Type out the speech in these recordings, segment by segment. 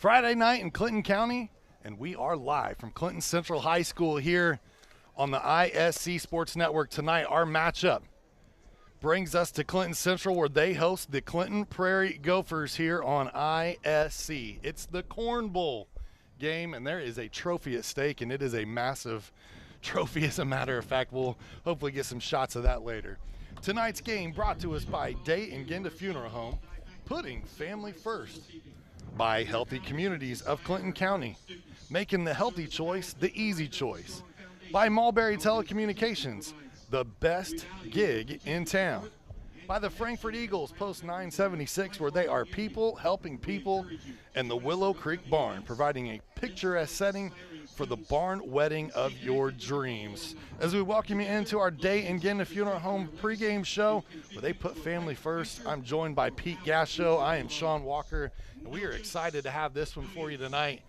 Friday night in Clinton County, and we are live from Clinton Central High School here on the ISC Sports Network. Tonight, our matchup brings us to Clinton Central, where they host the Clinton Prairie Gophers here on ISC. It's the Corn Bowl game, and there is a trophy at stake, and it is a massive trophy. As a matter of fact, we'll hopefully get some shots of that later. Tonight's game brought to us by Day and Genda Funeral Home, putting family first. By Healthy Communities of Clinton County, making the healthy choice the easy choice. By Mulberry Telecommunications, the best gig in town. By the Frankfort Eagles, Post 976, where they are people helping people. And the Willow Creek Barn, providing a picturesque setting for the barn wedding of your dreams. As we welcome you into our Day and Genda Funeral Home pregame show, where they put family first, I'm joined by Pete Gasho. I am Sean Walker, and we are excited to have this one for you tonight.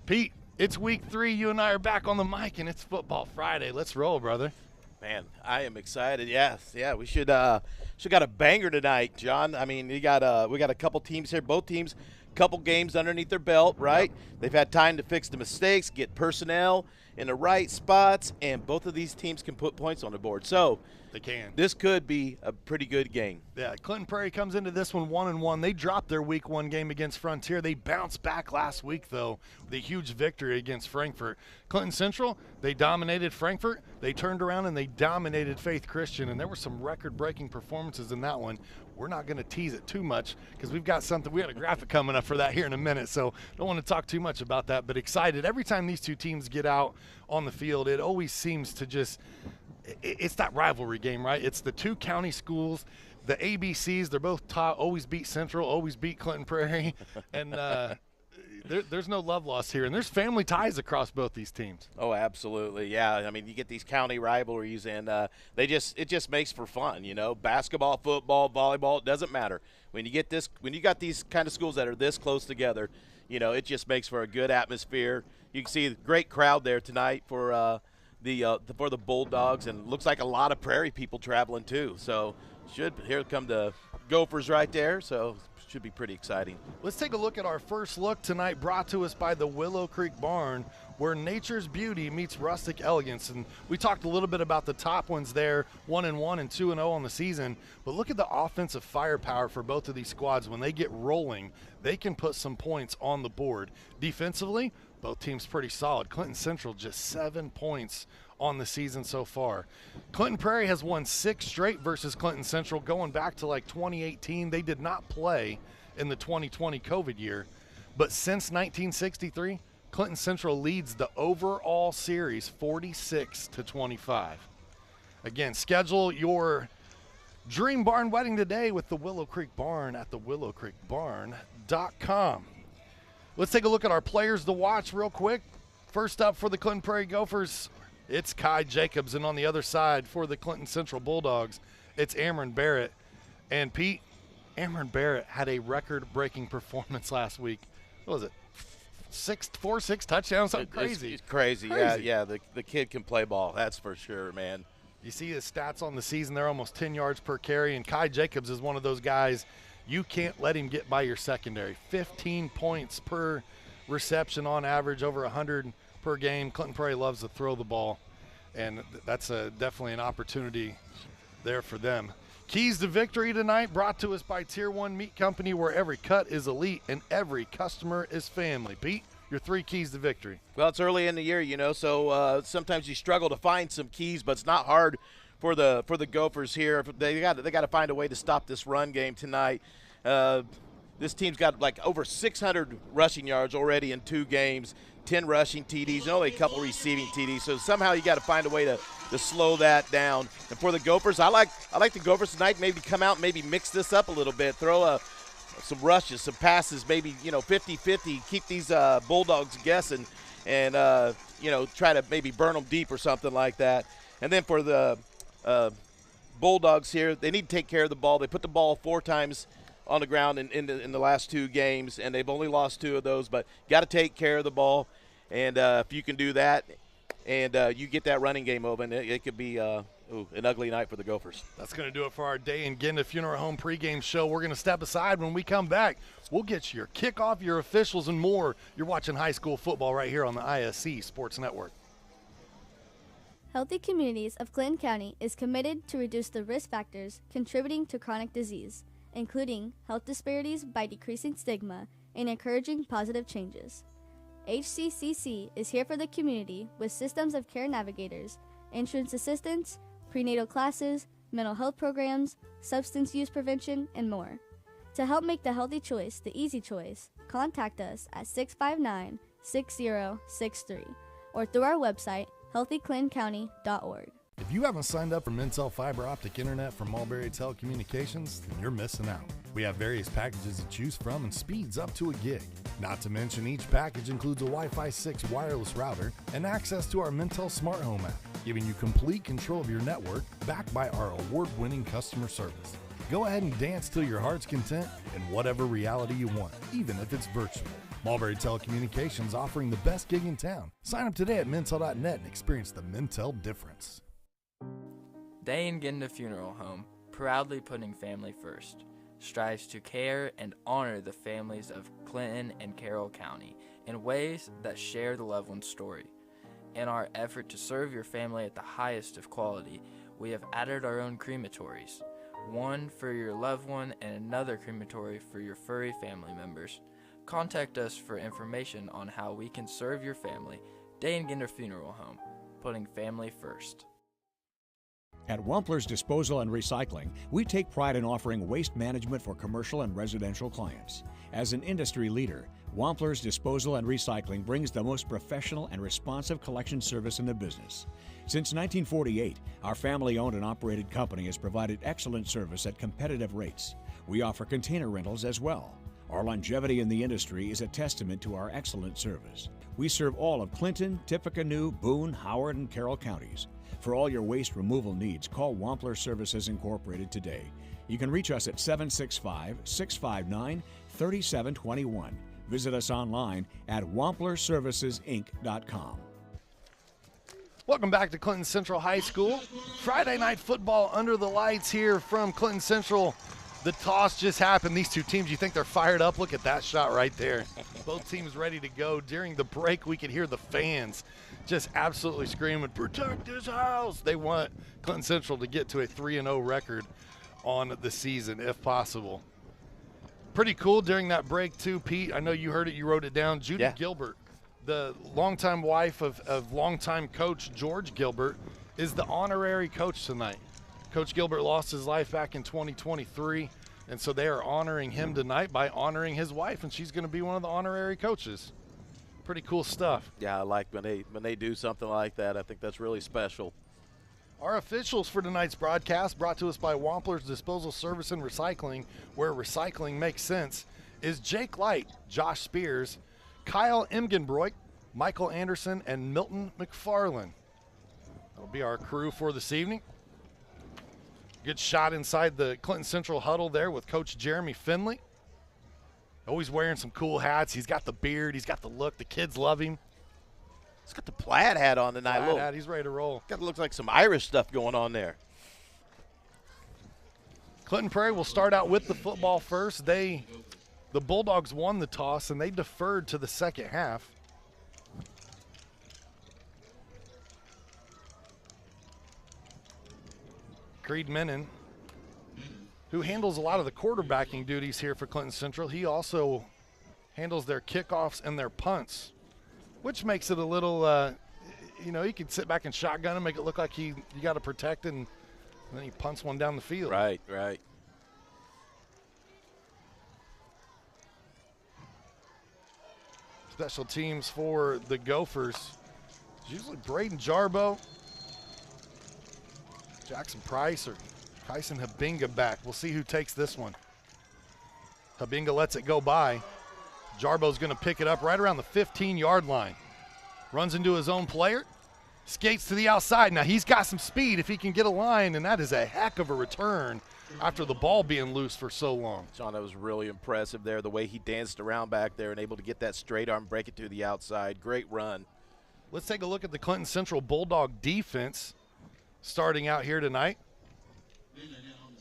Pete, it's week 3. You and I are back on the mic, and it's Football Friday. Let's roll, brother. Man, I am excited. Yes, yeah, we should got a banger tonight, John. I mean, we got a couple teams here, both teams, couple games underneath their belt, right? Yep. They've had time to fix the mistakes, get personnel in the right spots, and both of these teams can put points on the board. So they can. This could be a pretty good game. Yeah, Clinton Prairie comes into this one 1-1. They dropped their week 1 game against Frontier. They bounced back last week, though, with a huge victory against Frankfort. Clinton Central, they dominated Frankfort. They turned around and they dominated Faith Christian, and there were some record-breaking performances in that one. We're not going to tease it too much because we got a graphic coming up for that here in a minute, so don't want to talk too much about that, but excited. Every time these two teams get out on the field, it always seems to just – it's that rivalry game, right? It's the two county schools, the ABCs. They're both taught, always beat Central, always beat Clinton Prairie, and there's no love lost here. And there's family ties across both these teams. Oh, absolutely, yeah. I mean, you get these county rivalries, and it just makes for fun, you know. Basketball, football, volleyball, it doesn't matter. When you got these kind of schools that are this close together, you know, it just makes for a good atmosphere. You can see a great crowd there tonight for the Bulldogs, and looks like a lot of Prairie people traveling too. So here come the Gophers right there. So should be pretty exciting. Let's take a look at our first look tonight, brought to us by the Willow Creek Barn, where nature's beauty meets rustic elegance. And we talked a little bit about the top ones there, 1-1 and 2-0 on the season. But look at the offensive firepower for both of these squads. When they get rolling, they can put some points on the board. Defensively, both teams pretty solid. Clinton Central just 7 points on the season so far. Clinton Prairie has won 6 straight versus Clinton Central, going back to like 2018. They did not play in the 2020 COVID year, but since 1963, Clinton Central leads the overall series 46-25. Again, schedule your dream barn wedding today with the Willow Creek Barn at thewillowcreekbarn.com. Let's take a look at our players to watch real quick. First up for the Clinton Prairie Gophers, it's Kai Jacobs, and on the other side for the Clinton Central Bulldogs, it's Amron Barrett. And Pete, Amron Barrett had a record-breaking performance last week. What was it? 6 touchdowns, something crazy. It's crazy. Yeah. The kid can play ball, that's for sure, man. You see his stats on the season, they're almost 10 yards per carry, and Kai Jacobs is one of those guys you can't let him get by your secondary. 15 points per reception on average, over 100 per game. Clinton Prairie loves to throw the ball, and that's definitely an opportunity there for them. Keys to victory tonight brought to us by Tier 1 Meat Company, where every cut is elite and every customer is family. Pete, your 3 keys to victory. Well, it's early in the year, you know, so sometimes you struggle to find some keys, but it's not hard for the Gophers here. They got to find a way to stop this run game tonight. This team's got like over 600 rushing yards already in 2 games, 10 rushing TDs, and only a couple receiving TDs. So somehow you got to find a way to slow that down. And for the Gophers, I like the Gophers tonight. Maybe come out, maybe mix this up a little bit, throw some rushes, some passes, maybe 50-50. Keep these Bulldogs guessing, and try to maybe burn them deep or something like that. And then for the Bulldogs here, they need to take care of the ball. They put the ball 4 times on the ground in the last 2 games, and they've only lost 2 of those, but got to take care of the ball. And if you can do that, and you get that running game open, it could be an ugly night for the Gophers. That's going to do it for our Day in Genda Funeral Home pregame show. We're going to step aside. When we come back, we'll get you your kickoff, your officials, and more. You're watching high school football right here on the ISC Sports Network. Healthy Communities of Clinton County is committed to reduce the risk factors contributing to chronic disease, including health disparities by decreasing stigma and encouraging positive changes. HCCC is here for the community with systems of care navigators, insurance assistance, prenatal classes, mental health programs, substance use prevention, and more. To help make the healthy choice the easy choice, contact us at 659-6063 or through our website, healthyclintoncounty.org. If you haven't signed up for Mintel Fiber Optic Internet from Mulberry Telecommunications, then you're missing out. We have various packages to choose from and speeds up to a gig. Not to mention each package includes a Wi-Fi 6 wireless router and access to our Mintel Smart Home app, giving you complete control of your network backed by our award-winning customer service. Go ahead and dance till your heart's content in whatever reality you want, even if it's virtual. Mulberry Telecommunications offering the best gig in town. Sign up today at Mintel.net and experience the Mintel difference. Day in Genda Funeral Home, proudly putting family first, strives to care and honor the families of Clinton and Carroll County in ways that share the loved one's story. In our effort to serve your family at the highest of quality, we have added our own crematories, one for your loved one and another crematory for your furry family members. Contact us for information on how we can serve your family. Day in Genda Funeral Home, putting family first. At Wampler's Disposal and Recycling, we take pride in offering waste management for commercial and residential clients. As an industry leader, Wampler's Disposal and Recycling brings the most professional and responsive collection service in the business. Since 1948, our family-owned and operated company has provided excellent service at competitive rates. We offer container rentals as well. Our longevity in the industry is a testament to our excellent service. We serve all of Clinton, Tippecanoe, Boone, Howard, and Carroll counties. For all your waste removal needs, call Wampler Services Incorporated today. You can reach us at 765-659-3721. Visit us online at wamplerservicesinc.com. Welcome back to Clinton Central High School. Friday night football under the lights here from Clinton Central. The toss just happened. These two teams, you think they're fired up? Look at that shot right there. Both teams ready to go. During the break, we could hear the fans just absolutely screaming, "Protect this house!" They want Clinton Central to get to a 3-0 record on the season, if possible. Pretty cool during that break, too, Pete. I know you heard it. You wrote it down. Judy Gilbert, the longtime wife of longtime coach George Gilbert, is the honorary coach tonight. Coach Gilbert lost his life back in 2023, and so they are honoring him tonight by honoring his wife, and she's going to be one of the honorary coaches. Pretty cool stuff. Yeah, I like when they do something like that. I think that's really special. Our officials for tonight's broadcast, brought to us by Wampler's Disposal Service and Recycling, where recycling makes sense, is Jake Light, Josh Spears, Kyle Emgenbroik, Michael Anderson, and Milton McFarland. That'll be our crew for this evening. Good shot inside the Clinton Central huddle there with Coach Jeremy Finley. Always wearing some cool hats. He's got the beard. He's got the look. The kids love him. He's got the plaid hat on tonight. Plaid hat. He's ready to roll. Got to look like some Irish stuff going on there. Clinton Prairie will start out with the football first. The Bulldogs won the toss, and they deferred to the second half. Creed Menon, who handles a lot of the quarterbacking duties here for Clinton Central, he also handles their kickoffs and their punts, which makes it a little, he can sit back and shotgun and make it look like you got to protect it, and then he punts one down the field. Right. Special teams for the Gophers. It's usually Braden Jarbo, Jackson Price, or Kyson Habinga back. We'll see who takes this one. Habinga lets it go by. Jarbo's going to pick it up right around the 15-yard line. Runs into his own player, skates to the outside. Now he's got some speed if he can get a line, and that is a heck of a return after the ball being loose for so long. John, that was really impressive there, the way he danced around back there and able to get that straight arm, break it to the outside. Great run. Let's take a look at the Clinton Central Bulldog defense starting out here tonight.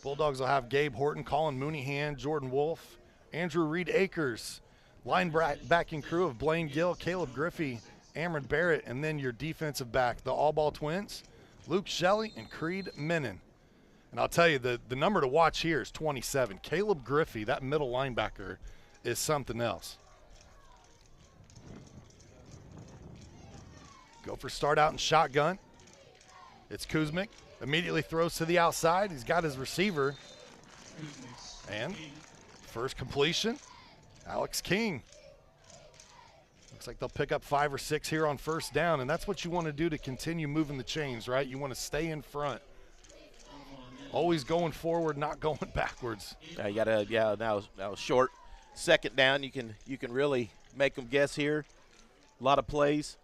Bulldogs will have Gabe Horton, Colin Mooneyhan, Jordan Wolf, Andrew Reed-Akers, linebacking crew of Blaine Gill, Caleb Griffey, Amron Barrett, and then your defensive back, the All-Ball twins, Luke Shelley and Creed Menon. And I'll tell you, the number to watch here is 27. Caleb Griffey, that middle linebacker, is something else. Go for start out in shotgun. It's Kuzmic. Immediately throws to the outside. He's got his receiver. And first completion, Alex King. Looks like they'll pick up 5 or 6 here on first down, and that's what you want to do to continue moving the chains, right? You want to stay in front. Always going forward, not going backwards. You gotta, now short. Second down, you can really make them guess here. A lot of plays.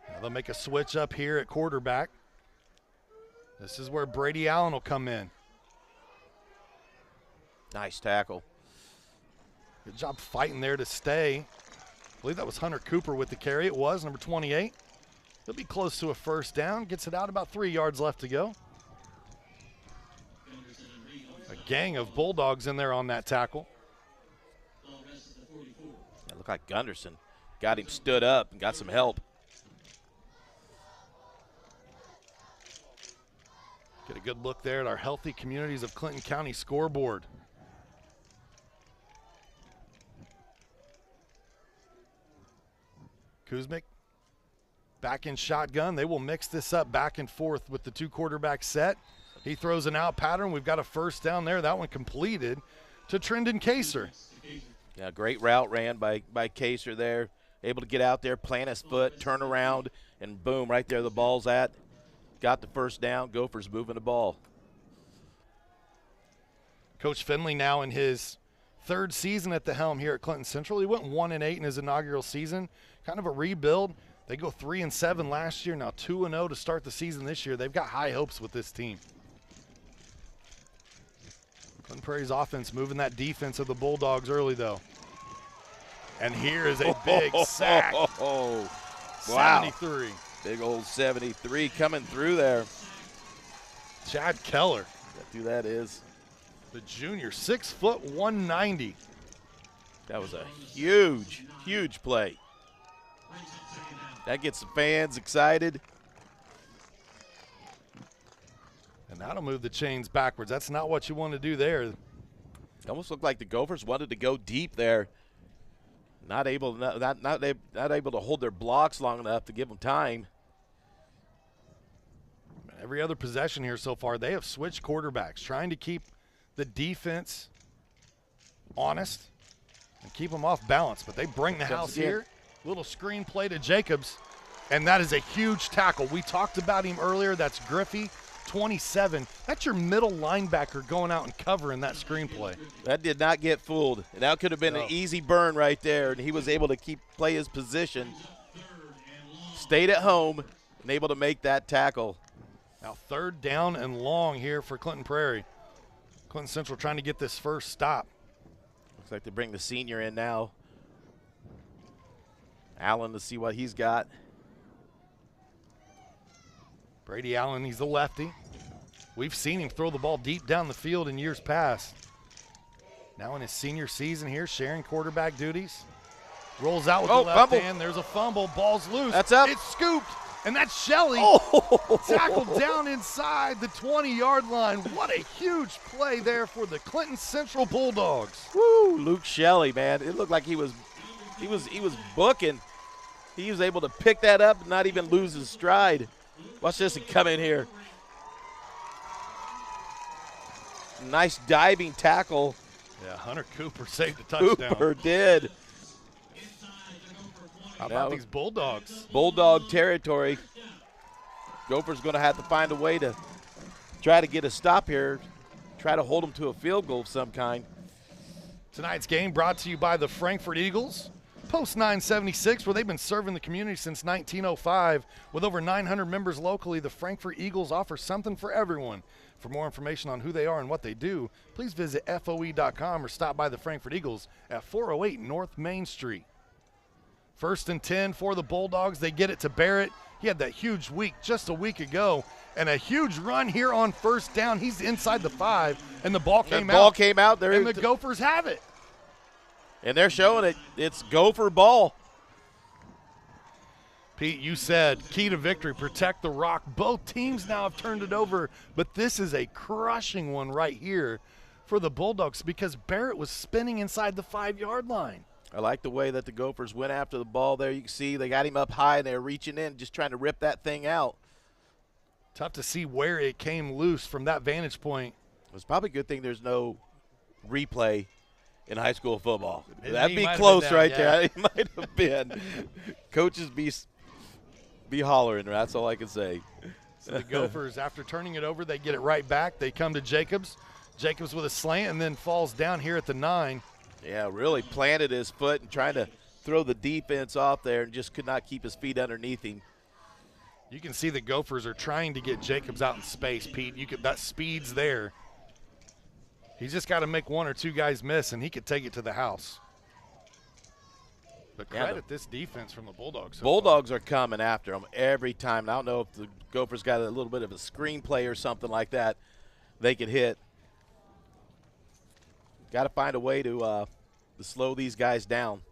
Now they'll make a switch up here at quarterback. This is where Brady Allen will come in. Nice tackle. Good job fighting there to stay. I believe that was Hunter Cooper with the carry. It was, number 28. He'll be close to a first down. Gets it out, about 3 yards left to go. A gang of Bulldogs in there on that tackle. It looked like Gunderson got him stood up and got some help. Get a good look there at our Healthy Communities of Clinton County scoreboard. Kuzmic back in shotgun. They will mix this up back and forth with the 2 quarterback set. He throws an out pattern. We've got a first down there. That one completed to Trendon Kaser. Yeah, great route ran by Kaser there. Able to get out there, plant his foot, turn around, and boom, right there the ball's at. Got the first down. Gophers moving the ball. Coach Finley now in his 3rd season at the helm here at Clinton Central. He went 1-8 in his inaugural season. Kind of a rebuild. They go 3-7 last year. Now 2-0 to start the season this year. They've got high hopes with this team. Clinton Prairie's offense moving that defense of the Bulldogs early, though. And here is a big sack. Wow. 73. Big old 73 coming through there. Chad Keller. That's who that is. The junior, 6 foot 190. That was a huge, huge play. That gets the fans excited. And that'll move the chains backwards. That's not what you want to do there. It almost looked like the Gophers wanted to go deep there. Not able to hold their blocks long enough to give them time. Every other possession here so far, they have switched quarterbacks, trying to keep the defense honest and keep them off balance. But they bring the house here. Little screen play to Jacobs, and that is a huge tackle. We talked about him earlier. That's Griffey, 27. That's your middle linebacker going out and covering that screenplay. That did not get fooled. That could have been an easy burn right there, and he was able to play his position. Stayed at home and able to make that tackle. Now 3rd down and long here for Clinton Prairie. Clinton Central trying to get this first stop. Looks like they bring the senior in now. Allen to see what he's got. Brady Allen, he's the lefty. We've seen him throw the ball deep down the field in years past. Now in his senior season here, sharing quarterback duties. Rolls out with the left hand. There's a fumble. Ball's loose. That's up. It's scooped. And that's Shelley. Tackled down inside the 20-yard line. What a huge play there for the Clinton Central Bulldogs. Woo, Luke Shelley, man. It looked like he was booking. He was able to pick that up and not even lose his stride. Watch this and come in here. Nice diving tackle. Yeah, Hunter Cooper saved a touchdown. Cooper did. How about these Bulldogs? Bulldog territory. Gophers going to have to find a way to try to get a stop here, try to hold them to a field goal of some kind. Tonight's game brought to you by the Frankfort Eagles. Post 976, where they've been serving the community since 1905. With over 900 members locally, the Frankfort Eagles offer something for everyone. For more information on who they are and what they do, please visit FOE.com or stop by the Frankfort Eagles at 408 North Main Street. 1st and 10 for the Bulldogs. They get it to Barrett. He had that huge week just a week ago, and a huge run here on 1st down. He's inside the 5, and the ball came out. The ball came out. There, and the Gophers have it. And they're showing it. It's Gopher ball. Pete, you said key to victory, protect the rock. Both teams now have turned it over, but this is a crushing one right here for the Bulldogs because Barrett was spinning inside the 5-yard line. I like the way that the Gophers went after the ball there. You can see they got him up high, and they're reaching in, just trying to rip that thing out. Tough to see where it came loose from that vantage point. It's probably a good thing there's no replay in high school football. That'd be might have close been down, right yeah. there. It might have been. Coaches be hollering. That's all I can say. So the Gophers, after turning it over, they get it right back. They come to Jacobs. Jacobs with a slant and then falls down here at the 9. Yeah, really planted his foot and trying to throw the defense off there and just could not keep his feet underneath him. You can see the Gophers are trying to get Jacobs out in space, Pete. That speed's there. He's just got to make 1 or 2 guys miss, and he could take it to the house. But credit this defense from the Bulldogs. Bulldogs are coming after them every time. I don't know if the Gophers got a little bit of a screenplay or something like that they could hit. Got to find a way to slow these guys down.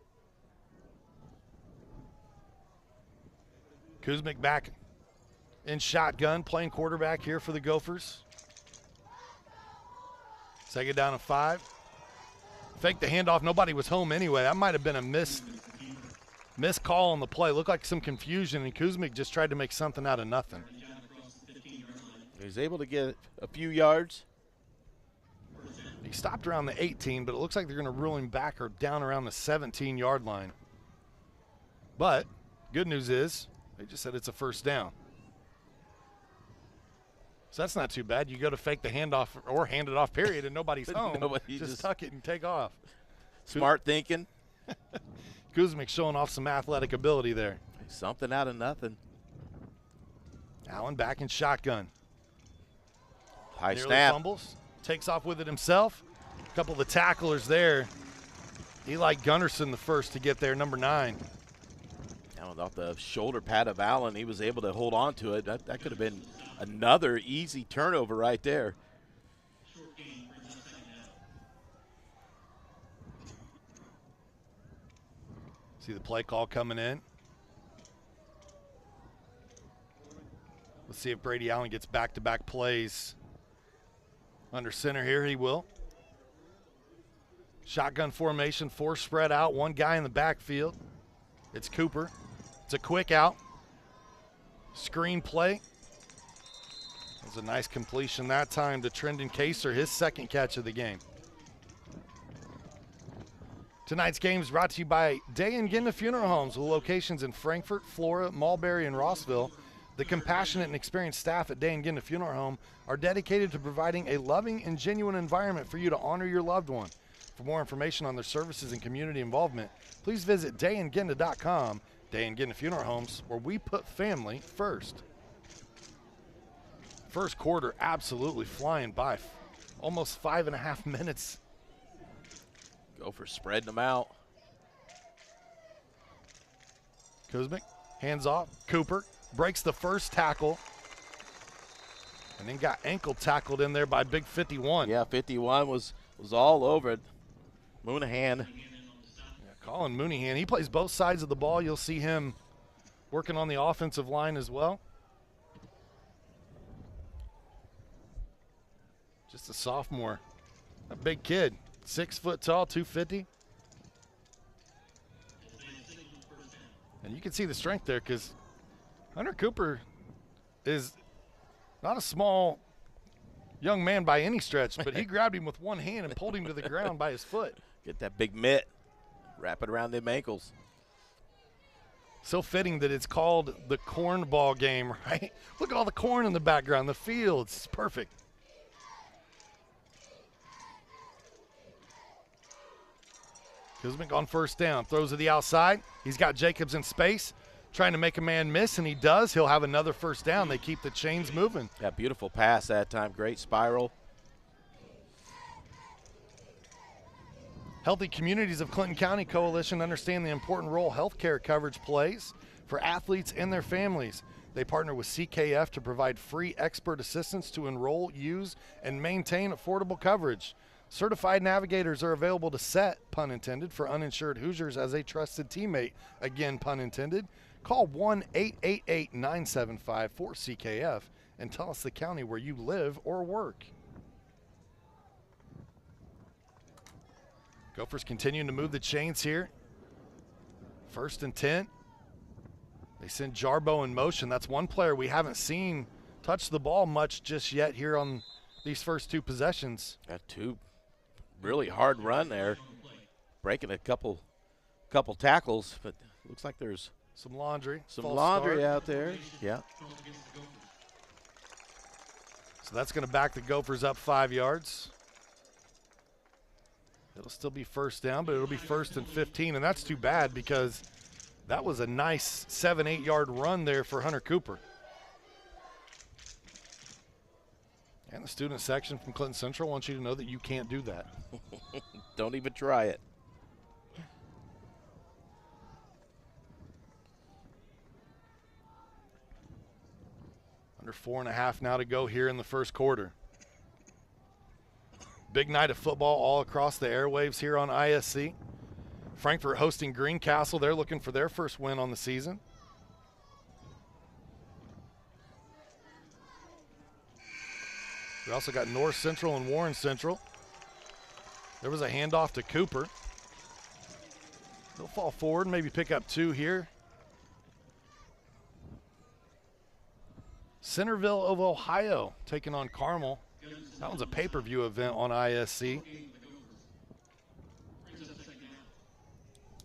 Kuzmic back in shotgun, playing quarterback here for the Gophers. 2nd down and 5. Fake the handoff. Nobody was home anyway. That might have been a missed call on the play. Looked like some confusion, and Kuzmic just tried to make something out of nothing. He's able to get a few yards. He stopped around the 18, but it looks like they're going to rule him back or down around the 17-yard line. But good news is they just said it's a 1st down. So that's not too bad. You go to fake the handoff or hand it off, period, and nobody's home. just tuck it and take off. Smart thinking. Kuzmic showing off some athletic ability there. Something out of nothing. Allen back in shotgun. High Nearly snap. Fumbles. Takes off with it himself. A couple of the tacklers there. Eli Gunnarsson the first to get there, number 9. Now, off the shoulder pad of Allen, he was able to hold on to it. That could have been another easy turnover right there. See the play call coming in. Let's see if Brady Allen gets back-to-back plays. Under center here, he will. Shotgun formation, 4 spread out, 1 guy in the backfield. It's Cooper. It's a quick out. Screen play. It was a nice completion that time to Trendon Kaser, his 2nd catch of the game. Tonight's game is brought to you by Day and Ginda Funeral Homes with locations in Frankfort, Flora, Mulberry, and Rossville. The compassionate and experienced staff at Day and Ginda Funeral Home are dedicated to providing a loving and genuine environment for you to honor your loved one. For more information on their services and community involvement, please visit dayandginda.com. Day and Ginda Funeral Homes, where we put family first. First quarter absolutely flying by. Almost 5.5 minutes. Gophers spreading them out. Kuzmic, hands off. Cooper breaks the first tackle and then got ankle tackled in there by big 51. Yeah, 51 was all over it. Moonaghan. Colin Moonaghan, he plays both sides of the ball. You'll see him working on the offensive line as well. Just a sophomore, a big kid, 6 foot tall, 250. And you can see the strength there because Hunter Cooper is not a small young man by any stretch, but he grabbed him with one hand and pulled him to the ground by his foot. Get that big mitt. Wrap it around them ankles. So fitting that it's called the cornball game, right? Look at all the corn in the background, the fields. It's perfect. Kuzmic on 1st down, throws to the outside. He's got Jacobs in space, trying to make a man miss, and he does. He'll have another 1st down. They keep the chains moving. Yeah, beautiful pass that time. Great spiral. Healthy Communities of Clinton County Coalition understand the important role healthcare coverage plays for athletes and their families. They partner with CKF to provide free expert assistance to enroll, use, and maintain affordable coverage. Certified navigators are available to set, pun intended, for uninsured Hoosiers as a trusted teammate. Again, pun intended. Call 1-888-975-4CKF and tell us the county where you live or work. Gophers continuing to move the chains here. 1st and 10. They send Jarbo in motion. That's one player we haven't seen touch the ball much just yet here on these first 2 possessions. Got 2 really hard run there, breaking a couple tackles, but looks like there's some laundry. Some laundry out there. Yeah. So that's going to back the Gophers up 5 yards. It'll still be first down, but it'll be 1st and 15, and that's too bad because that was a nice 7-8 yard run there for Hunter Cooper. And the student section from Clinton Central wants you to know that you can't do that. Don't even try it. Under 4.5 now to go here in the first quarter. Big night of football all across the airwaves here on ISC. Frankfort hosting Greencastle. They're looking for their first win on the season. We also got North Central and Warren Central. There was a handoff to Cooper. He'll fall forward, maybe pick up 2 here. Centerville of Ohio taking on Carmel. That one's a pay-per-view event on ISC.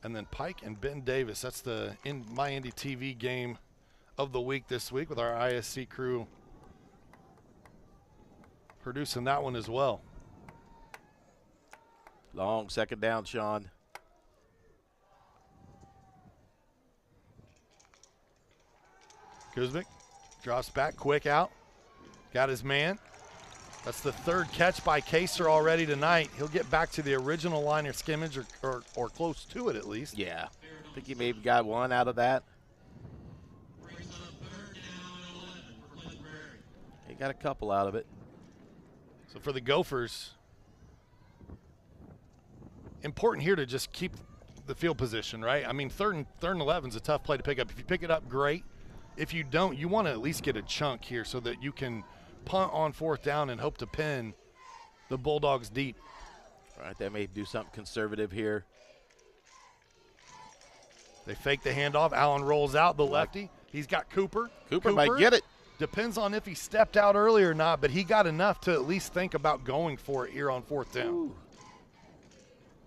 And then Pike and Ben Davis. That's the My Indy TV game of the week this week with our ISC crew producing that one as well. Long 2nd down, Sean. Kuzmic drops back, quick out. Got his man. That's the 3rd catch by Kaser already tonight. He'll get back to the original line of scrimmage or close to it at least. Yeah. I think he maybe got 1 out of that. He got a couple out of it. So for the Gophers, important here to just keep the field position, right? I mean, 3rd and 11 is a tough play to pick up. If you pick it up, great. If you don't, you want to at least get a chunk here so that you can punt on 4th down and hope to pin the Bulldogs deep. All right, they may do something conservative here. They fake the handoff. Allen rolls out the lefty. He's got Cooper. Cooper might get it. Depends on if he stepped out early or not, but he got enough to at least think about going for it here on 4th down. Ooh.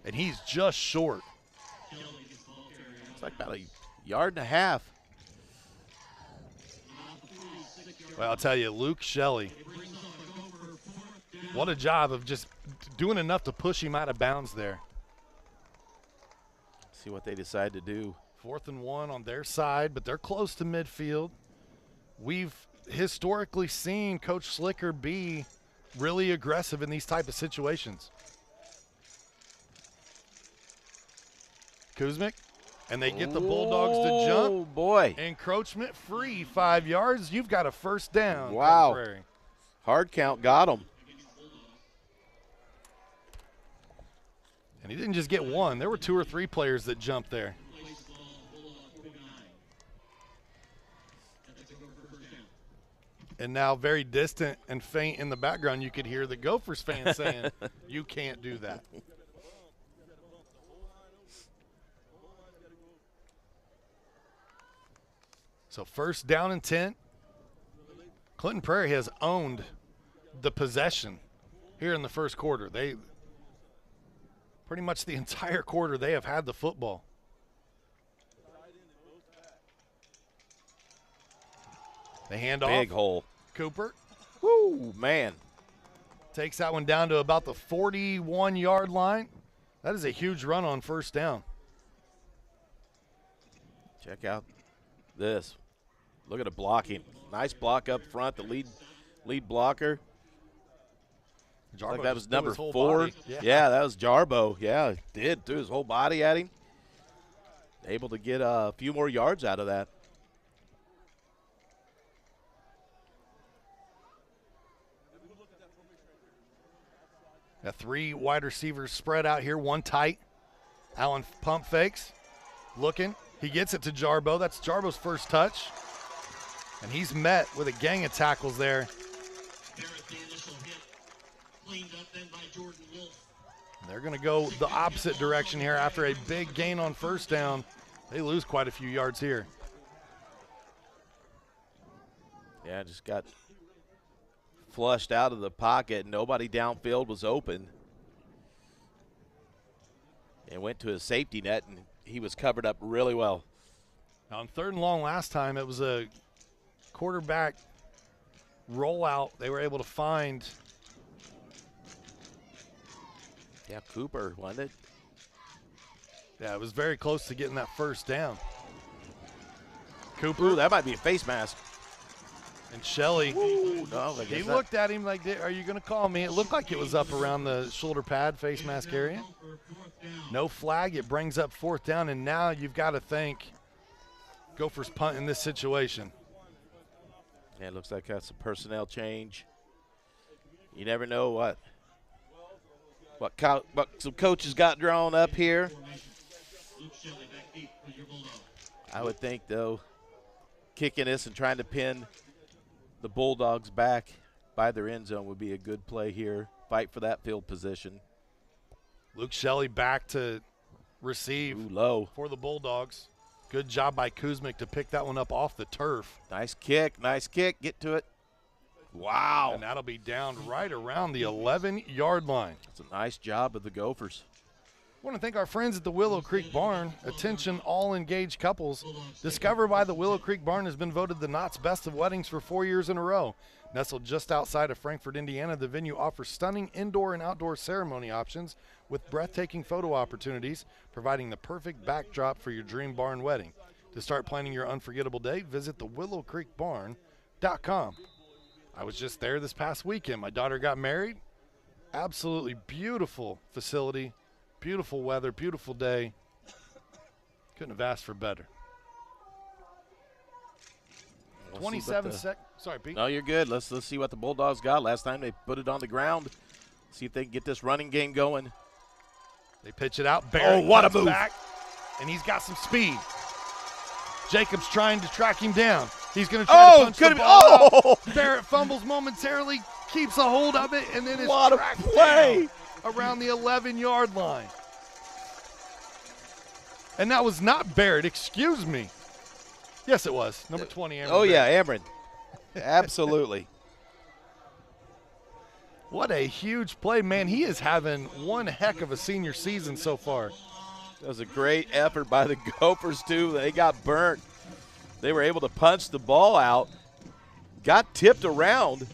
And he's just short. It's like about 1.5 yards. Well, I'll tell you, Luke Shelley, what a job of just doing enough to push him out of bounds there. See what they decide to do. 4th and 1 on their side, but they're close to midfield. We've historically seen Coach Slicker be really aggressive in these type of situations. Kuzmic, and they get the Bulldogs to jump. Oh, boy. Encroachment free, 5 yards. You've got a first down. Wow. Prairie. Hard count got him. And he didn't just get 1. There were 2 or 3 players that jumped there. And now very distant and faint in the background, you could hear the Gophers fans saying, you can't do that. So 1st down and 10. Clinton Prairie has owned the possession here in the first quarter. They pretty much the entire quarter they have had the football. They hand off. Big hole. Cooper. Woo, man. Takes that one down to about the 41-yard line. That is a huge run on 1st down. Check out this. Look at the blocking. Nice block up front, the lead blocker. Jarbo Like that was just threw number his whole 4. body. Yeah, that was Jarbo. Yeah, did. Threw his whole body at him. Able to get a few more yards out of that. Got 3 wide receivers spread out here, 1 tight. Allen pump fakes, looking. He gets it to Jarbo. That's Jarbo's first touch. And he's met with a gang of tackles there. They're going to go the opposite direction here after a big gain on first down. They lose quite a few yards here. Yeah, just got flushed out of the pocket. Nobody downfield was open. And went to his safety net, and he was covered up really well. Now, on 3rd and long last time, it was a quarterback rollout. They were able to find. Yeah, Cooper, wasn't it? Yeah, it was very close to getting that first down. Cooper, that might be a face mask. And Shelley, Ooh, no, I he guess not. looked at him like, are you going to call me? It looked like it was up around the shoulder pad, face mask area. No flag. It brings up 4th down, and now you've got to think Gophers punt in this situation. Yeah, it looks like that's a personnel change. You never know what some coaches got drawn up here. I would think, though, kicking this and trying to pin the Bulldogs back by their end zone would be a good play here. Fight for that field position. Luke Shelley back to receive Low. for the Bulldogs. Good job by Kuzmic to pick that one up off the turf. Nice kick. Get to it. Wow. And that'll be down right around the 11-yard line. It's a nice job of the Gophers. I want to thank our friends at the Willow Creek Barn. Attention all engaged couples. Discover Why the Willow Creek Barn has been voted the Knott's Best of Weddings for 4 years in a row. Nestled just outside of Frankfort, Indiana, the venue offers stunning indoor and outdoor ceremony options with breathtaking photo opportunities, providing the perfect backdrop for your dream barn wedding. To start planning your unforgettable day, visit thewillowcreekbarn.com. I was just there this past weekend. My daughter got married. Absolutely beautiful facility, beautiful weather, beautiful day. Couldn't have asked for better. 27 seconds. Sorry, Pete. No, you're good. Let's see what the Bulldogs got. Last time they put it on the ground. See if they can get this running game going. They pitch it out. Barrett what a cuts move. back, and he's got some speed. Jacobs trying to track him down. He's going to try to punch the ball out. Barrett fumbles momentarily, keeps a hold of it, and then is tracked down around the 11-yard line. And that was not Barrett. Excuse me. Yes, it was. Number 20, Amron. Oh, yeah, Amron. Absolutely. What a huge play, man. He is having one heck of a senior season so far. That was a great effort by the Gophers, too. They got burnt. They were able to punch the ball out, got tipped around,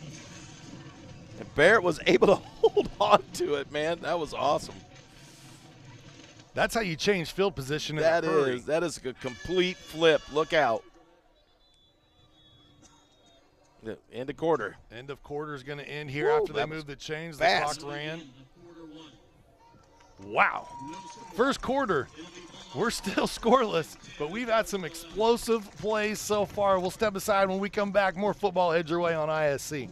and Barrett was able to hold on to it, man. That was awesome. That's how you change field position in a hurry. That is a complete flip. Look out. End of quarter. End of quarter is going to end here after they move the chains. The fast. clock ran. Wow. First quarter, we're still scoreless, but we've had some explosive plays so far. We'll step aside when we come back. More football heads your way on ISC.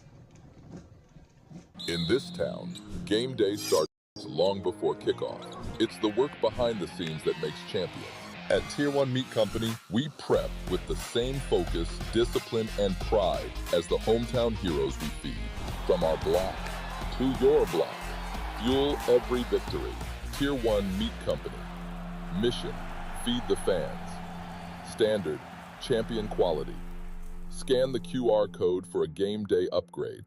In this town, game day starts long before kickoff. It's the work behind the scenes that makes champions. At Tier 1 Meat Company, we prep with the same focus, discipline, and pride as the hometown heroes we feed. From our block to your block, fuel every victory. Tier 1 Meat Company. Mission, feed the fans. Standard, champion quality. Scan the QR code for a game day upgrade.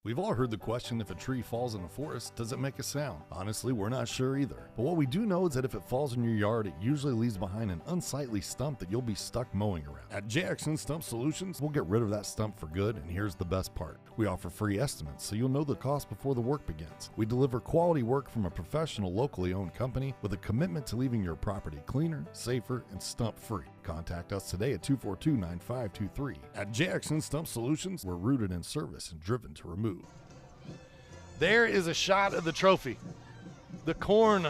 We've all heard the question, if a tree falls in a forest, does it make a sound? Honestly, we're not sure either. But what we do know is that if it falls in your yard, it usually leaves behind an unsightly stump that you'll be stuck mowing around. At JXN Stump Solutions, we'll get rid of that stump for good, and here's the best part. We offer free estimates, so you'll know the cost before the work begins. We deliver quality work from a professional, locally owned company with a commitment to leaving your property cleaner, safer, and stump-free. Contact us today at 242-9523. At JXN Stump Solutions, we're rooted in service and driven to remove. There is a shot of the trophy. The corn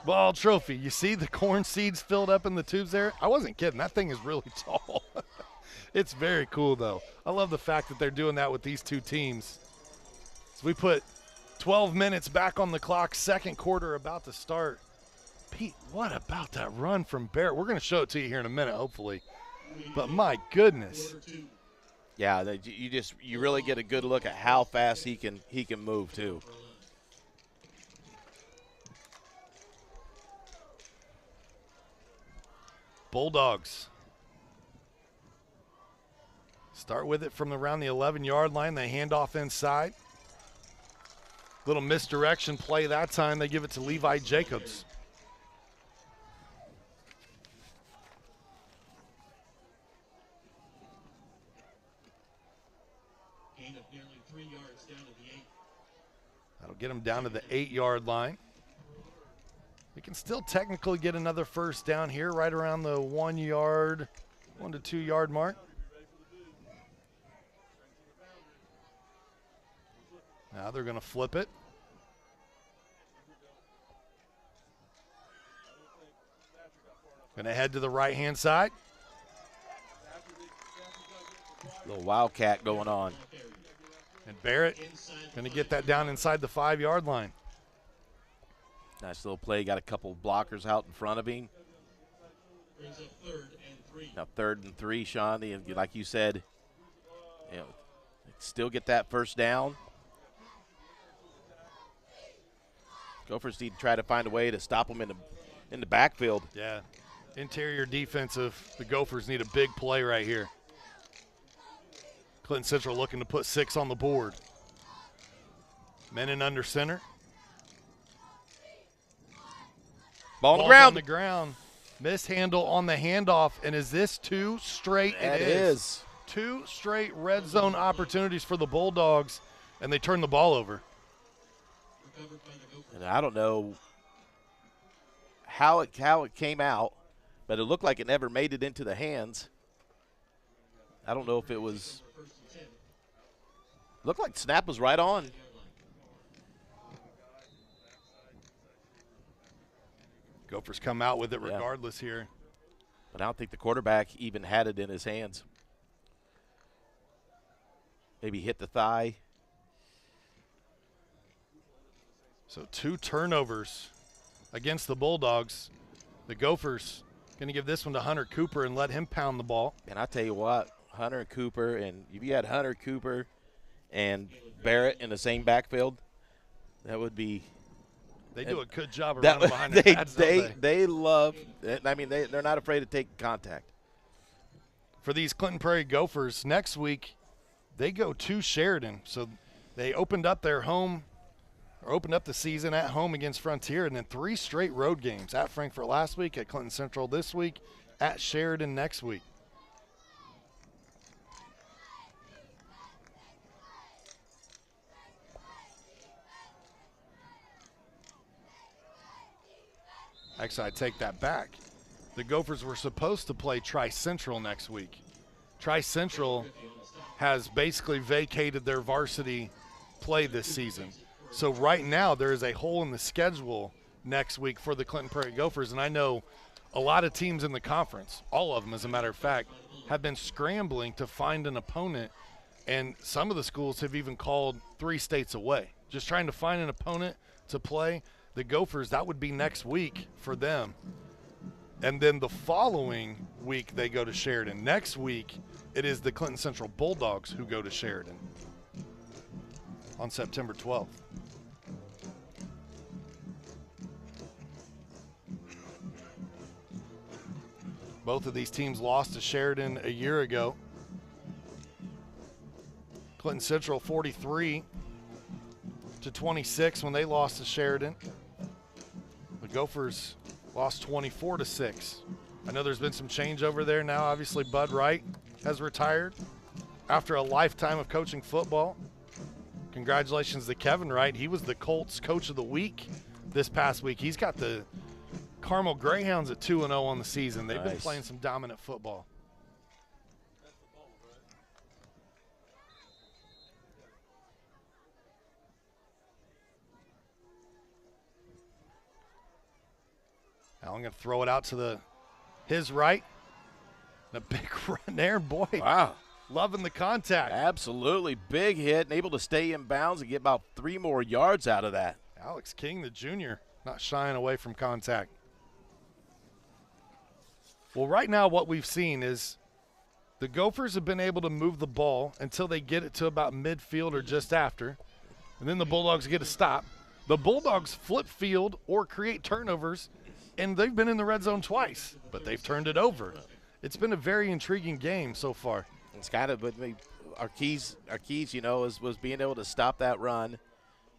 ball trophy. You see the corn seeds filled up in the tubes there? I wasn't kidding. That thing is really tall. It's very cool, though. I love the fact that they're doing that with these two teams. So we put 12 minutes back on the clock, second quarter about to start. Pete, what about that run from Barrett? We're going to show it to you here in a minute, hopefully. But my goodness. Yeah, you really get a good look at how fast he can move too. Bulldogs start with it from around the 11-yard line. They hand off inside. Little misdirection play that time. They give it to Levi Jacobs. Gain of nearly 3 yards down to the 8. That'll get them down to the 8-yard line. We can still technically get another first down here right around the 1 to 2 yard mark. Now they're going to flip it. Going to head to the right-hand side. Little wildcat going on. And Barrett going to get that down inside the 5-yard line. Nice little play. Got a couple of blockers out in front of him. Brings up 3rd and 3. Now 3rd and 3, Sean. Like you said, still get that first down. Gophers need to try to find a way to stop them in the backfield. Yeah, interior defensive. The Gophers need a big play right here. Clinton Central looking to put 6 on the board. Men in under center. Ball on the ground. Mishandle on the handoff. And is this 2 straight? It is. 2 straight red zone opportunities for the Bulldogs, and they turn the ball over. And I don't know how it came out, but it looked like it never made it into the hands. I don't know if it was. Looked like snap was right on. Gophers come out with it regardless here. But I don't think the quarterback even had it in his hands. Maybe hit the thigh. So 2 turnovers against the Bulldogs. The Gophers going to give this one to Hunter Cooper and let him pound the ball. And I tell you what, Hunter Cooper, and if you had Hunter Cooper and Barrett in the same backfield, that would be. They do a good job of running behind their pads, they love. I mean, they're not afraid to take contact. For these Clinton Prairie Gophers, next week they go to Sheridan. So they opened up the season at home against Frontier, and then 3 straight road games at Frankfort last week, at Clinton Central this week, at Sheridan next week. Actually, I take that back. The Gophers were supposed to play Tri-Central next week. Tri-Central has basically vacated their varsity play this season. So right now there is a hole in the schedule next week for the Clinton Prairie Gophers, and I know a lot of teams in the conference, all of them as a matter of fact, have been scrambling to find an opponent, and some of the schools have even called 3 states away, just trying to find an opponent to play. The Gophers, that would be next week for them. And then the following week they go to Sheridan. Next week it is the Clinton Central Bulldogs who go to Sheridan on September 12th. Both of these teams lost to Sheridan a year ago. Clinton Central 43-26 when they lost to Sheridan. The Gophers lost 24-6. I know there's been some change over there now. Obviously, Bud Wright has retired after a lifetime of coaching football. Congratulations to Kevin Wright. He was the Colts Coach of the Week this past week. He's got the Carmel Greyhounds at 2-0 on the season. They've been playing some dominant football. Allen going to throw it out to his right. And a big run there, boy. Wow. Loving the contact. Absolutely. Big hit and able to stay in bounds and get about 3 more yards out of that. Alex King, the junior, not shying away from contact. Well, right now what we've seen is the Gophers have been able to move the ball until they get it to about midfield or just after, and then the Bulldogs get a stop. The Bulldogs flip field or create turnovers, and they've been in the red zone twice, but they've turned it over. It's been a very intriguing game so far. It's kind of, but our keys, you know, was being able to stop that run.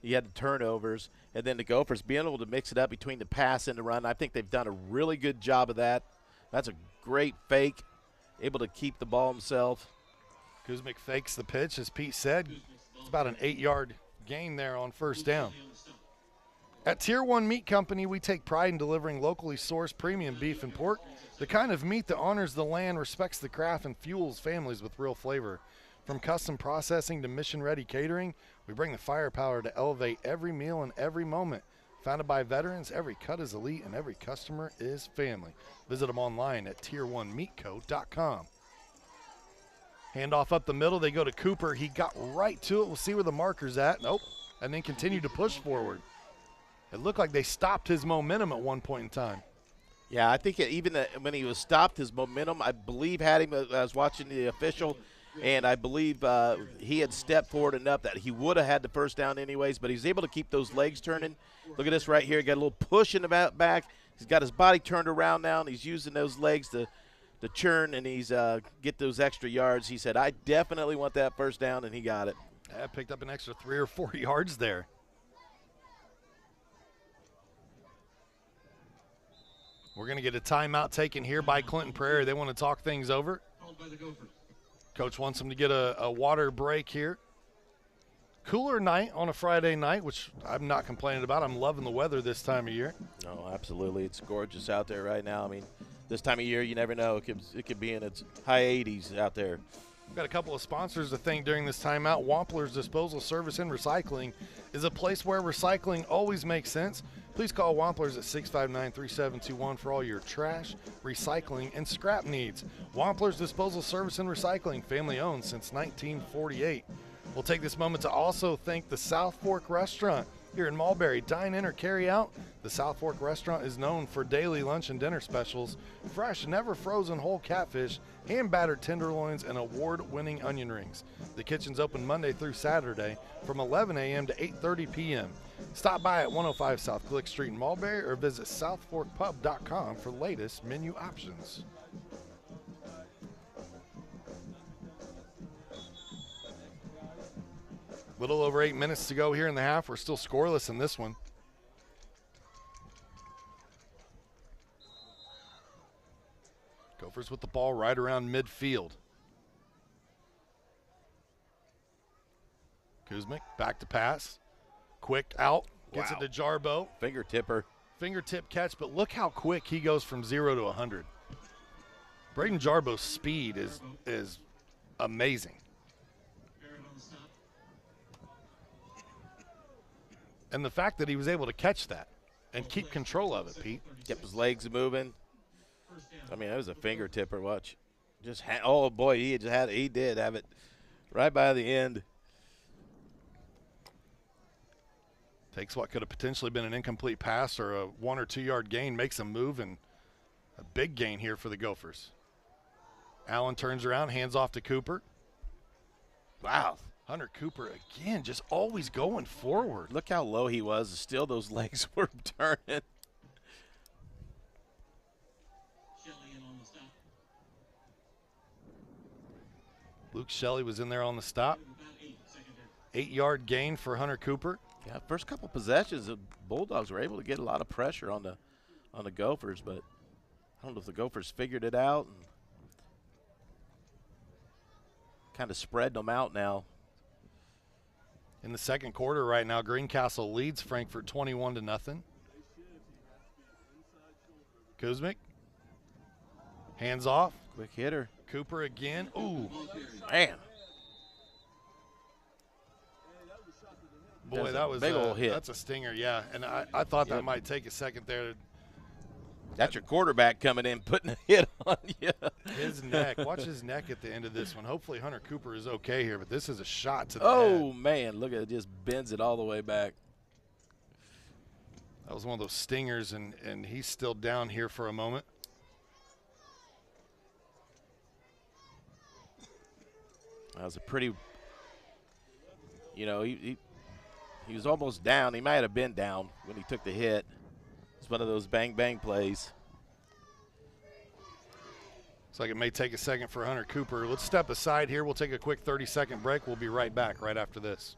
You had the turnovers, and then the Gophers being able to mix it up between the pass and the run. I think they've done a really good job of that. That's a great fake, able to keep the ball himself. Kuzmic fakes the pitch, as Pete said. It's about an 8-yard gain there on first down. At Tier 1 Meat Company, we take pride in delivering locally sourced premium beef and pork, the kind of meat that honors the land, respects the craft, and fuels families with real flavor. From custom processing to mission-ready catering, we bring the firepower to elevate every meal and every moment. Founded by veterans, every cut is elite and every customer is family. Visit them online at tier1meatco.com. Handoff up the middle, they go to Cooper. He got right to it. We'll see where the marker's at. Nope. And then continue to push forward. It looked like they stopped his momentum at one point in time. Yeah, I think when he was stopped, his momentum, I believe, had him. I was watching the official, and I believe he had stepped forward enough that he would have had the first down anyways, but he was able to keep those legs turning. Look at this right here. Got a little push in the back. He's got his body turned around now, and he's using those legs to churn, and he's get those extra yards. He said, I definitely want that first down, and he got it. Yeah, picked up an extra 3 or 4 yards there. We're going to get a timeout taken here by Clinton Prairie. They want to talk things over. Coach wants them to get a water break here. Cooler night on a Friday night, which I'm not complaining about. I'm loving the weather this time of year. No, absolutely. It's gorgeous out there right now. I mean, this time of year, you never know. It could be in its high 80s out there. We've got a couple of sponsors to thank during this timeout. Wampler's Disposal Service and Recycling is a place where recycling always makes sense. Please call Wampler's at 659-3721 for all your trash, recycling, and scrap needs. Wampler's Disposal Service and Recycling, family owned since 1948. We'll take this moment to also thank the South Fork Restaurant here in Mulberry. Dine in or carry out. The South Fork Restaurant is known for daily lunch and dinner specials, fresh, never frozen whole catfish, hand-battered tenderloins, and award-winning onion rings. The kitchen's open Monday through Saturday from 11 a.m. to 8:30 p.m. Stop by at 105 South Glick Street in Mulberry or visit southforkpub.com for latest menu options. Little over 8 minutes to go here in the half. We're still scoreless in this one. Gophers with the ball right around midfield. Kuzmic back to pass. Quick out. Gets it to Jarbo. Fingertip catch, but look how quick he goes from 0 to 100. Braden Jarbo's speed is amazing. And the fact that he was able to catch that and keep control of it, Pete. Kept his legs moving. I mean, that was a finger tipper. Watch. Oh, boy, he did have it right by the end. Takes what could have potentially been an incomplete pass or a 1 or 2 yard gain, makes a move, and a big gain here for the Gophers. Allen turns around, hands off to Cooper. Wow. Hunter Cooper again, just always going forward. Look how low he was. Still, those legs were turning. Luke Shelley was in there on the stop. 8 yard gain for Hunter Cooper. Yeah, first couple possessions, the Bulldogs were able to get a lot of pressure on the Gophers, but I don't know if the Gophers figured it out and kind of spread them out now. In the second quarter right now, Greencastle leads Frankfort 21-0. Kuzmic. Hands off. Quick hitter. Cooper again. Ooh. Man. Boy, that was a big old hit. That's a stinger, yeah. And I thought that might take a second there That's your quarterback coming in, putting a hit on you. His neck. Watch his neck at the end of this one. Hopefully Hunter Cooper is okay here, but this is a shot to the Oh, head. man, look at it. Just bends it all the way back. That was one of those stingers, and he's still down here for a moment. That was a pretty, you know, he was almost down. He might have been down when he took the hit. It's one of those bang-bang plays. Looks like it may take a second for Hunter Cooper. Let's step aside here. We'll take a quick 30-second break. We'll be right back right after this.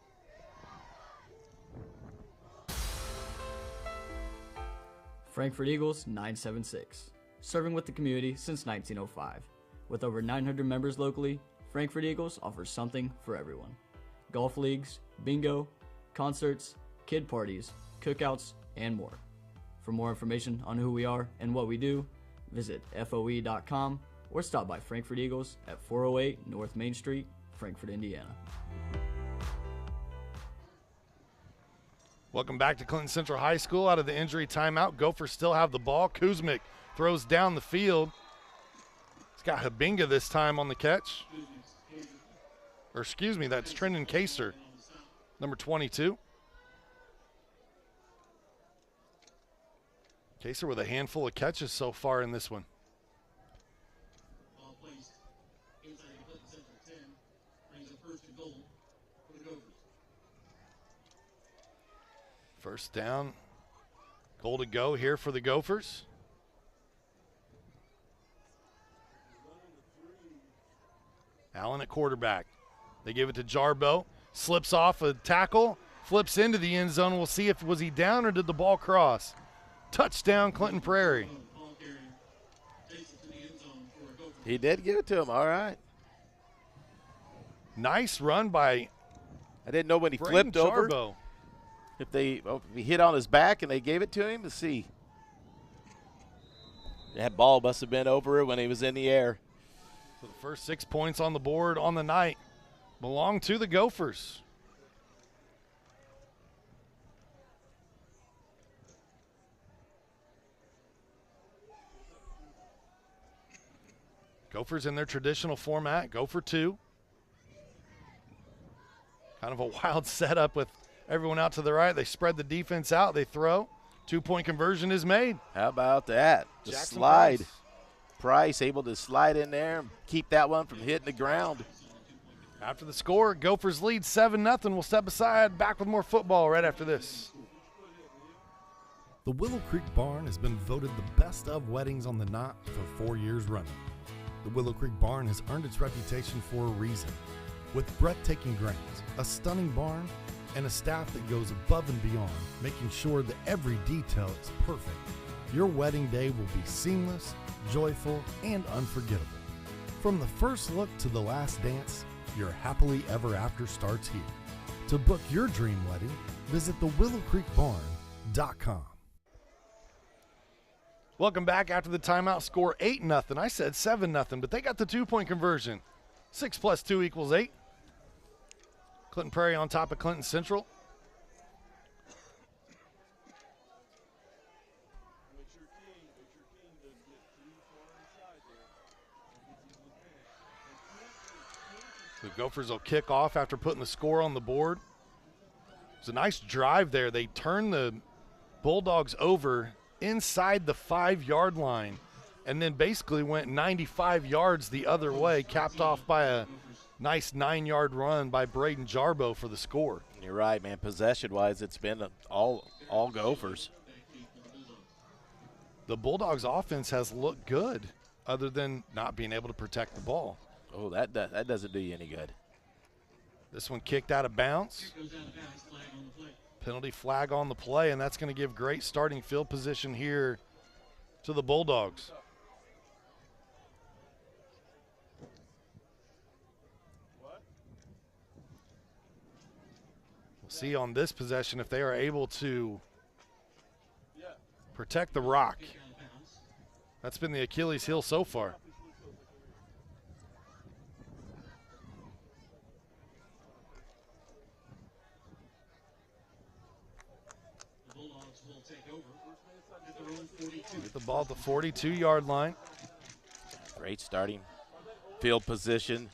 Frankfurt Eagles 976, serving with the community since 1905. With over 900 members locally, Frankfurt Eagles offers something for everyone. Golf leagues, bingo, concerts, kid parties, cookouts, and more. For more information on who we are and what we do, visit FOE.com or stop by Frankfurt Eagles at 408 North Main Street, Frankfurt, Indiana. Welcome back to Clinton Central High School. Out of the injury timeout, Gophers still have the ball. Kuzmic throws down the field. He's got Habinga this time on the catch. Or excuse me, that's Trendon Kaser, number 22. Kaser with a handful of catches so far in this one. Ball placed inside the Clinton Central 10. Brings it first and goal for the Gophers. First down. Goal to go here for the Gophers. Allen at quarterback. They give it to Jarbo. Slips off a tackle. Flips into the end zone. We'll see if was he down or did the ball cross. Touchdown, Clinton Prairie. Ball carrier takes it to the end zone for a Gopher. He did give it to him. All right. Nice run by I didn't know when he Braden flipped over Jarbo. if he hit on his back and they gave it to him. To see. That ball must have been over it when he was in the air. So the first 6 points on the board on the night belong to the Gophers. Gophers in their traditional format, go for two. Kind of a wild setup with everyone out to the right. They spread the defense out, they throw. 2-point conversion is made. How about that? The Jackson slide. Price. Price able to slide in there and keep that one from hitting the ground. After the score, Gophers lead 7-0. We'll step aside, back with more football right after this. The Willow Creek Barn has been voted the best of weddings on the knot for 4 years running. The Willow Creek Barn has earned its reputation for a reason. With breathtaking grounds, a stunning barn, and a staff that goes above and beyond, making sure that every detail is perfect, your wedding day will be seamless, joyful, and unforgettable. From the first look to the last dance, your happily ever after starts here. To book your dream wedding, visit thewillowcreekbarn.com. Welcome back after the timeout. Score 8-0. I said 7-0, but they got the 2-point conversion. 6 + 2 = 8. Clinton Prairie on top of Clinton Central. The Gophers will kick off after putting the score on the board. It was a nice drive there. They turned the Bulldogs over inside the 5-yard line and then basically went 95 yards the other way, capped off by a nice 9-yard run by Braden Jarbo for the score. You're right, man. Possession-wise, it's been all Gophers. The Bulldogs' offense has looked good other than not being able to protect the ball. Oh, that doesn't do you any good. This one kicked out of bounds. Goes out of bounds, flag on the play. Penalty flag on the play, and that's going to give great starting field position here to the Bulldogs. We'll see on this possession if they are able to protect the rock. Kick out of bounds. That's been the Achilles heel so far. The Bulldogs will Get the ball at the 42-yard line. Great starting field position.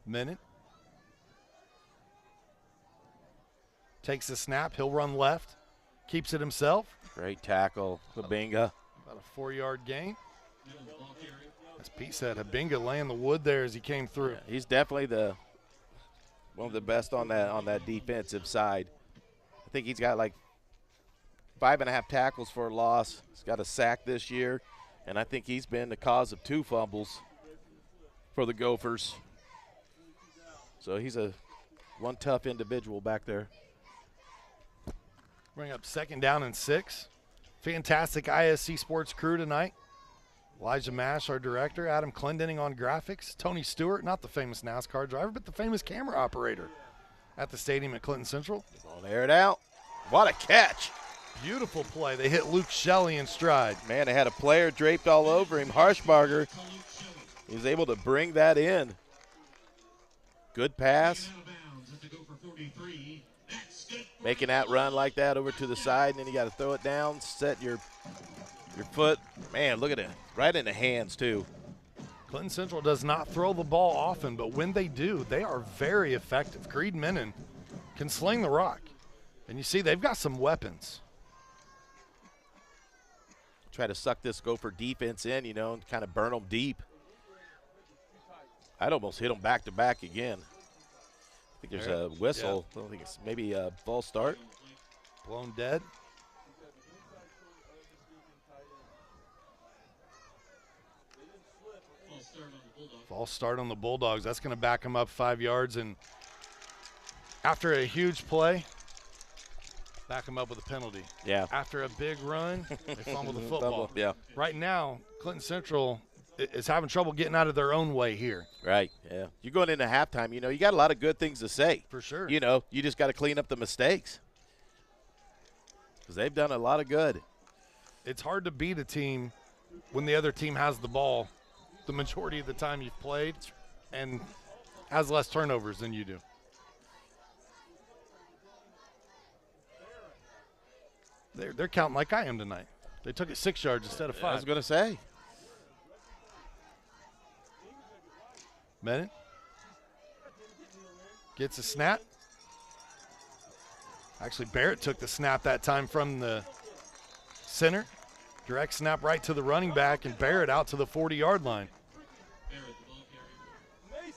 Minute. Takes the snap. He'll run left. Keeps it himself. Great tackle, Habinga. About a 4-yard gain. As Pete said, Habinga laying the wood there as he came through. Yeah, he's definitely one of the best on that defensive side. I think he's got like 5.5 tackles for a loss. He's got a sack this year, and I think he's been the cause of 2 fumbles for the Gophers. So he's one tough individual back there. Bring up 2nd down and 6. Fantastic ISC Sports crew tonight. Elijah Mash, our director. Adam Clendening on graphics. Tony Stewart, not the famous NASCAR driver, but the famous camera operator at the stadium at Clinton Central. Gonna air it out. What a catch. Beautiful play. They hit Luke Shelley in stride. Man, they had a player draped all over him. Harshbarger. He was able to bring that in. Good pass. Making that run like that over to the side, and then you got to throw it down, set your foot. Man, look at it. Right in the hands, too. Clinton Central does not throw the ball often, but when they do, they are very effective. Creed Menon can sling the rock. And you see they've got some weapons. Try to suck this Gopher defense in, and kind of burn them deep. I'd almost hit them back-to-back again. I think there's a whistle. Yeah. I don't think it's maybe a false start. Blown dead. False start on the Bulldogs. That's going to back them up 5 yards. And after a huge play, back them up with a penalty. Yeah. After a big run, they fumble the football. Yeah. Right now, Clinton Central is having trouble getting out of their own way here. Right, yeah. You're going into halftime, you got a lot of good things to say. For sure. You just got to clean up the mistakes because they've done a lot of good. It's hard to beat a team when the other team has the ball the majority of the time you've played and has less turnovers than you do. They're counting like I am tonight. They took it 6 yards instead of 5. I was going to say. Menon gets a snap. Actually, Barrett took the snap that time from the center. Direct snap right to the running back, and Barrett out to the 40-yard line. Barrett, the ball carrier.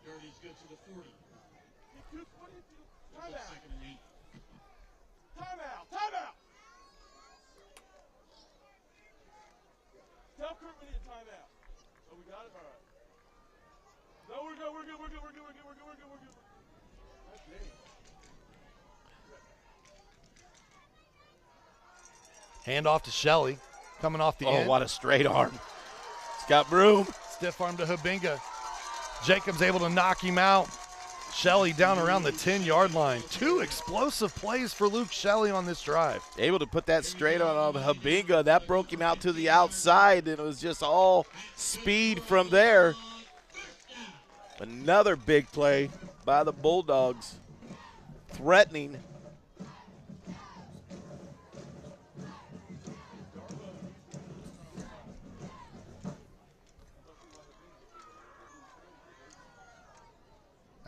Yardage good to the 40. Second and 8. Timeout. Tell Kurt we need a timeout. Oh, we got it? All right. No, we're good. Hand off to Shelley, coming off the end. Oh, what a straight arm. It's got room. Stiff arm to Habinga. Jacobs able to knock him out. Shelley down around the 10-yard line. 2 explosive plays for Luke Shelley on this drive. Able to put that straight on Habinga. That broke him out to the outside, and it was just all speed from there. Another big play by the Bulldogs. Threatening.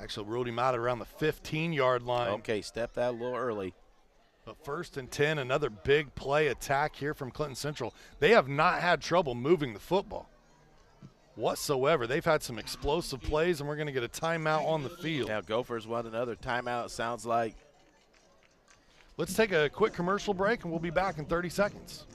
Actually ruled him out around the 15-yard line. Okay, step that a little early. But 1st and 10, another big play attack here from Clinton Central. They have not had trouble moving the football whatsoever. They've had some explosive plays, and we're going to get a timeout on the field. Now Gophers want another timeout, it sounds like. Let's take a quick commercial break, and we'll be back in 30 seconds.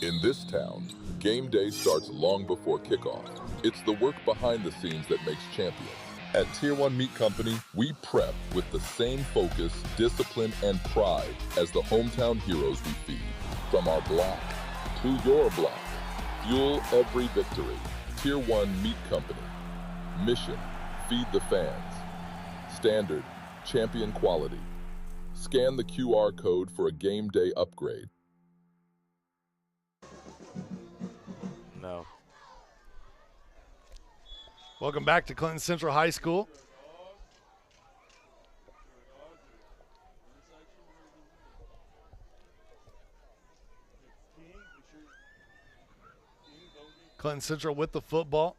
In this town, game day starts long before kickoff. It's the work behind the scenes that makes champions. At Tier 1 Meat Company, we prep with the same focus, discipline, and pride as the hometown heroes we feed. From our block to your block, fuel every victory. Tier 1 Meat Company. Mission, feed the fans. Standard, champion quality. Scan the QR code for a game day upgrade. No. Welcome back to Clinton Central High School. Clinton Central with the football.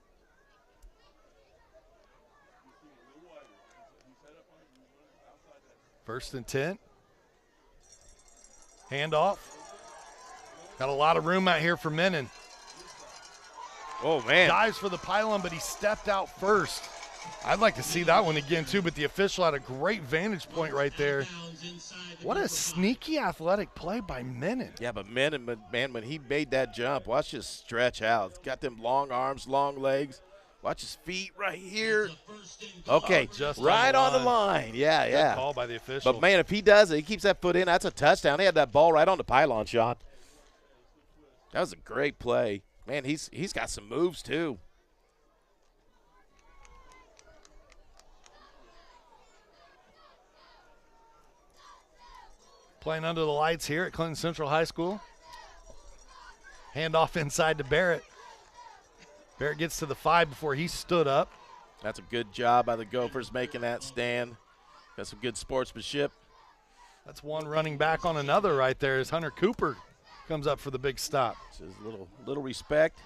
First and 10. Handoff. Got a lot of room out here for Menon. Oh, man. Dives for the pylon, but he stepped out first. I'd like to see that one again, too, but the official had a great vantage point right there. What a sneaky athletic play by Menon. Yeah, but Menon, man, when he made that jump, watch his stretch out. Got them long arms, long legs. Watch his feet right here. Okay, just right on the line. Yeah, Good call by the official. But, man, if he does it, he keeps that foot in, that's a touchdown. He had that ball right on the pylon shot. That was a great play. Man, he's got some moves, too. Playing under the lights here at Clinton Central High School. Handoff inside to Barrett. Barrett gets to the 5 before he stood up. That's a good job by the Gophers making that stand. Got some good sportsmanship. That's one running back on another right there as Hunter Cooper comes up for the big stop. Just little respect.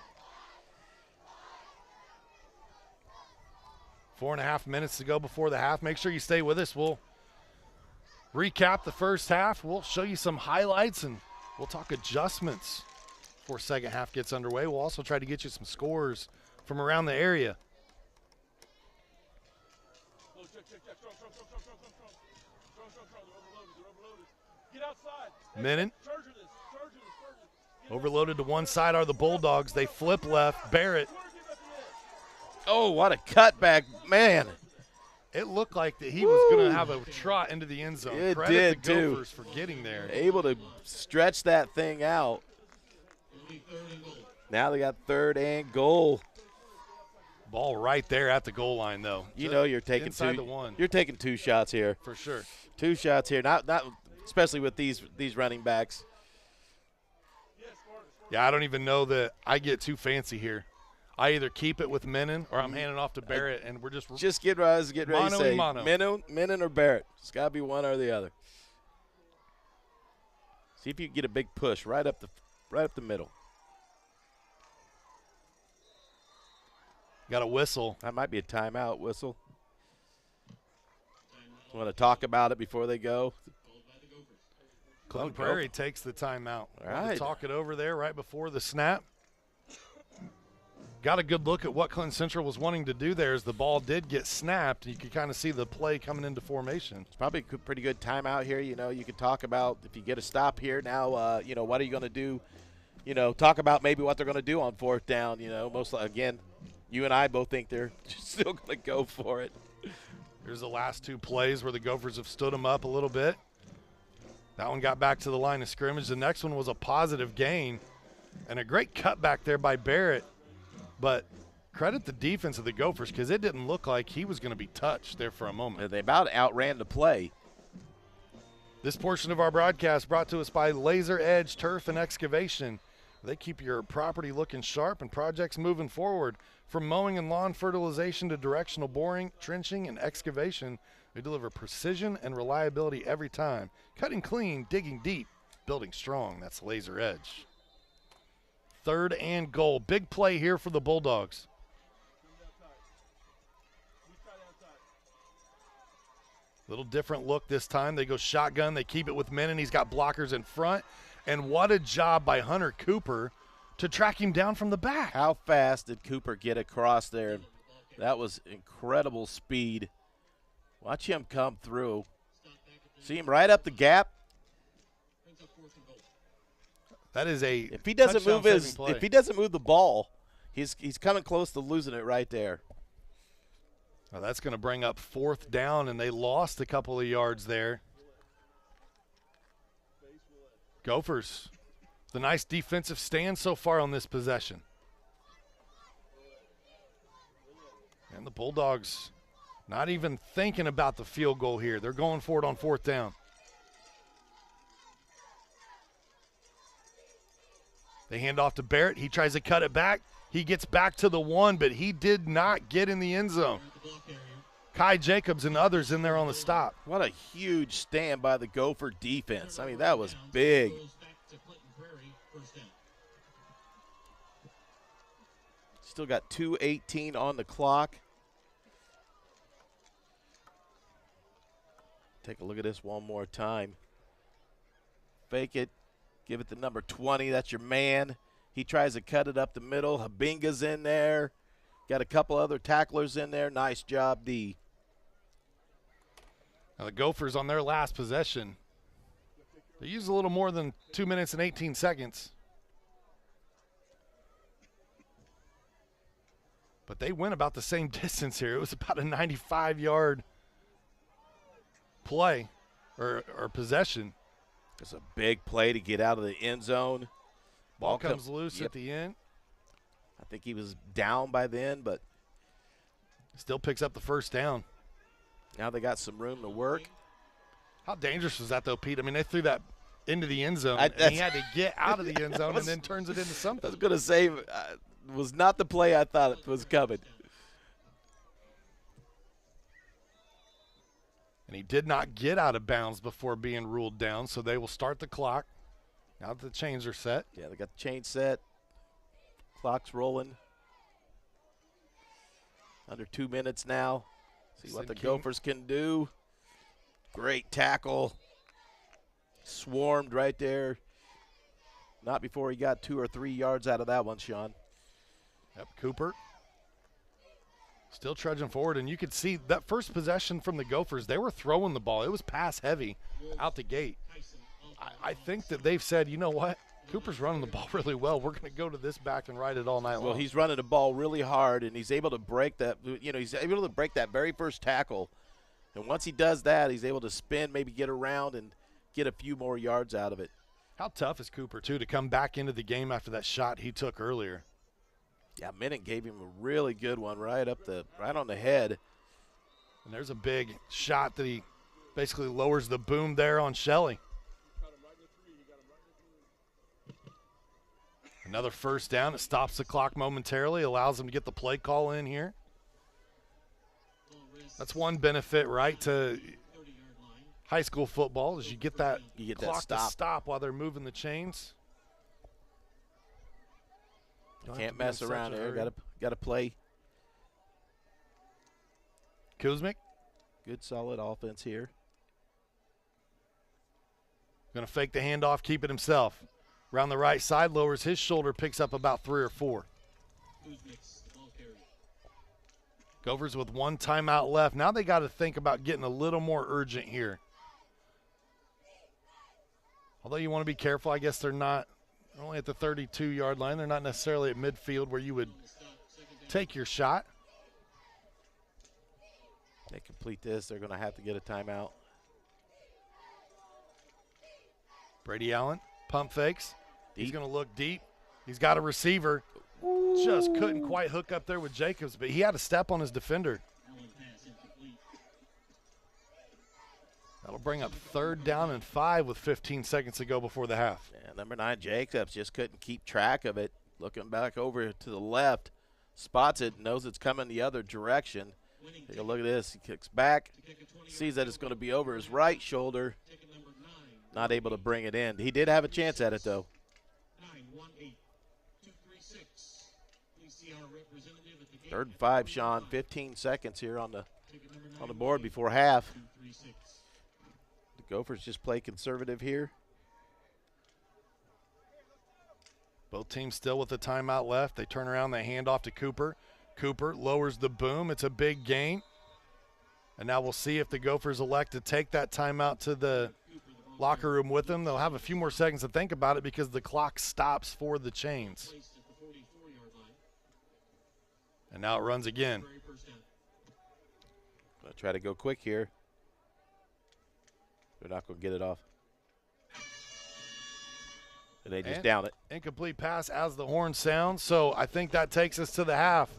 4.5 minutes to go before the half. Make sure you stay with us. We'll recap the first half. We'll show you some highlights, and we'll talk adjustments before second half gets underway. We'll also try to get you some scores from around the area. Menon. Overloaded to one side are the Bulldogs. They flip left. Barrett. Oh, what a cutback, man. It looked like that he was going to have a trot into the end zone. It Credit did, the too. Gophers for getting there. Able to stretch that thing out. Now they got 3rd and goal. Ball right there at the goal line, though. You know you're taking inside two. the one. You're taking 2 shots here. For sure. 2 shots here. Not especially with these running backs. Yeah, I don't even know that I get too fancy here. I either keep it with Menon or I'm handing off to Barrett, and we're just get ready to mano say and mano. Menon or Barrett. It's got to be one or the other. See if you can get a big push right up the middle. Got a whistle. That might be a timeout whistle. Want to talk about it before they go? Clinton Prairie takes the timeout. All right. Talk it over there right before the snap. Got a good look at what Clinton Central was wanting to do there as the ball did get snapped. You could kind of see the play coming into formation. It's probably a pretty good timeout here. You know, you could talk about if you get a stop here now, what are you going to do? You know, talk about maybe what they're going to do on 4th down. You know, again, you and I both think they're still going to go for it. Here's the last 2 plays where the Gophers have stood them up a little bit. That one got back to the line of scrimmage. The next one was a positive gain and a great cutback there by Barrett. But credit the defense of the Gophers because it didn't look like he was going to be touched there for a moment. They about outran the play. This portion of our broadcast brought to us by Laser Edge Turf and Excavation. They keep your property looking sharp and projects moving forward. From mowing and lawn fertilization to directional boring, trenching, and excavation, they deliver precision and reliability every time. Cutting clean, digging deep, building strong. That's Laser Edge. 3rd and goal. Big play here for the Bulldogs. Little different look this time. They go shotgun. They keep it with Menon. He's got blockers in front. And what a job by Hunter Cooper to track him down from the back. How fast did Cooper get across there? That was incredible speed. Watch him come through. See him right up the gap. That is a if he doesn't move play. if he doesn't move the ball, he's coming close to losing it right there. Well, that's going to bring up 4th down, and they lost a couple of yards there. Gophers, the nice defensive stand so far on this possession. And the Bulldogs not even thinking about the field goal here. They're going for it on 4th down. They hand off to Barrett. He tries to cut it back. He gets back to the 1, but he did not get in the end zone. Kai Jacobs and others in there on the stop. What a huge stand by the Gopher defense. I mean, that was big. Still got 2:18 on the clock. Take a look at this one more time. Fake it. Give it to number 20. That's your man. He tries to cut it up the middle. Habinga's in there. Got a couple other tacklers in there. Nice job, D. Now the Gophers on their last possession, they used a little more than 2 minutes and 18 seconds. But they went about the same distance here. It was about a 95-yard play or possession. It's a big play to get out of the end zone. Ball comes loose at the end. I think he was down by then, but still picks up the first down. Now they got some room to work. How dangerous was that, though, Pete? I mean, they threw that into the end zone, and he had to get out of the end zone and then turns it into something. I was going to say, was not the play I thought it was coming. And he did not get out of bounds before being ruled down, so they will start the clock. Now that the chains are set. Yeah, they got the chain set. Clock's rolling. Under 2 minutes now. See what the Gophers can do. Great tackle. Swarmed right there. Not before he got 2 or 3 yards out of that one, Sean. Yep, Cooper still trudging forward, and you could see that first possession from the Gophers, they were throwing the ball. It was pass heavy out the gate. I think that they've said, you know what, Cooper's running the ball really well. We're going to go to this back and ride it all night long. Well, he's running the ball really hard, and he's able to break that. You know, he's able to break that very first tackle. And once he does that, he's able to spin, maybe get around, and get a few more yards out of it. How tough is Cooper, too, to come back into the game after that shot he took earlier? Yeah, Minnick gave him a really good one right on the head. And there's a big shot that he basically lowers the boom there on Shelley. Another first down. It stops the clock momentarily, allows them to get the play call in here. That's one benefit, right, to high school football is you get that clock to stop while they're moving the chains. Can't mess around there. Got to play. Kuzmic. Good, solid offense here. Going to fake the handoff, keep it himself. Around the right side, lowers his shoulder, picks up about 3 or 4. Gophers with 1 timeout left. Now they got to think about getting a little more urgent here. Although you want to be careful, I guess they're only at the 32-yard line. They're not necessarily at midfield where you would take your shot. They complete this, they're going to have to get a timeout. Brady Allen, pump fakes. Deep. He's going to look deep. He's got a receiver. Ooh. Just couldn't quite hook up there with Jacobs, but he had a step on his defender. That'll bring up 3rd down and 5 with 15 seconds to go before the half. Yeah, number 9, Jacobs, just couldn't keep track of it. Looking back over to the left, spots it, knows it's coming the other direction. Take a look at this. He kicks back, sees that it's going to be over his right shoulder. Not able to bring it in. He did have a chance at it, though. 3rd and 5, Sean. 15 seconds here on the board before half. The Gophers just play conservative here. Both teams still with the timeout left. They turn around, they hand off to Cooper. Cooper lowers the boom. It's a big gain. And now we'll see if the Gophers elect to take that timeout to the locker room with them. They'll have a few more seconds to think about it because the clock stops for the chains. And now it runs again. I'll try to go quick here. They're not going to get it off. And they just down it. Incomplete pass as the horn sounds. So I think that takes us to the half.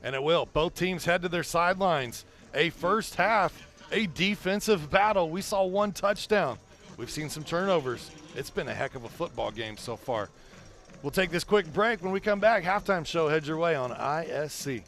And it will. Both teams head to their sidelines. A first half, a defensive battle. We saw 1 touchdown. We've seen some turnovers. It's been a heck of a football game so far. We'll take this quick break. When we come back, halftime show heads your way on ISC.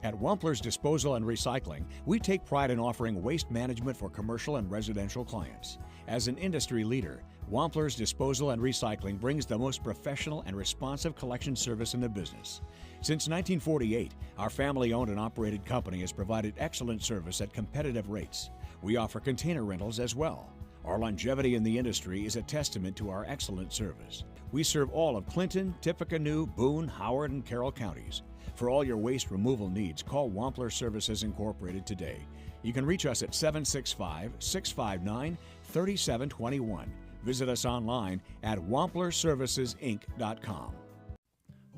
At Wampler's Disposal and Recycling, we take pride in offering waste management for commercial and residential clients. As an industry leader, Wampler's Disposal and Recycling brings the most professional and responsive collection service in the business. Since 1948, our family-owned and operated company has provided excellent service at competitive rates. We offer container rentals as well. Our longevity in the industry is a testament to our excellent service. We serve all of Clinton, Tippecanoe, Boone, Howard, and Carroll counties. For all your waste removal needs, call Wampler Services Incorporated today. You can reach us at 765-659-3721. Visit us online at wamplerservicesinc.com.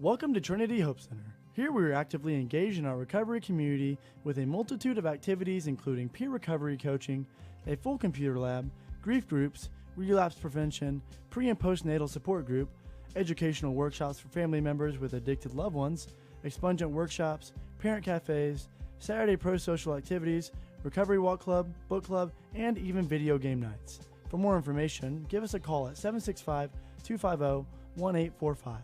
Welcome to Trinity Hope Center. Here we are actively engaged in our recovery community with a multitude of activities including peer recovery coaching, a full computer lab, grief groups, relapse prevention, pre- and postnatal support group, educational workshops for family members with addicted loved ones, expungent workshops, parent cafes, Saturday pro-social activities, recovery walk club, book club, and even video game nights. For more information, give us a call at 765-250-1845.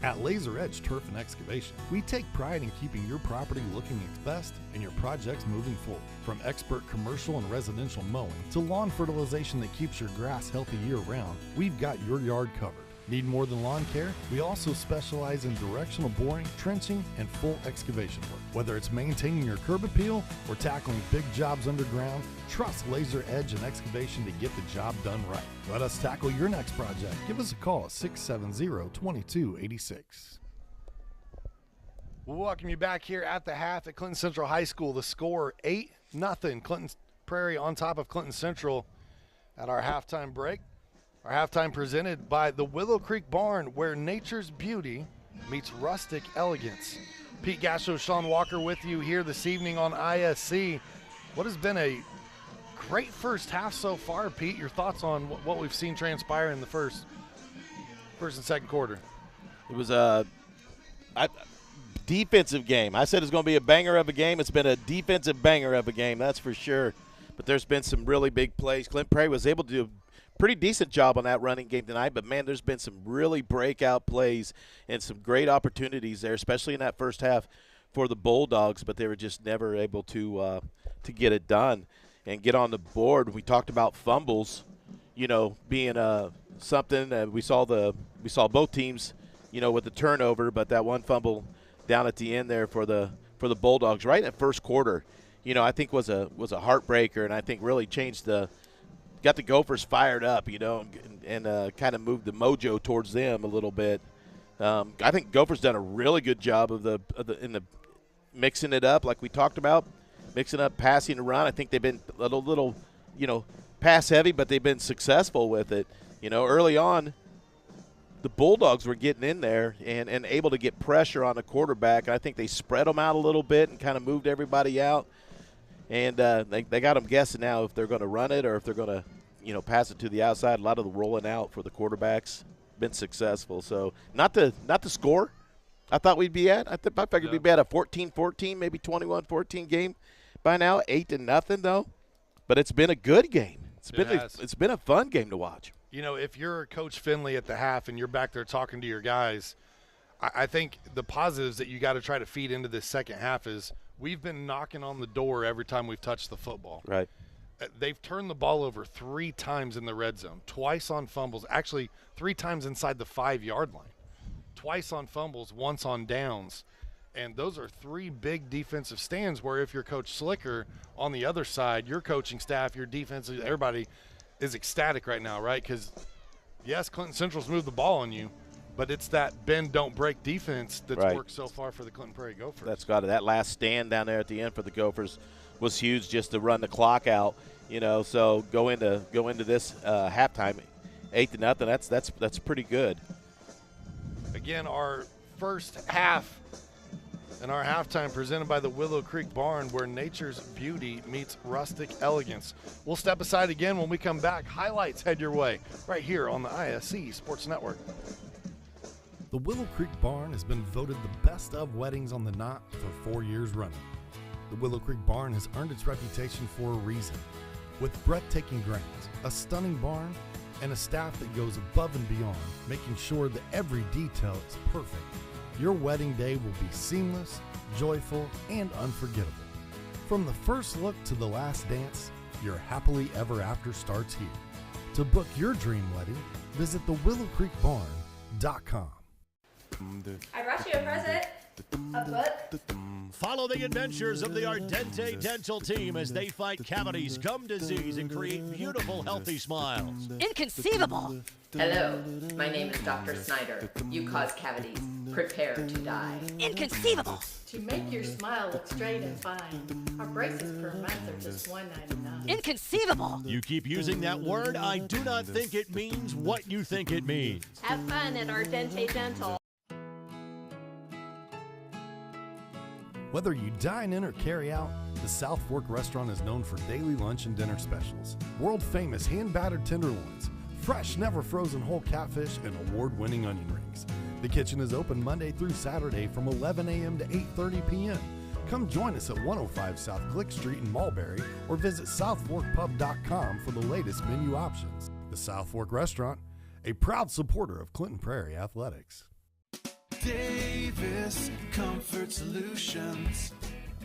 At Laser Edge Turf and Excavation, we take pride in keeping your property looking its best and your projects moving forward. From expert commercial and residential mowing to lawn fertilization that keeps your grass healthy year-round, we've got your yard covered. Need more than lawn care? We also specialize in directional boring, trenching, and full excavation work. Whether it's maintaining your curb appeal or tackling big jobs underground, trust Laser Edge and Excavation to get the job done right. Let us tackle your next project. Give us a call at 670-2286. We'll welcome you back here at the half at Clinton Central High School. The score 8-0. Clinton Prairie on top of Clinton Central at our halftime break. Our halftime presented by the Willow Creek Barn, where nature's beauty meets rustic elegance. Pete Gasho, Sean Walker with you here this evening on ISC. What has been a great first half so far, Pete? Your thoughts on what we've seen transpire in the first and second quarter? It was a defensive game. I said it's going to be a banger of a game. It's been a defensive banger of a game, that's for sure. But there's been some really big plays. Clinton Prairie was able to do pretty decent job on that running game tonight, but man, there's been some really breakout plays and some great opportunities there, especially in that first half for the Bulldogs, but they were just never able to get it done and get on the board. We talked about fumbles, being something. We saw both teams, with the turnover, but that one fumble down at the end there for the Bulldogs right in the first quarter, I think was a heartbreaker, and I think really got the Gophers fired up, and kind of moved the mojo towards them a little bit. I think Gophers done a really good job of the mixing it up, like we talked about, mixing up passing and run. I think they've been a little pass heavy, but they've been successful with it. Early on, the Bulldogs were getting in there and able to get pressure on the quarterback. I think they spread them out a little bit and kind of moved everybody out. And they got them guessing now if they're going to run it or if they're going to, pass it to the outside. A lot of the rolling out for the quarterbacks been successful. So not the score I thought we'd be at. I figured we'd be at a 14-14, maybe 21-14 game by now. 8-0 though, but it's been a good game. It's been a fun game to watch. If you're Coach Finley at the half and you're back there talking to your guys, I think the positives that you got to try to feed into this second half is we've been knocking on the door every time we've touched the football. Right. They've turned the ball over 3 times in the red zone, twice on fumbles, actually 3 times inside the 5-yard line, twice on fumbles, once on downs. And those are 3 big defensive stands where if you're Coach Slicker on the other side, your coaching staff, your defense, everybody is ecstatic right now, right? Because, yes, Clinton Central's moved the ball on you, but it's that bend, don't break defense that's worked so far for the Clinton Prairie Gophers. That's got it. That last stand down there at the end for the Gophers was huge just to run the clock out, so go into this halftime 8-0. That's pretty good. Again, our first half and our halftime presented by the Willow Creek Barn, where nature's beauty meets rustic elegance. We'll step aside again when we come back. Highlights head your way right here on the ISC Sports Network. The Willow Creek Barn has been voted the best of weddings on the knot for 4 years running. The Willow Creek Barn has earned its reputation for a reason. With breathtaking grounds, a stunning barn, and a staff that goes above and beyond, making sure that every detail is perfect, your wedding day will be seamless, joyful, and unforgettable. From the first look to the last dance, your happily ever after starts here. To book your dream wedding, visit thewillowcreekbarn.com. I brought you a present. A book. Follow the adventures of the Ardente Dental team as they fight cavities, gum disease, and create beautiful, healthy smiles. Inconceivable! Hello, my name is Dr. Snyder. You cause cavities. Prepare to die. Inconceivable! To make your smile look straight and fine, our braces per month are just $1.99. Inconceivable! You keep using that word, I do not think it means what you think it means. Have fun at Ardente Dental. Whether you dine in or carry out, the South Fork restaurant is known for daily lunch and dinner specials, world-famous hand-battered tenderloins, fresh, never-frozen whole catfish, and award-winning onion rings. The kitchen is open Monday through Saturday from 11 a.m. to 8:30 p.m. Come join us at 105 South Glick Street in Mulberry or visit southforkpub.com for the latest menu options. The South Fork Restaurant, a proud supporter of Clinton Prairie Athletics. Davis Comfort Solutions.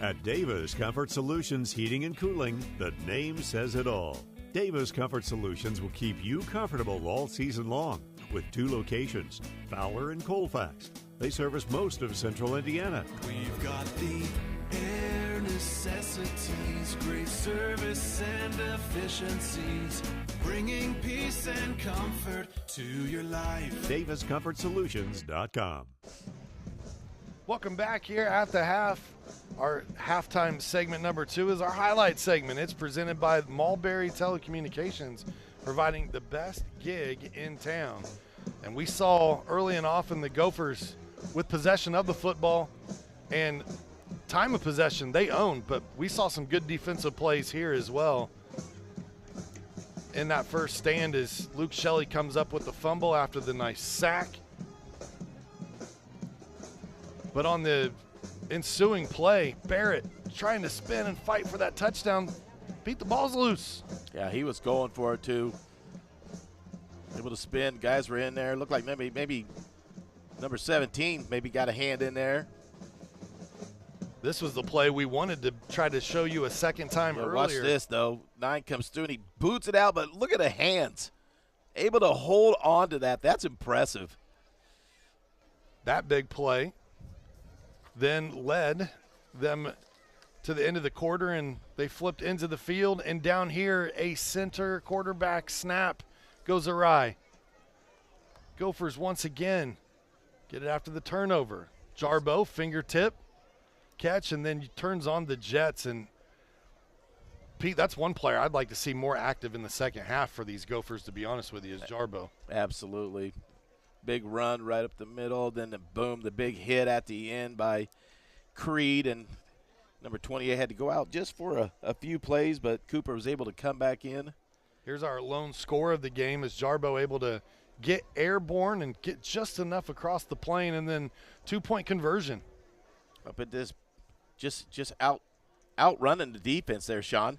At Davis Comfort Solutions Heating and Cooling, the name says it all. Davis Comfort Solutions will keep you comfortable all season long with 2 locations, Fowler and Colfax. They service most of central Indiana. We've got the air necessities, great service and efficiencies, bringing peace and comfort to your life. DavisComfortSolutions.com. Welcome back here at the half. Our halftime segment number 2 is our highlight segment. It's presented by Mulberry Telecommunications, providing the best gig in town. And we saw early and often the Gophers with possession of the football and time of possession they owned, but we saw some good defensive plays here as well. In that first stand as Luke Shelley comes up with the fumble after the nice sack. But on the ensuing play, Barrett trying to spin and fight for that touchdown. Beat the balls loose. Yeah, he was going for it too. Able to spin. Guys were in there. Looked like maybe number 17 maybe got a hand in there. This was the play we wanted to try to show you a second time earlier. Watch this, though. 9 comes through, and he boots it out, but look at the hands. Able to hold on to that. That's impressive. That big play then led them to the end of the quarter, and they flipped into the field. And down here, a center quarterback snap goes awry. Gophers once again get it after the turnover. Jarbo, fingertip catch, and then turns on the Jets. And Pete, that's one player I'd like to see more active in the second half for these Gophers, to be honest with you, is Jarbo. Absolutely. Big run right up the middle, then boom, the big hit at the end by Creed, and number 28 had to go out just for a few plays, but Cooper was able to come back in. Here's our lone score of the game. Is Jarbo able to get airborne and get just enough across the plane, and then 2-point conversion. Up at this, just outrunning the defense there, Sean.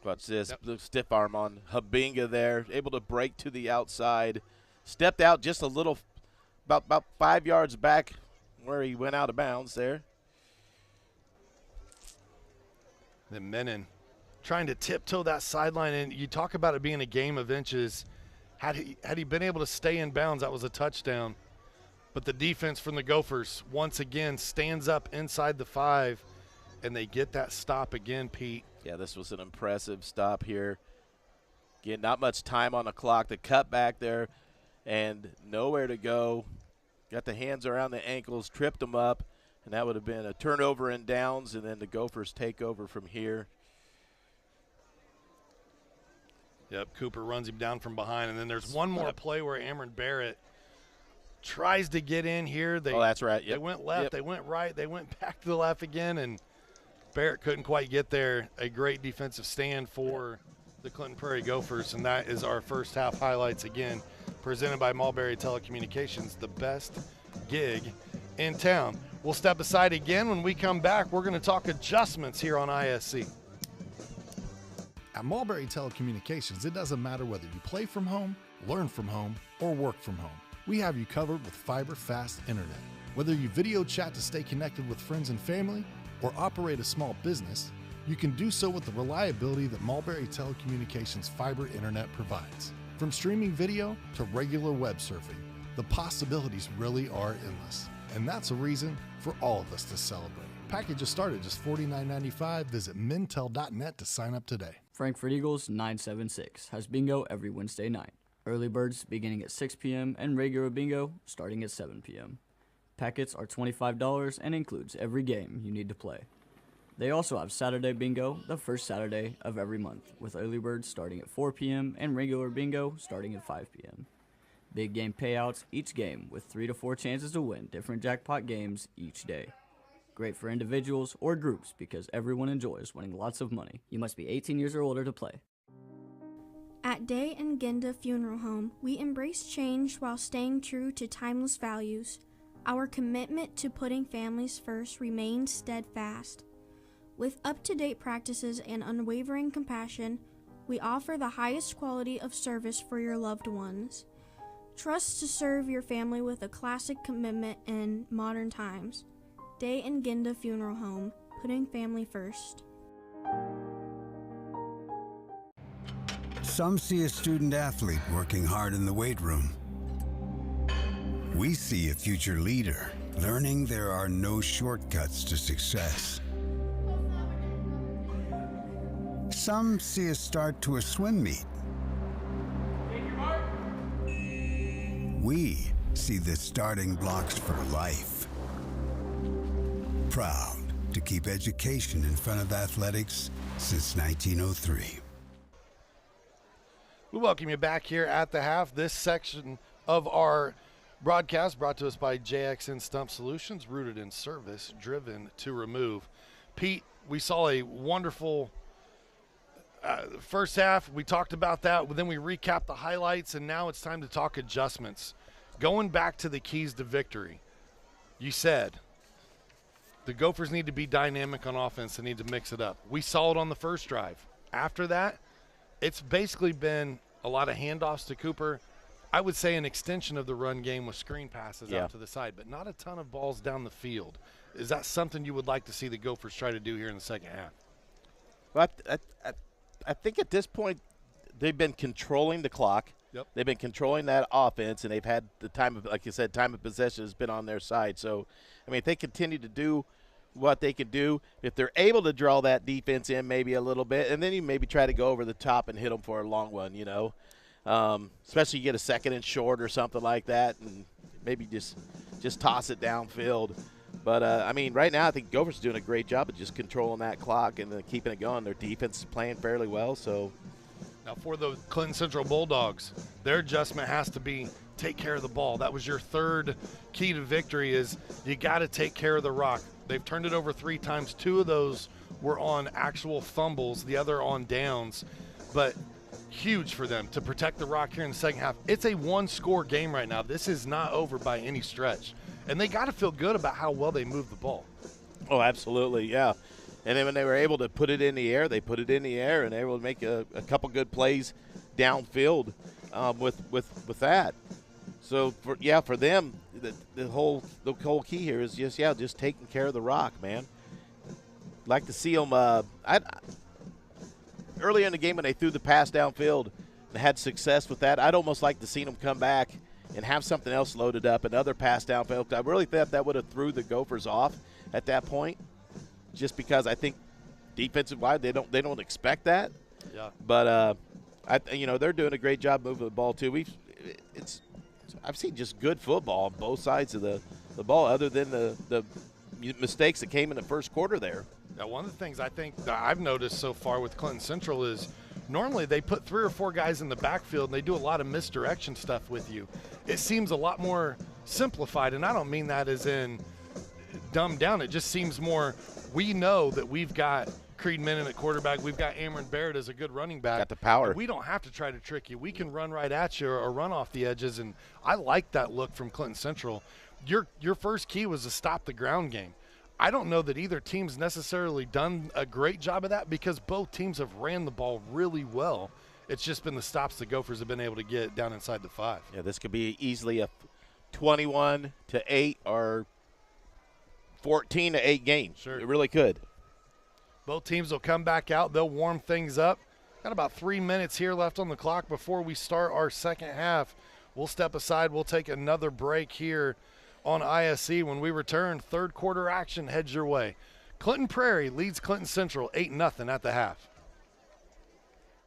Watch this, yep. Stiff arm on Habinga there, able to break to the outside. Stepped out just a little, about 5 yards back where he went out of bounds there. Then Menon trying to tiptoe that sideline, and you talk about it being a game of inches. Had he been able to stay in bounds, that was a touchdown. But the defense from the Gophers once again stands up inside the 5, and they get that stop again, Pete. Yeah, this was an impressive stop here. Again, not much time on the clock. The cut back there and nowhere to go. Got the hands around the ankles, tripped them up, and that would have been a turnover and downs, and then the Gophers take over from here. Yep, Cooper runs him down from behind, and then there's one more play where Amron Barrett tries to get in here. Oh, that's right. Yep. They went left, they went right, they went back to the left again, and Barrett couldn't quite get there. A great defensive stand for the Clinton Prairie Gophers, and that is our first half highlights again, presented by Mulberry Telecommunications, the best gig in town. We'll step aside again. When we come back, we're going to talk adjustments here on ISC. At Mulberry Telecommunications, it doesn't matter whether you play from home, learn from home, or work from home. We have you covered with fiber fast internet. Whether you video chat to stay connected with friends and family or operate a small business, you can do so with the reliability that Mulberry Telecommunications fiber internet provides. From streaming video to regular web surfing, the possibilities really are endless. And that's a reason for all of us to celebrate. Packages start at just $49.95. Visit mintel.net to sign up today. Frankfurt Eagles 976 has bingo every Wednesday night. Early birds beginning at 6 p.m. and regular bingo starting at 7 p.m. Packets are $25 and includes every game you need to play. They also have Saturday bingo the first Saturday of every month, with early birds starting at 4 p.m. and regular bingo starting at 5 p.m. Big game payouts each game with 3 to 4 chances to win different jackpot games each day. Great for individuals or groups because everyone enjoys winning lots of money. You must be 18 years or older to play. At Day and Genda Funeral Home, we embrace change while staying true to timeless values. Our commitment to putting families first remains steadfast. With up-to-date practices and unwavering compassion, we offer the highest quality of service for your loved ones. Trust to serve your family with a classic commitment in modern times. Day and Genda Funeral Home, putting family first. Some see a student athlete working hard in the weight room. We see a future leader learning there are no shortcuts to success. Some see a start to a swim meet. We see the starting blocks for life. Proud to keep education in front of athletics since 1903. We welcome you back here at the half. This section of our broadcast brought to us by JXN Stump Solutions, rooted in service, driven to remove. Pete, we saw a wonderful first half. We talked about that, but then we recapped the highlights, and now it's time to talk adjustments. Going back to the keys to victory, you said the Gophers need to be dynamic on offense. They need to mix it up. We saw it on the first drive. After that, it's basically been a lot of handoffs to Cooper. I would say an extension of the run game with screen passes out to the side, but not a ton of balls down the field. Is that something you would like to see the Gophers try to do here in the second half? Well, I think at this point they've been controlling the clock. Yep. They've been controlling that offense, and they've had the time of, like you said, time of possession has been on their side. So, I mean, if they continue to do what they can do, if they're able to draw that defense in maybe a little bit, and then you maybe try to go over the top and hit them for a long one, you know. Especially you get a second and short or something like that, and maybe just toss it downfield. But, I mean, right now I think Gophers are doing a great job of just controlling that clock and keeping it going. Their defense is playing fairly well. So now for the Clinton Central Bulldogs, their adjustment has to be take care of the ball. That was your third key to victory is you got to take care of the rock. They've turned it over 3 times. 2 of those were on actual fumbles, the other on downs. But huge for them to protect the rock here in the second half. It's a 1-score game right now. This is not over by any stretch. And they got to feel good about how well they moved the ball. Oh, absolutely, yeah. And then when they were able to put it in the air, they put it in the air, and they were able to make a couple good plays downfield with that. So, for them, the whole key here is just taking care of the rock, man. Like to see them earlier in the game when they threw the pass downfield and had success with that. I'd almost like to see them come back and have something else loaded up, another pass downfield. I really thought that would have threw the Gophers off at that point, just because I think defensive-wise they don't expect that. Yeah. But they're doing a great job moving the ball too. I've seen just good football on both sides of the ball, other than the mistakes that came in the first quarter there. Now, one of the things I think that I've noticed so far with Clinton Central is normally they put 3 or 4 guys in the backfield and they do a lot of misdirection stuff with you. It seems a lot more simplified, and I don't mean that as in dumbed down. It just seems more, we know that we've got Creed Minnan at quarterback, we've got Amron Barrett as a good running back. Got the power. We don't have to try to trick you. We can run right at you or run off the edges, and I like that look from Clinton Central. your first key was to stop the ground game. I don't know that either team's necessarily done a great job of that because both teams have ran the ball really well. It's just been the stops the Gophers have been able to get down inside the 5. Yeah, this could be easily a 21-8 or 14-8 game. Sure. It really could. Both teams will come back out. They'll warm things up. Got about 3 minutes here left on the clock before we start our second half. We'll step aside. We'll take another break here on ISC. When we return, third quarter action heads your way. Clinton Prairie leads Clinton Central 8-0 at the half.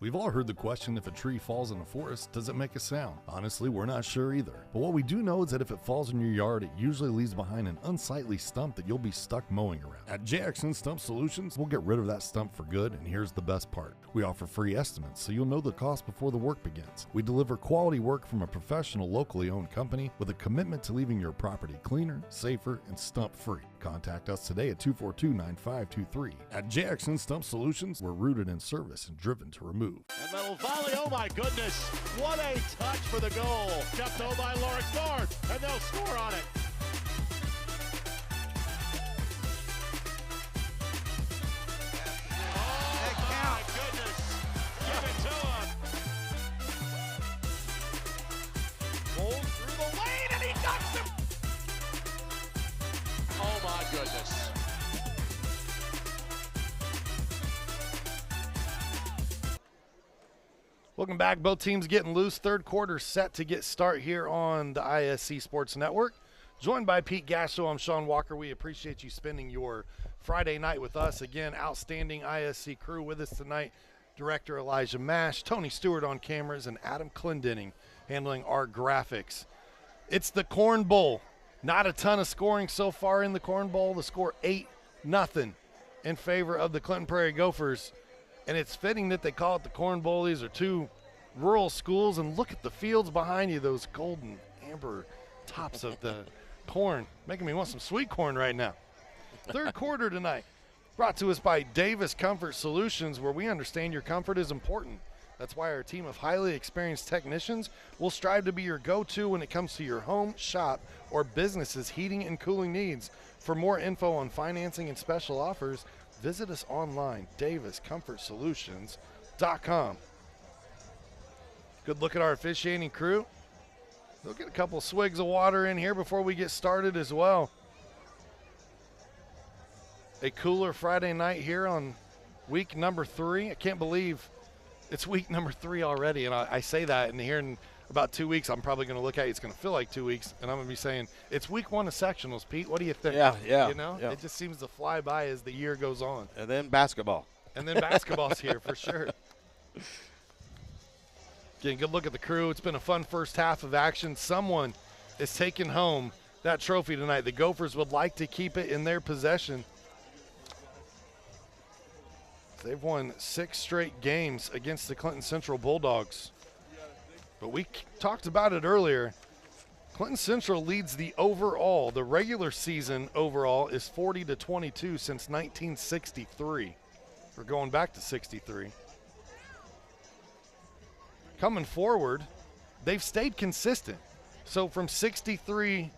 We've all heard the question, if a tree falls in a forest, does it make a sound? Honestly, we're not sure either. But what we do know is that if it falls in your yard, it usually leaves behind an unsightly stump that you'll be stuck mowing around. At JXN Stump Solutions, we'll get rid of that stump for good, and here's the best part. We offer free estimates, so you'll know the cost before the work begins. We deliver quality work from a professional, locally owned company with a commitment to leaving your property cleaner, safer, and stump-free. Contact us today at 242-9523. At JXN Stump Solutions, we're rooted in service and driven to remove. And little volley, oh my goodness. What a touch for the goal. Kept though by Lawrence North, and they'll score on it. Oh my goodness. Give it to him. Rolls through the lane and he knocks him. Oh my goodness. Welcome back. Both teams getting loose. Third quarter set to get start here on the ISC Sports Network. Joined by Pete Gasho, I'm Sean Walker. We appreciate you spending your Friday night with us. Again, outstanding ISC crew with us tonight. Director Elijah Mash, Tony Stewart on cameras, and Adam Clendenning handling our graphics. It's the Corn Bowl. Not a ton of scoring so far in the Corn Bowl. The score 8-0 in favor of the Clinton Prairie Gophers. And it's fitting that they call it the Corn Bowl. These are two rural schools, and look at the fields behind you, those golden amber tops of the corn, making me want some sweet corn right now. Third quarter tonight, brought to us by Davis Comfort Solutions, where we understand your comfort is important. That's why our team of highly experienced technicians will strive to be your go-to when it comes to your home, shop, or business's heating and cooling needs. For more info on financing and special offers, visit us online, daviscomfortsolutions.com. Good look at our officiating crew. They'll get a couple swigs of water in here before we get started as well. A cooler Friday night here on week number 3. I can't believe it's week number 3 already, and I say that, and here in about 2 weeks, I'm probably going to look at it. It's going to feel like 2 weeks, and I'm going to be saying, it's week 1 of sectionals, Pete. What do you think? Yeah. You know, it just seems to fly by as the year goes on. And then basketball. And then basketball's here for sure. Again, good look at the crew. It's been a fun first half of action. Someone is taking home that trophy tonight. The Gophers would like to keep it in their possession. They've won 6 straight games against the Clinton Central Bulldogs. But we talked about it earlier. Clinton Central leads the overall. The regular season overall is 40-22 since 1963. We're going back to 63. Coming forward, they've stayed consistent. So from 63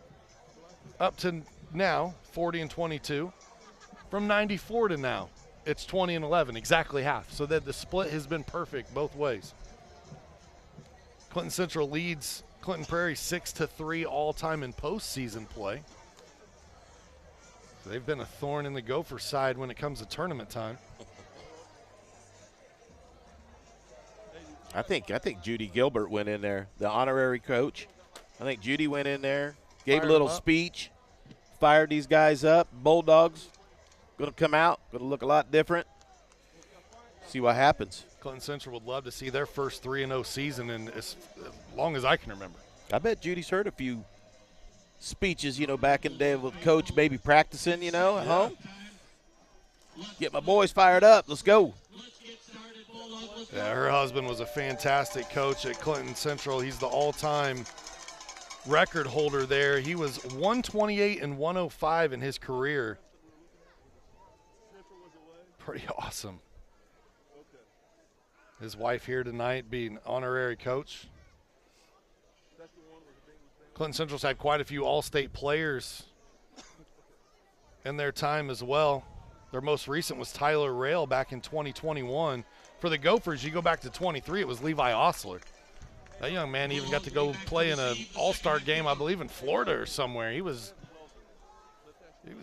up to now, 40-22. From 94 to now, it's 20-11, exactly half. So that the split has been perfect both ways. Clinton Central leads Clinton Prairie 6-3 all-time in postseason play. So they've been a thorn in the Gopher side when it comes to tournament time. I think Judy Gilbert went in there, the honorary coach. I think Judy went in there, gave a little speech, fired these guys up. Bulldogs going to come out, going to look a lot different. See what happens. Clinton Central would love to see their first 3-0 season in as long as I can remember. I bet Judy's heard a few speeches, back in the day with coach, maybe practicing, at home. Get my boys fired up. Let's go. Yeah, her husband was a fantastic coach at Clinton Central. He's the all-time record holder there. He was 128 and 105 in his career. Pretty awesome. His wife here tonight being honorary coach. Clinton Central's had quite a few all-state players in their time as well. Their most recent was Tyler Rail back in 2021. For the Gophers, you go back to 23, it was Levi Osler. That young man even got to go play in an all-star game, I believe, in Florida or somewhere. He was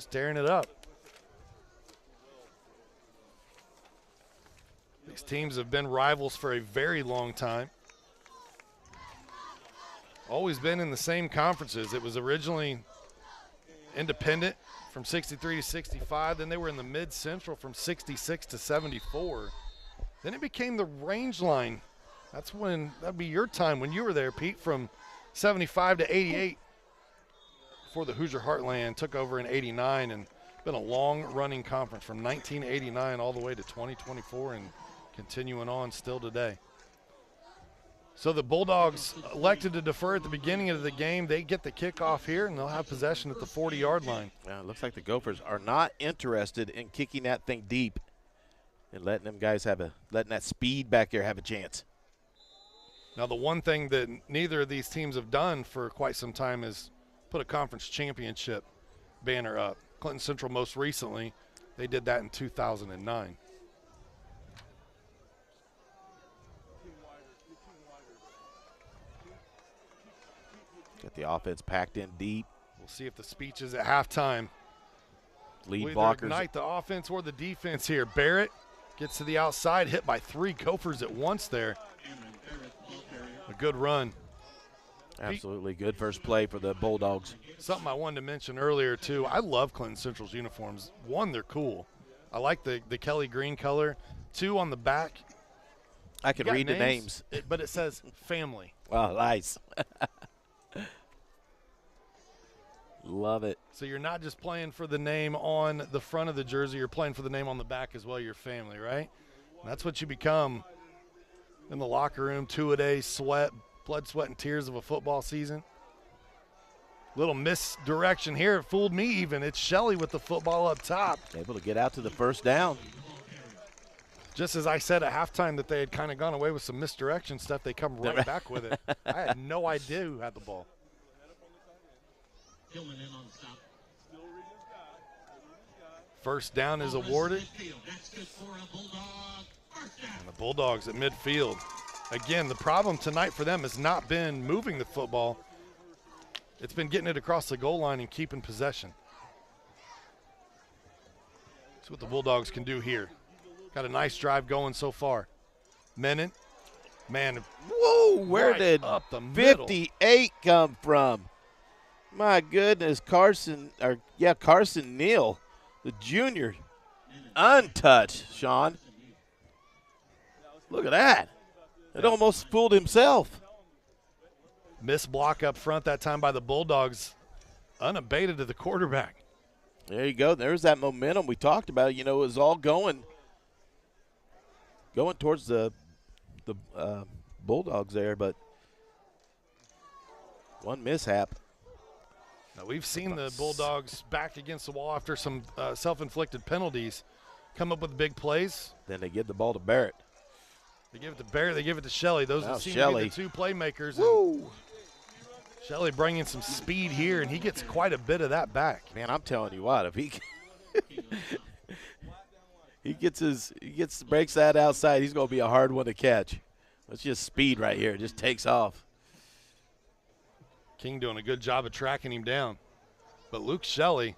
tearing it up. These teams have been rivals for a very long time. Always been in the same conferences. It was originally independent from 63 to 65. Then they were in the mid-central from 66 to 74. Then it became the range line. That's when, that'd be your time when you were there, Pete, from 75 to 88 before the Hoosier Heartland took over in 89, and been a long-running conference from 1989 all the way to 2024 and continuing on still today. So the Bulldogs elected to defer at the beginning of the game. They get the kickoff here, and they'll have possession at the 40-yard line. Yeah, it looks like the Gophers are not interested in kicking that thing deep and letting them guys letting that speed back there have a chance. Now, the one thing that neither of these teams have done for quite some time is put a conference championship banner up. Clinton Central most recently, they did that in 2009. Got the offense packed in deep. We'll see if the speech is at halftime. Lead We'll blockers. ignite the offense or the defense here. Barrett gets to the outside, hit by 3 Gophers at once there. A good run. Absolutely good first play for the Bulldogs. Something I wanted to mention earlier, too. I love Clinton Central's uniforms. 1, they're cool. I like the Kelly green color. 2, on the back. I can read the names. But it says family. Wow, nice. Love it. So you're not just playing for the name on the front of the jersey, you're playing for the name on the back as well, your family, right? And that's what you become in the locker room, 2-a-day sweat, blood, sweat, and tears of a football season. Little misdirection here. It fooled me even. It's Shelley with the football up top. Able to get out to the first down. Just as I said at halftime that they had kind of gone away with some misdirection stuff, they come right back with it. I had no idea who had the ball. First down is awarded. And the Bulldogs at midfield. Again, the problem tonight for them has not been moving the football. It's been getting it across the goal line and keeping possession. That's what the Bulldogs can do here. Got a nice drive going so far. Menon, man. Whoa, where did up the 58 come from? My goodness, Carson Neal, the junior, untouched, Sean. Look at that. It almost fooled himself. Missed block up front that time by the Bulldogs, unabated to the quarterback. There you go. There's that momentum we talked about. You know, it was all going towards the Bulldogs there, but one mishap. Now, we've seen the Bulldogs back against the wall after some self-inflicted penalties come up with big plays. Then they give the ball to Barrett. They give it to Barrett. They give it to Shelley. Those seem to be the 2 playmakers. Woo! Shelley bringing some speed here, and he gets quite a bit of that back. Man, I'm telling you what, if he breaks that outside, he's going to be a hard one to catch. It's just speed right here. It just takes off. King doing a good job of tracking him down. But Luke Shelley,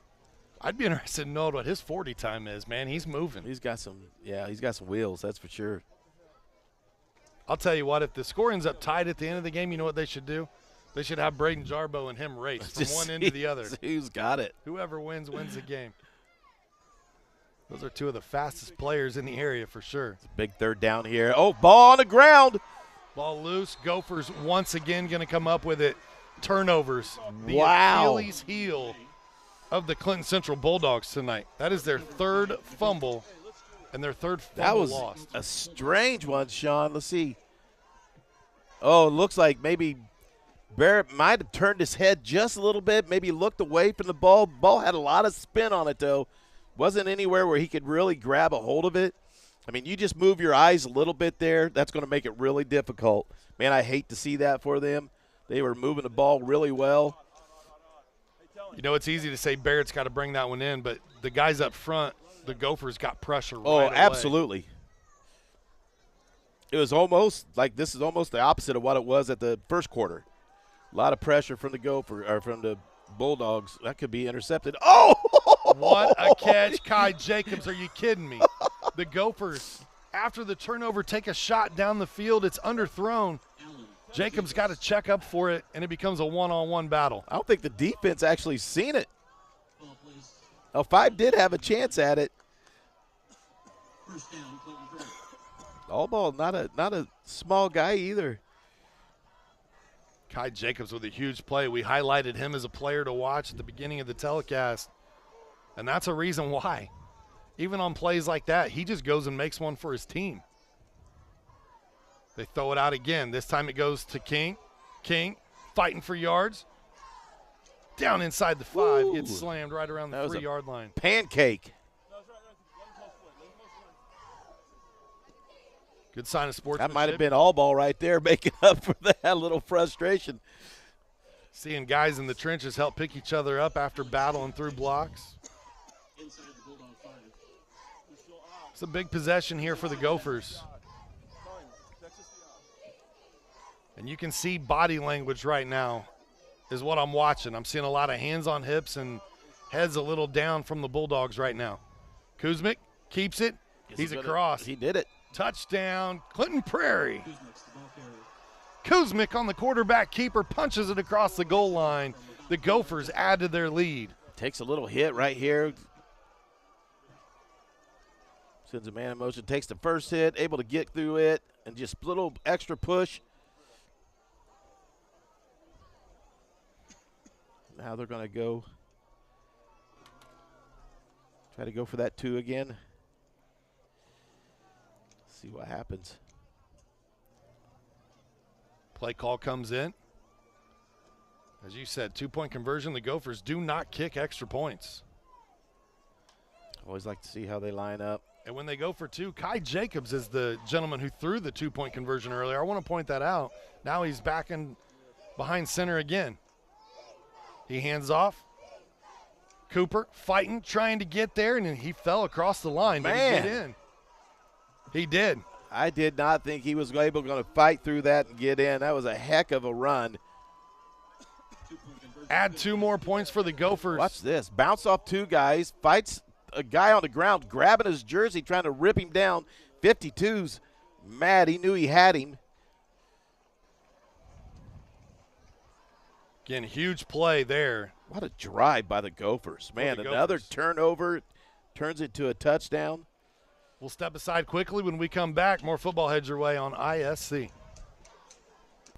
I'd be interested to know what his 40 time is, man. He's moving. He's got some wheels, that's for sure. I'll tell you what, if the score ends up tied at the end of the game, you know what they should do? They should have Braden Jarbo and him race from one end to the other. Who's got it? Whoever wins the game. Those are 2 of the fastest players in the area for sure. Big third down here. Oh, ball on the ground. Ball loose. Gophers once again going to come up with it. Turnovers. The Wow. Achilles heel of the Clinton Central Bulldogs tonight. That is their 3rd fumble and their 3rd fumble that was lost. A strange one, Sean. Let's see. Oh, it looks like maybe Barrett might have turned his head just a little bit, maybe looked away from the ball. Ball had a lot of spin on it, though. Wasn't anywhere where he could really grab a hold of it. I mean, you just move your eyes a little bit there. That's going to make it really difficult. Man, I hate to see that for them. They were moving the ball really well. You know, it's easy to say Barrett's got to bring that one in, but the guys up front, the Gophers got pressure right away. Absolutely. It was almost like this is almost the opposite of what it was at the first quarter. A lot of pressure from the Bulldogs. That could be intercepted. Oh! What a catch, Kai Jacobs. Are you kidding me? The Gophers, after the turnover, take a shot down the field. It's underthrown. Jacobs got to check up for it, and it becomes a one-on-one battle. I don't think the defense actually seen it. Now, 5 did have a chance at it. All ball, not a small guy either. Kai Jacobs with a huge play. We highlighted him as a player to watch at the beginning of the telecast, and that's a reason why. Even on plays like that, he just goes and makes one for his team. They throw it out again. This time it goes to King. King fighting for yards. Down inside the 5. Ooh. Gets slammed right around the 3-yard line. Pancake. Good sign of sportsmanship. That might have been all ball right there, making up for that little frustration. Seeing guys in the trenches help pick each other up after battling through blocks. It's a big possession here for the Gophers. And you can see body language right now is what I'm watching. I'm seeing a lot of hands on hips and heads a little down from the Bulldogs right now. Kuzmic keeps it. He's across. He did it. Touchdown, Clinton Prairie. Kuzmic on the quarterback keeper punches it across the goal line. The Gophers add to their lead. Takes a little hit right here. Sends a man in motion, takes the first hit, able to get through it, and just a little extra push. Now they're going to go try to go for that 2 again. See what happens. Play call comes in. As you said, 2-point conversion. The Gophers do not kick extra points. Always like to see how they line up. And when they go for 2, Kai Jacobs is the gentleman who threw the 2-point conversion earlier. I want to point that out. Now he's back in behind center again. He hands off. Cooper fighting, trying to get there, and he fell across the line. Man. Did he get in? He did. I did not think he was going to fight through that and get in. That was a heck of a run. Add 2 more points for the Gophers. Watch this. Bounce off 2 guys, fights a guy on the ground, grabbing his jersey, trying to rip him down. 52's mad. He knew he had him. Again, huge play there. What a drive by the Gophers. Man, another turnover turns it to a touchdown. We'll step aside quickly when we come back. More football heads your way on ISC.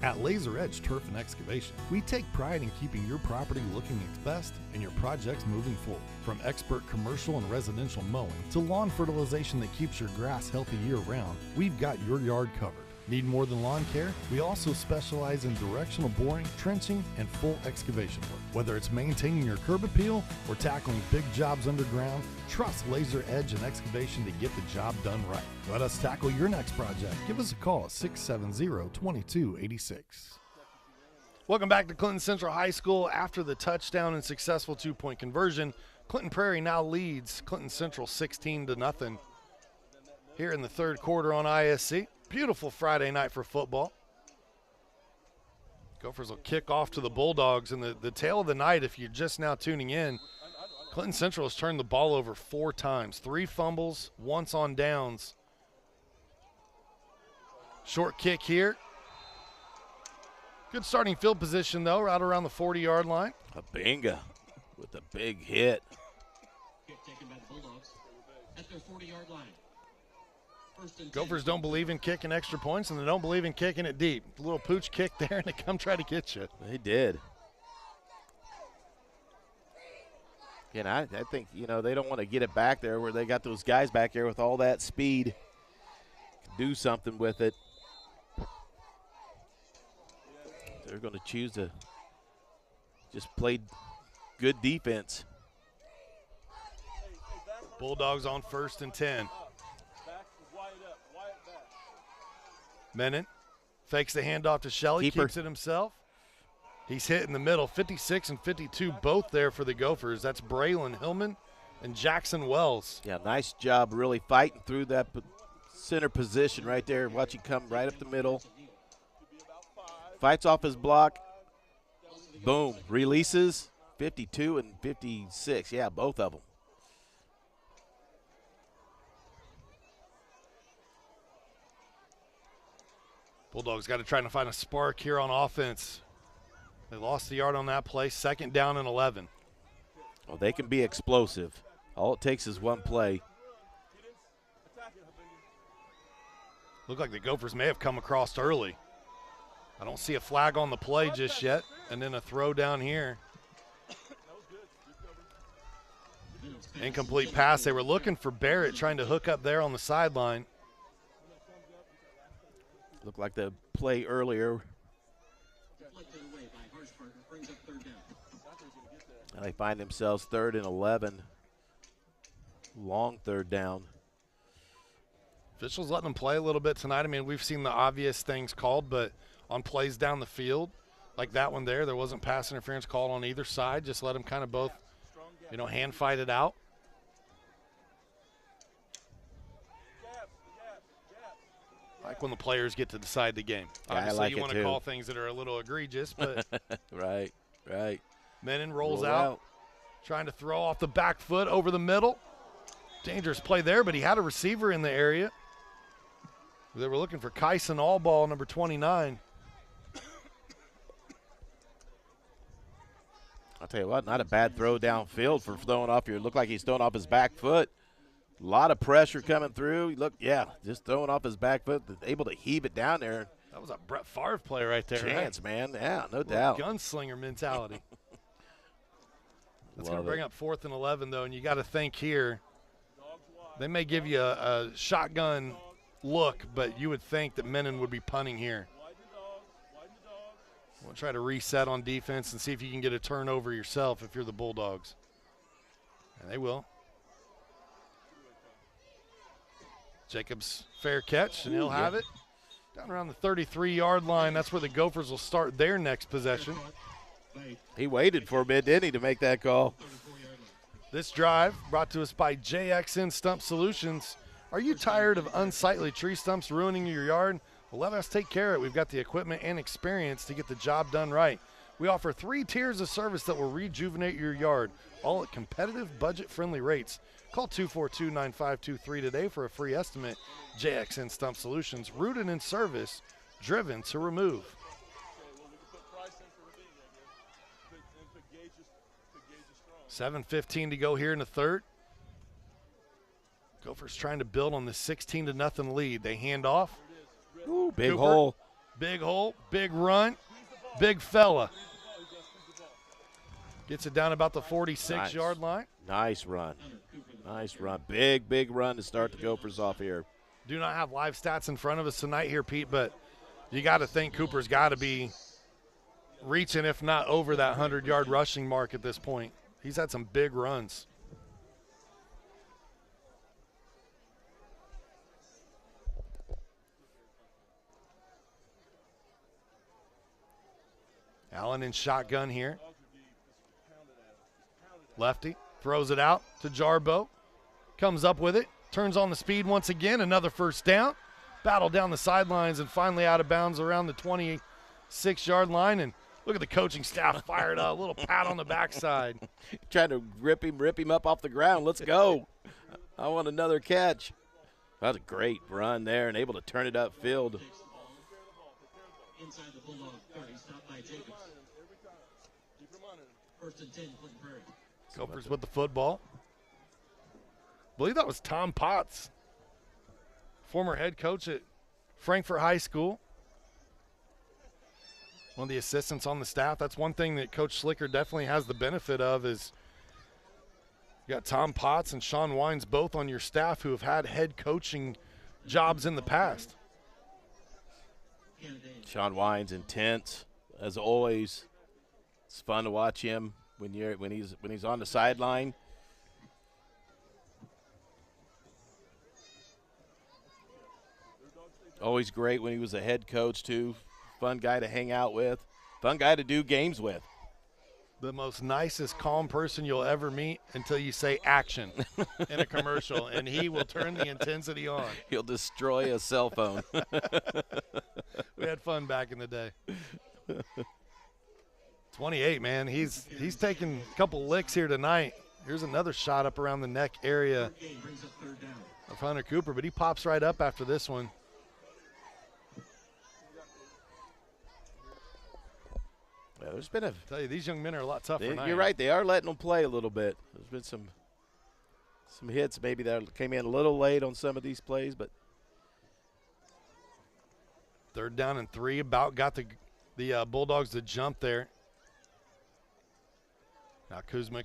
At Laser Edge Turf and Excavation, we take pride in keeping your property looking its best and your projects moving forward. From expert commercial and residential mowing to lawn fertilization that keeps your grass healthy year-round, we've got your yard covered. Need more than lawn care? We also specialize in directional boring, trenching, and full excavation work. Whether it's maintaining your curb appeal or tackling big jobs underground, trust Laser Edge and Excavation to get the job done right. Let us tackle your next project. Give us a call at 670-2286. Welcome back to Clinton Central High School. After the touchdown and successful 2-point conversion, Clinton Prairie now leads Clinton Central 16-0 here in the third quarter on ISC. Beautiful Friday night for football. Gophers will kick off to the Bulldogs. And the tail of the night, if you're just now tuning in, Clinton Central has turned the ball over 4 times. 3 fumbles, once on downs. Short kick here. Good starting field position, though, right around the 40-yard line. Abinga with a big hit. Kick taken by the Bulldogs at their 40-yard line. Gophers don't believe in kicking extra points, and they don't believe in kicking it deep. A little pooch kick there, and they come try to get you. They did. Again, I think, they don't want to get it back there where they got those guys back there with all that speed. Do something with it. They're going to choose to just play good defense. Bulldogs on 1st and 10. Menon fakes the handoff to Shelley, keeps it himself. He's hit in the middle, 56 and 52, both there for the Gophers. That's Braylon Hillman and Jackson Wells. Yeah, nice job really fighting through that center position right there. Watch him come right up the middle. Fights off his block. Boom. Releases, 52 and 56. Yeah, both of them. Bulldogs got to try to find a spark here on offense. They lost the yard on that play. 2nd down and 11. Well, they can be explosive. All it takes is one play. Looked like the Gophers may have come across early. I don't see a flag on the play just yet. And then a throw down here. Incomplete pass. They were looking for Barrett, trying to hook up there on the sideline. Looked like the play earlier. And they find themselves 3rd and 11. Long 3rd down. Officials letting them play a little bit tonight. I mean, we've seen the obvious things called, but on plays down the field, like that one there wasn't pass interference called on either side. Just let them kind of both, hand fight it out. Like when the players get to decide the game. Yeah, Obviously, like you want to call things that are a little egregious, but right. Menon rolls out, trying to throw off the back foot over the middle. Dangerous play there, but he had a receiver in the area. They were looking for Kyson Allball, number 29. I'll tell you what, not a bad throw downfield for throwing off your. Looked like he's throwing off his back foot. A lot of pressure coming through. Just throwing off his back foot, able to heave it down there. That was a Brett Favre play right there. Chance, right? Man. Yeah, no doubt. Gunslinger mentality. That's going to Love bring up 4th and 11, though, and you got to think here. They may give you a shotgun look, but you would think that Menon would be punting here. We'll try to reset on defense and see if you can get a turnover yourself if you're the Bulldogs. And they will. Jacobs fair catch, and he'll have it down around the 33-yard line. That's where the Gophers will start their next possession. He waited for a bit, didn't he, to make that call? This drive brought to us by JXN Stump Solutions. Are you tired of unsightly tree stumps ruining your yard? Well, let us take care of it. We've got the equipment and experience to get the job done right. We offer 3 tiers of service that will rejuvenate your yard, all at competitive, budget-friendly rates. Call 242-9523 today for a free estimate. JXN Stump Solutions, rooted in service, driven to remove. $7:15 to go here in the 3rd. Gophers trying to build on the 16-0 lead. They hand off. Ooh, big Cooper, hole. Big hole, big run, big fella. Gets it down about the 46-yard line. Nice run. Nice run. Big run to start the Gophers off here. Do not have live stats in front of us tonight here, Pete, but you got to think Cooper's got to be reaching, if not over that 100-yard rushing mark at this point. He's had some big runs. Allen in shotgun here. Lefty throws it out to Jarbo. Comes up with it. Turns on the speed once again. Another first down. Battle down the sidelines and finally out of bounds around the 26-yard line. And look at the coaching staff fired up. A little pat on the backside. Trying to rip him up off the ground. Let's go. I want another catch. That was a great run there and able to turn it upfield. Inside the Bulldog 30, stopped by Jacobs. 1st and 10, Clinton Prairie. Gophers with the football. I believe that was Tom Potts, former head coach at Frankfort High School. One of the assistants on the staff. That's one thing that Coach Slicker definitely has the benefit of is you got Tom Potts and Sean Wines both on your staff who have had head coaching jobs in the past. Sean Wines intense as always. It's fun to watch him when he's on the sideline. Always great when he was a head coach too. Fun guy to hang out with. Fun guy to do games with. The most nicest, calm person you'll ever meet until you say action in a commercial, and he will turn the intensity on. He'll destroy a cell phone. We had fun back in the day. 28, man. He's taking a couple licks here tonight. Here's another shot up around the neck area of Hunter Cooper, but he pops right up after this one. Yeah, there's been tell you, these young men are a lot tougher than I am. You're right. They are letting them play a little bit. There's been some hits maybe that came in a little late on some of these plays, but 3rd down and 3. About got the Bulldogs to jump there. Now Kuzmic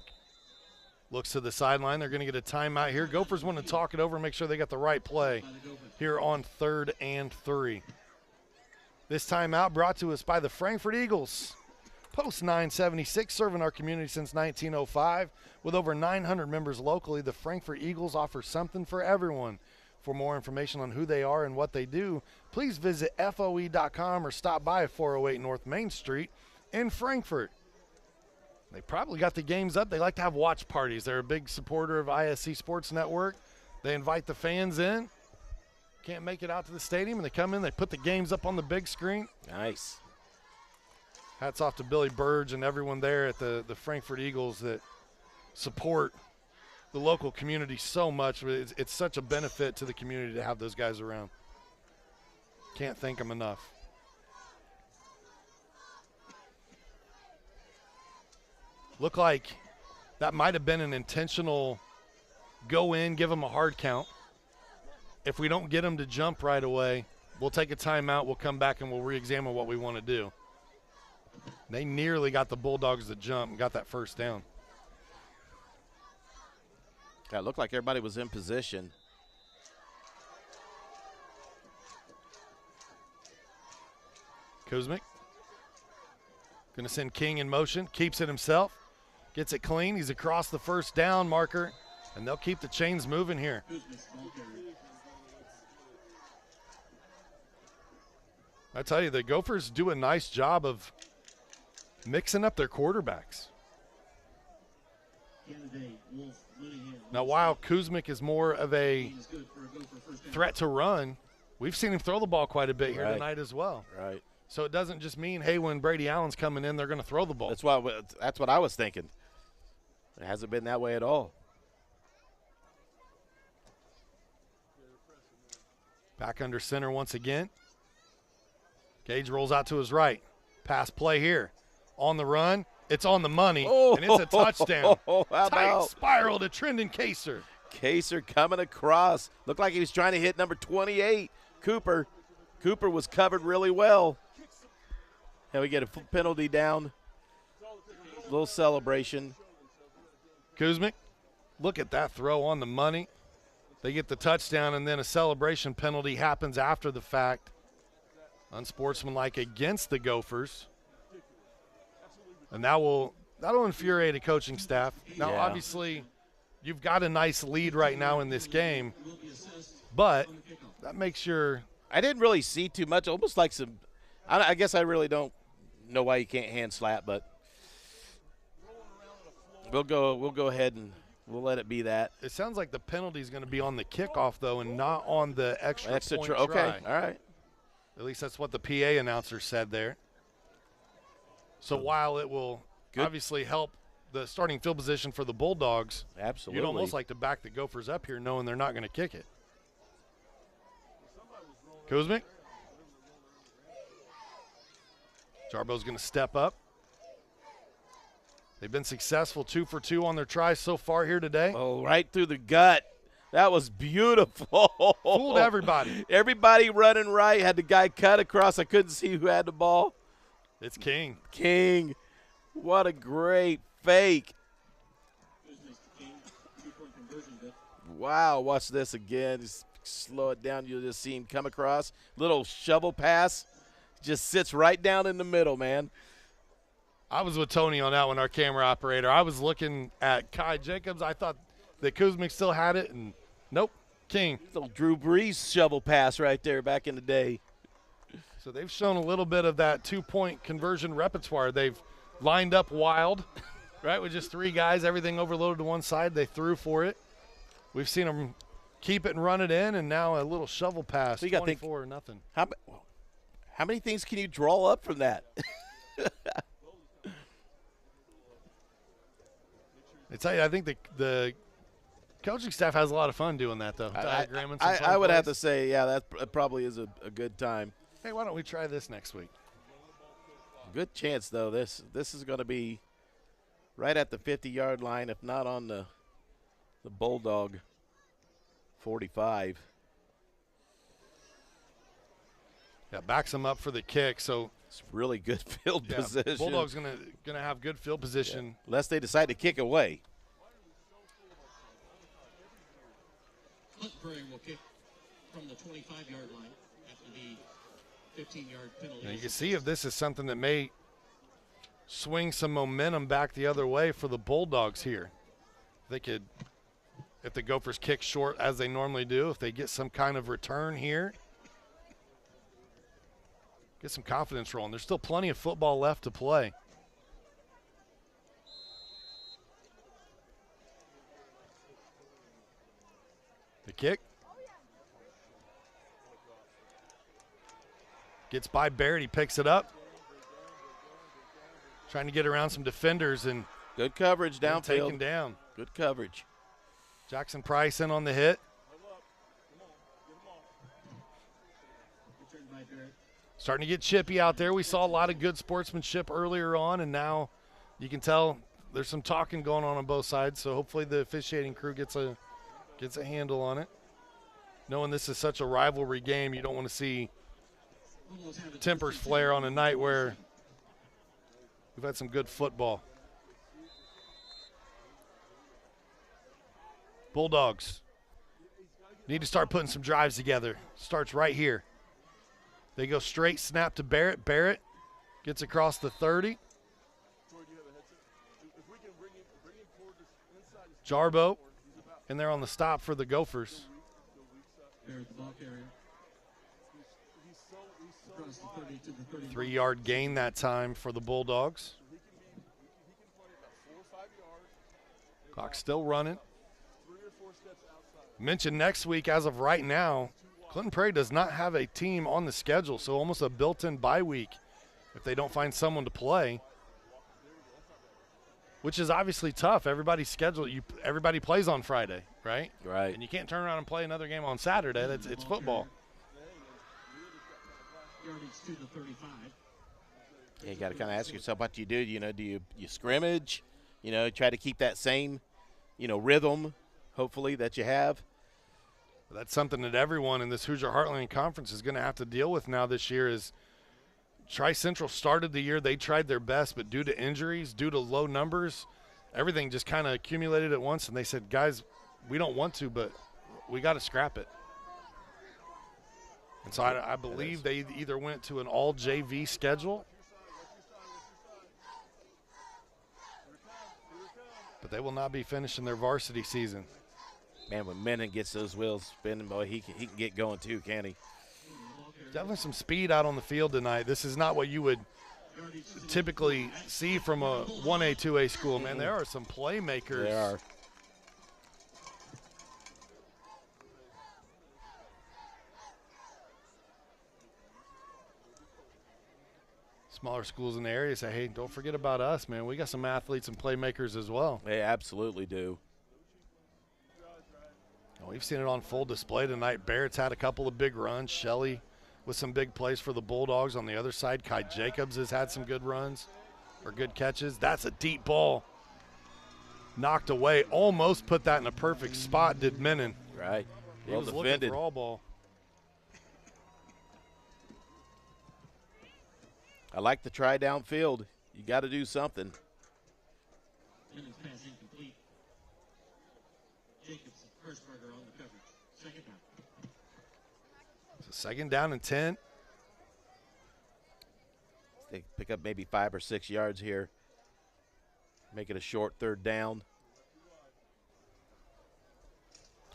looks to the sideline. They're going to get a timeout here. Gophers want to talk it over and make sure they got the right play here on 3rd and 3. This timeout brought to us by the Frankfurt Eagles. Post 976, serving our community since 1905. With over 900 members locally, the Frankfurt Eagles offer something for everyone. For more information on who they are and what they do, please visit FOE.com or stop by 408 North Main Street in Frankfurt. They probably got the games up. They like to have watch parties. They're a big supporter of ISC Sports Network. They invite the fans in. Can't make it out to the stadium, and they come in, they put the games up on the big screen. Nice. Hats off to Billy Burge and everyone there at the Frankfurt Eagles that support the local community so much. It's such a benefit to the community to have those guys around. Can't thank them enough. Look like that might have been an intentional go in, give them a hard count. If we don't get them to jump right away, we'll take a timeout, we'll come back, and we'll re-examine what we want to do. They nearly got the Bulldogs to jump and got that 1st down. Yeah, it looked like everybody was in position. Kuzmic going to send King in motion, keeps it himself, gets it clean. He's across the 1st down marker, and they'll keep the chains moving here. I tell you, the Gophers do a nice job of mixing up their quarterbacks. Now, while Kuzmic is more of a threat to run, we've seen him throw the ball quite a bit here tonight as well. Right. So it doesn't just mean, hey, when Brady Allen's coming in, they're going to throw the ball. That's what I was thinking. It hasn't been that way at all. Back under center once again. Gage rolls out to his right. Pass play here. On the run. It's on the money, and it's a touchdown. Tight spiral to Trendon Kaser. Kaser coming across. Looked like he was trying to hit number 28, Cooper. Cooper was covered really well. And we get a penalty down. Little celebration. Kuzmic, look at that throw on the money. They get the touchdown, and then a celebration penalty happens after the fact. Unsportsmanlike against the Gophers. And that'll infuriate a coaching staff. Now, obviously, you've got a nice lead right now in this game, but that makes your – I didn't really see too much. Almost like some – I guess I really don't know why you can't hand slap, but we'll go ahead and we'll let it be that. It sounds like the penalty is going to be on the kickoff, though, and not on the extra point try. Okay, all right. At least that's what the PA announcer said there. So while it will obviously help the starting field position for the Bulldogs, absolutely, you'd almost like to back the Gophers up here knowing they're not going to kick it. Kuzmic. Jarbo's going to step up. They've been successful 2 for 2 on their tries so far here today. Oh, right through the gut. That was beautiful. Fooled everybody. Everybody running right. Had the guy cut across. I couldn't see who had the ball. It's King. King. What a great fake. Wow, watch this again. Just slow it down. You'll just see him come across. Little shovel pass. Just sits right down in the middle, man. I was with Tony on that one, our camera operator. I was looking at Kai Jacobs. I thought that Kuzmic still had it, and nope, King. Little Drew Brees shovel pass right there back in the day. So they've shown a little bit of that two-point conversion repertoire. They've lined up wild, right, with just 3 guys, everything overloaded to one side. They threw for it. We've seen them keep it and run it in, and now a little shovel pass, So 24 or nothing. How many things can you draw up from that? I think the coaching staff has a lot of fun doing that, though. Diagramming some fun I would have to plays. say, yeah, that probably is a good time. Hey, why don't we try this next week? Good chance, though. This is going to be right at the 50-yard line, if not on the Bulldog 45. Yeah, backs them up for the kick, so it's really good field position. Bulldog's gonna have good field position. Yeah, unless they decide to kick away. Prairie will kick from the 25-yard line after the 15-yard penalty. Now you can see if this is something that may swing some momentum back the other way for the Bulldogs here. They could, if the Gophers kick short as they normally do, if they get some kind of return here, get some confidence rolling. There's still plenty of football left to play. The kick. Gets by Barrett. He picks it up. Trying to get around some defenders and good coverage downfield. Taken down. Good coverage. Jackson Price in on the hit. Starting to get chippy out there. We saw a lot of good sportsmanship earlier on, and now you can tell there's some talking going on both sides. So hopefully the officiating crew gets a handle on it. Knowing this is such a rivalry game, you don't want to see tempers flare on a night where we've had some good football. Bulldogs need to start putting some drives together. Starts right here. They go straight snap to Barrett. Barrett gets across the 30. Jarbo in there on the stop for the Gophers. 3-yard gain that time for the Bulldogs. Clock still running. Mentioned next week, as of right now, Clinton Prairie does not have a team on the schedule, so almost a built-in bye week if they don't find someone to play, which is obviously tough. Everybody's scheduled. Everybody plays on Friday, right? Right. And you can't turn around and play another game on Saturday. It's football. Yeah, you got to kind of ask yourself what you do. You know, do you scrimmage? You know, try to keep that same, rhythm, hopefully, that you have. That's something that everyone in this Hoosier Heartland Conference is going to have to deal with now this year. Is Tri-Central started the year, they tried their best, but due to injuries, due to low numbers, everything just kind of accumulated at once, and they said, guys, we don't want to, but we got to scrap it. And so I believe they either went to an all JV schedule, but they will not be finishing their varsity season. Man, when Menon gets those wheels spinning, boy, he can get going too, can't he? Definitely some speed out on the field tonight. This is not what you would typically see from a 1A, 2A school, man. There are some playmakers. There are. Smaller schools in the area say, hey, don't forget about us, man. We got some athletes and playmakers as well. They absolutely do. We've seen it on full display tonight. Barrett's had a couple of big runs. Shelley with some big plays for the Bulldogs. On the other side, Kai Jacobs has had some good runs or good catches. That's a deep ball. Knocked away. Almost put that in a perfect spot, did Menon. Right. He was looking for all ball. I like the try downfield. You got to do something. Menon's pass incomplete. Jacobs and Hirschberger on the coverage. Second down. So second down and 10. They pick up maybe 5 or 6 yards here. Make it a short third down.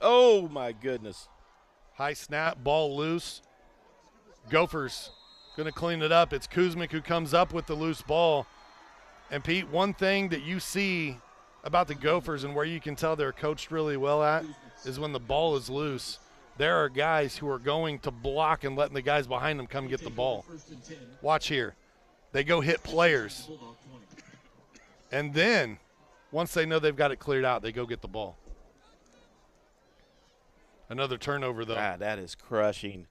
Oh, my goodness. High snap, ball loose. Gophers going to clean it up. It's Kuzmic who comes up with the loose ball. And, Pete, one thing that you see about the Gophers and where you can tell they're coached really well at is when the ball is loose, there are guys who are going to block and letting the guys behind them come get the ball. Watch here. They go hit players. And then once they know they've got it cleared out, they go get the ball. Another turnover, though. God, that is crushing.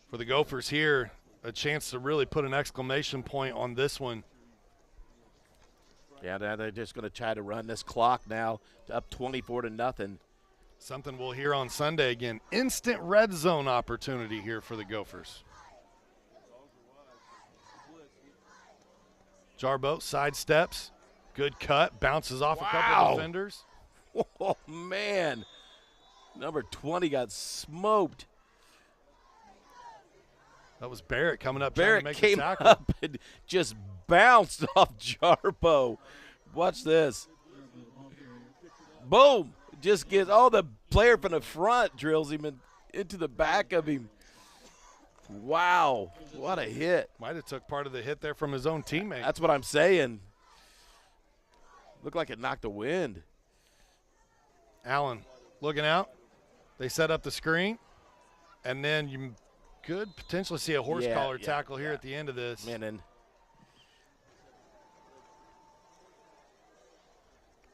For the Gophers here, a chance to really put an exclamation point on this one. Yeah, they're just going to try to run this clock now up 24-0. Something we'll hear on Sunday again. Instant red zone opportunity here for the Gophers. Jarbo sidesteps. Good cut. Bounces off a couple of defenders. Oh, man. Number 20 got smoked. That was Barrett coming up Barrett trying to came make a tackle. up and just bounced off Jarbo. Watch this. Boom. Just gets the player from the front drills him into the back of him. Wow. What a hit. Might have took part of the hit there from his own teammate. That's what I'm saying. Looked like it knocked the wind. Allen looking out. They set up the screen. And then you could potentially see a horse collar tackle here at the end of this. Man, and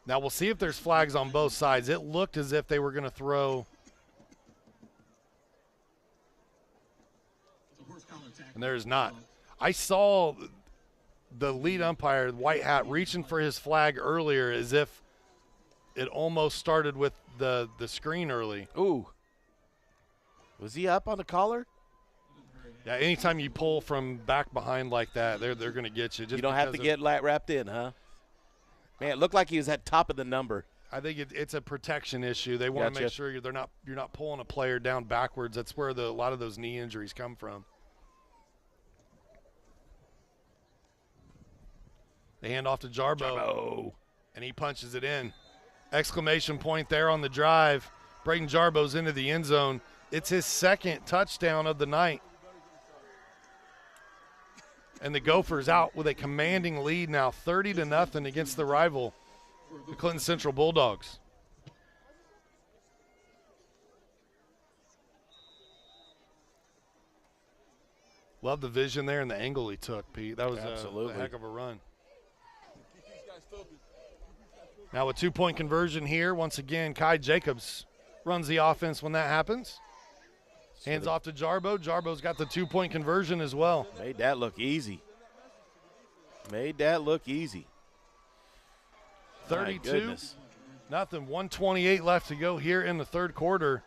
now we'll see if there's flags on both sides. It looked as if they were going to throw. And there's not. I saw the lead umpire, white hat, reaching for his flag earlier as if it almost started with the screen early. Ooh. Was he up on the collar? Yeah, anytime you pull from back behind like that, they're going to get you. Just you don't have to get wrapped in, huh? Man, it looked like he was at top of the number. I think it's a protection issue. They want to make sure you're not pulling a player down backwards. That's where a lot of those knee injuries come from. They hand off to Jarbo. And he punches it in. Exclamation point there on the drive. Braden Jarbo's into the end zone. It's his second touchdown of the night. And the Gophers out with a commanding lead now, 30-0 against the rival, the Clinton Central Bulldogs. Love the vision there and the angle he took, Pete. That was a heck of a run. Now a two-point conversion here. Once again, Kai Jacobs runs the offense when that happens. Hands off to Jarbo. Jarbo's got the two-point conversion as well. Made that look easy. 32-0. 128 left to go here in the third quarter.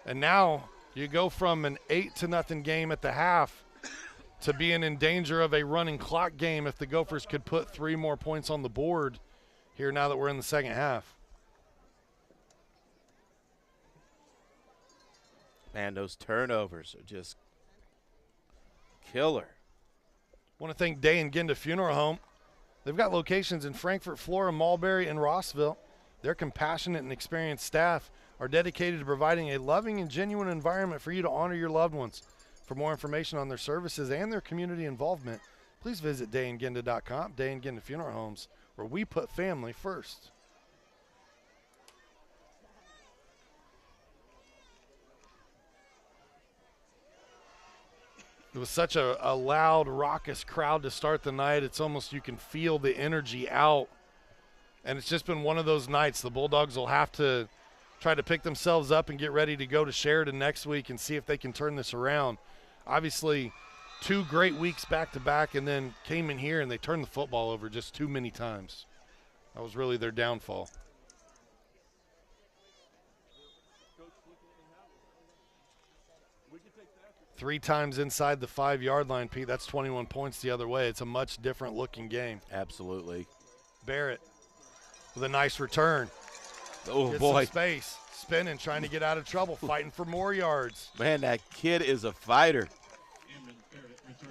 And now you go from an 8-0 game at the half to being in danger of a running clock game if the Gophers could put 3 more points on the board here now that we're in the second half. Man, those turnovers are just killer. Want to thank Day and Ginda Funeral Home. They've got locations in Frankfort, Flora, Mulberry, and Rossville. Their compassionate and experienced staff are dedicated to providing a loving and genuine environment for you to honor your loved ones. For more information on their services and their community involvement, please visit dayandginda.com. Day and Ginda Funeral Homes, where we put family first. It was such a loud, raucous crowd to start the night. It's almost you can feel the energy out. And it's just been one of those nights. The Bulldogs will have to try to pick themselves up and get ready to go to Sheridan next week and see if they can turn this around. Obviously, 2 great weeks back-to-back, and then came in here and they turned the football over just too many times. That was really their downfall. Three times inside the 5-yard line, Pete. That's 21 points the other way. It's a much different looking game. Absolutely. Barrett with a nice return. Oh, gets boy. some space. Spinning, trying to get out of trouble, fighting for more yards. Man, that kid is a fighter.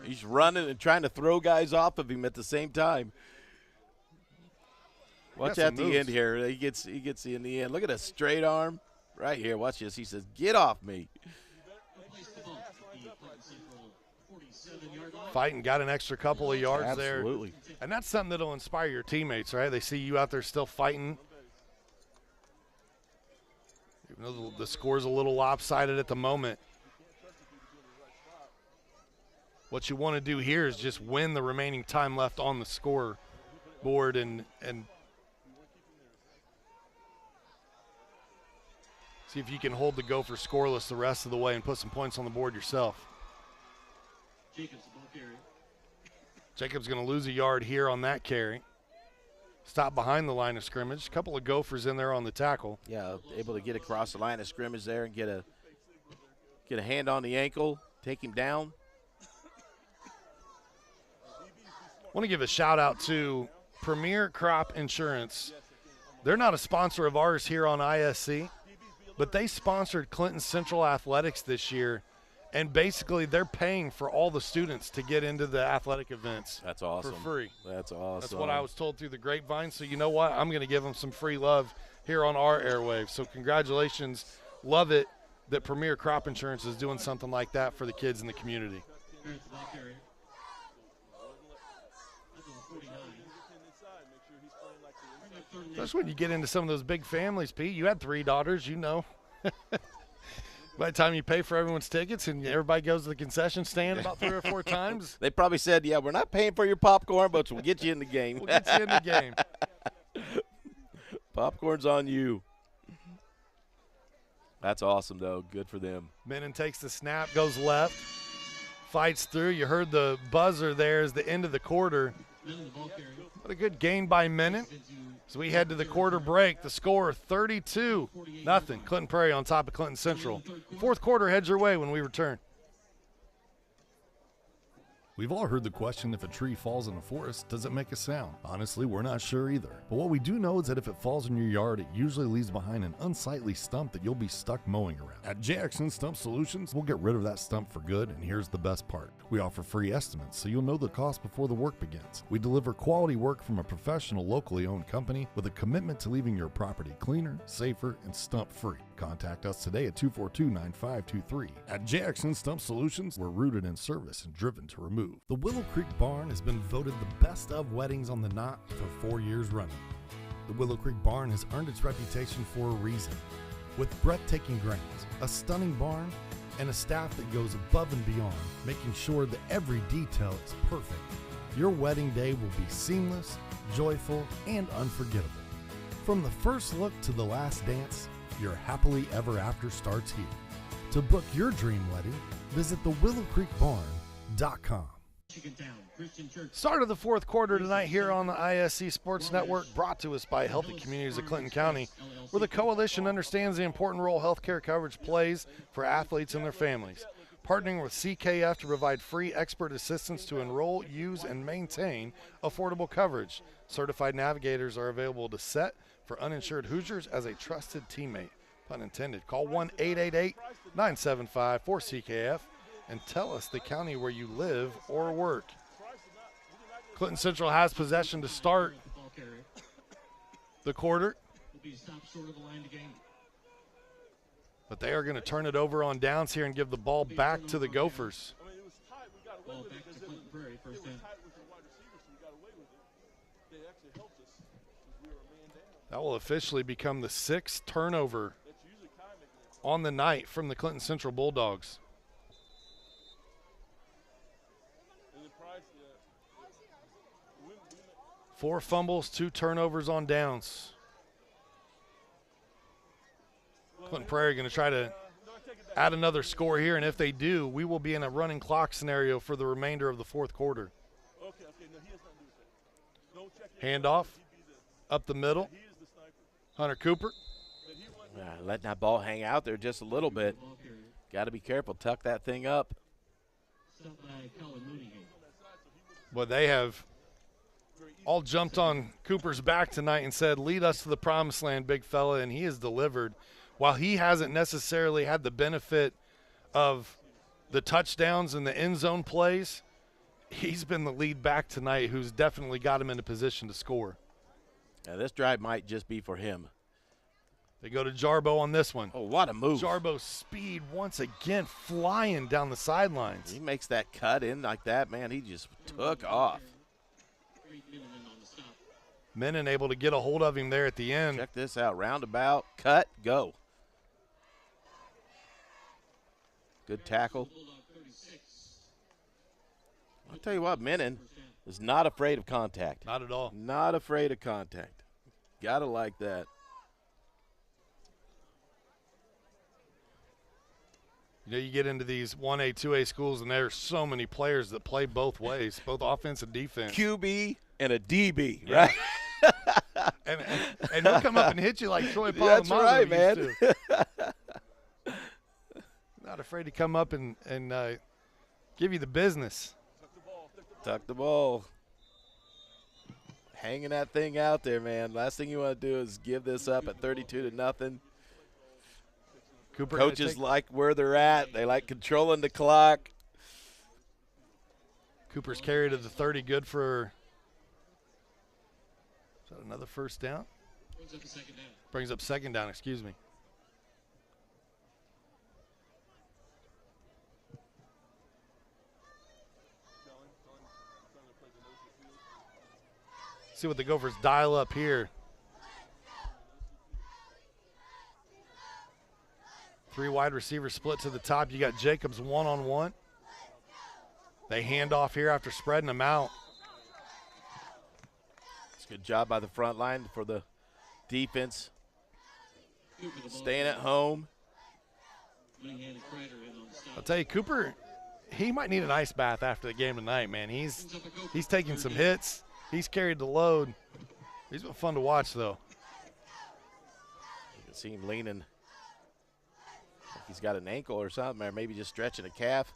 He's running and trying to throw guys off of him at the same time. Watch at the end here. He gets you in the end. Look at a straight arm right here. Watch this. He says, "Get off me." Fighting, got an extra couple of yards there. Absolutely. And that's something that'll inspire your teammates, right? They see you out there still fighting. Even though the score's a little lopsided at the moment. What you want to do here is just win the remaining time left on the scoreboard and see if you can hold the Gophers scoreless the rest of the way and put some points on the board yourself. Jacobs going to lose a yard here on that carry. Stop behind the line of scrimmage. A couple of Gophers in there on the tackle. Yeah, able to get across the line of scrimmage there and get a hand on the ankle, take him down. I want to give a shout out to Premier Crop Insurance. They're not a sponsor of ours here on ISC, but they sponsored Clinton Central Athletics this year, and basically they're paying for all the students to get into the athletic events. That's awesome. For free. That's awesome. That's what I was told through the grapevine. So you know what? I'm going to give them some free love here on our airwaves. So congratulations. Love it that Premier Crop Insurance is doing something like that for the kids in the community. Especially when you get into some of those big families, Pete. You had 3 daughters, you know. By the time you pay for everyone's tickets and everybody goes to the concession stand about 3 or 4 times. They probably said, yeah, we're not paying for your popcorn, but we'll get you in the game. We'll get you in the game. Popcorn's on you. That's awesome, though. Good for them. Menon takes the snap, goes left, fights through. You heard the buzzer there as the end of the quarter. What a good gain by Menon. So we head to the quarter break. The score 32-0. Clinton Prairie on top of Clinton Central. Fourth quarter heads your way when we return. We've all heard the question, if a tree falls in a forest, does it make a sound? Honestly, we're not sure either. But what we do know is that if it falls in your yard, it usually leaves behind an unsightly stump that you'll be stuck mowing around. At JXN Stump Solutions, we'll get rid of that stump for good, and here's the best part. We offer free estimates, so you'll know the cost before the work begins. We deliver quality work from a professional, locally owned company with a commitment to leaving your property cleaner, safer, and stump-free. Contact us today at 242-9523. At JXN Stump Solutions, we're rooted in service and driven to remove. The Willow Creek Barn has been voted the best of weddings on the knot for 4 years running. The Willow Creek Barn has earned its reputation for a reason. With breathtaking grounds, a stunning barn, and a staff that goes above and beyond, making sure that every detail is perfect, your wedding day will be seamless, joyful, and unforgettable. From the first look to the last dance, your happily ever after starts here. To book your dream wedding, visit thewillowcreekbarn.com. Start of the fourth quarter tonight here on the ISC Sports Network, brought to us by Healthy Communities of Clinton County, where the coalition understands the important role healthcare coverage plays for athletes and their families. Partnering with CKF to provide free expert assistance to enroll, use, and maintain affordable coverage. Certified navigators are available to set for uninsured Hoosiers as a trusted teammate. Pun intended. Call 1-888-975-4CKF and tell us the county where you live or work. Clinton Central has possession to start the quarter, but they are going to turn it over on downs here and give the ball back to the Gophers. That will officially become the 6th turnover on the night from the Clinton Central Bulldogs. Four fumbles, 2 turnovers on downs. Clinton Prairie going to try to add another score here, and if they do, we will be in a running clock scenario for the remainder of the fourth quarter. Handoff up the middle. Hunter Cooper. Letting that ball hang out there just a little bit. Got to be careful. Tuck that thing up. But they have all jumped on Cooper's back tonight and said, lead us to the promised land, big fella, and he has delivered. While he hasn't necessarily had the benefit of the touchdowns and the end zone plays, he's been the lead back tonight who's definitely got him in a position to score. Yeah, this drive might just be for him. They go to Jarbo on this one. Oh, what a move. Jarbo's speed once again flying down the sidelines. He makes that cut in like that, man. He just took off. Menon able to get a hold of him there at the end. Check this out. Roundabout, cut, go. Good tackle. I'll tell you what, Menon is not afraid of contact. Not at all. Not afraid of contact. Gotta like that. You know, you get into these 1A, 2A schools, and there's so many players that play both ways, both offense and defense. QB and a DB, right? and he'll come up and hit you like Troy Polamalu That's right, man. used to. Not afraid to come up and give you the business. Tuck the ball. Hanging that thing out there, man. Last thing you want to do is give this up at 32-0. Cooper Coaches like where they're at. They like controlling the clock. Cooper's carry to the 30, good for – is that another first down? Brings up second down, excuse me. See what the Gophers dial up here. 3 wide receivers split to the top. You got Jacobs one-on-one. They hand off here after spreading them out. It's a good job by the front line for the defense. Staying at home. I'll tell you, Cooper, he might need an ice bath after the game tonight, man. He's taking some hits. He's carried the load. He's been fun to watch, though. You can see him leaning. Like he's got an ankle or something, or maybe just stretching a calf.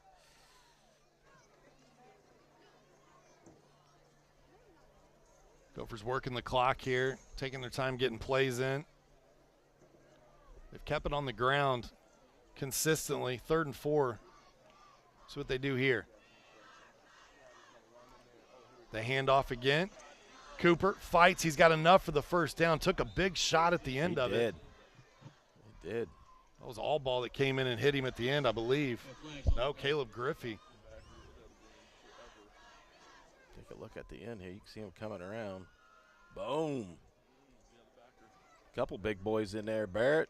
Gophers working the clock here, taking their time getting plays in. They've kept it on the ground consistently, 3rd and 4. That's what they do here. They hand off again. Cooper fights. He's got enough for the first down. Took a big shot at the end of it. He did. That was all ball that came in and hit him at the end, I believe. No, Caleb Griffey. Take a look at the end here. You can see him coming around. Boom. Couple big boys in there. Barrett.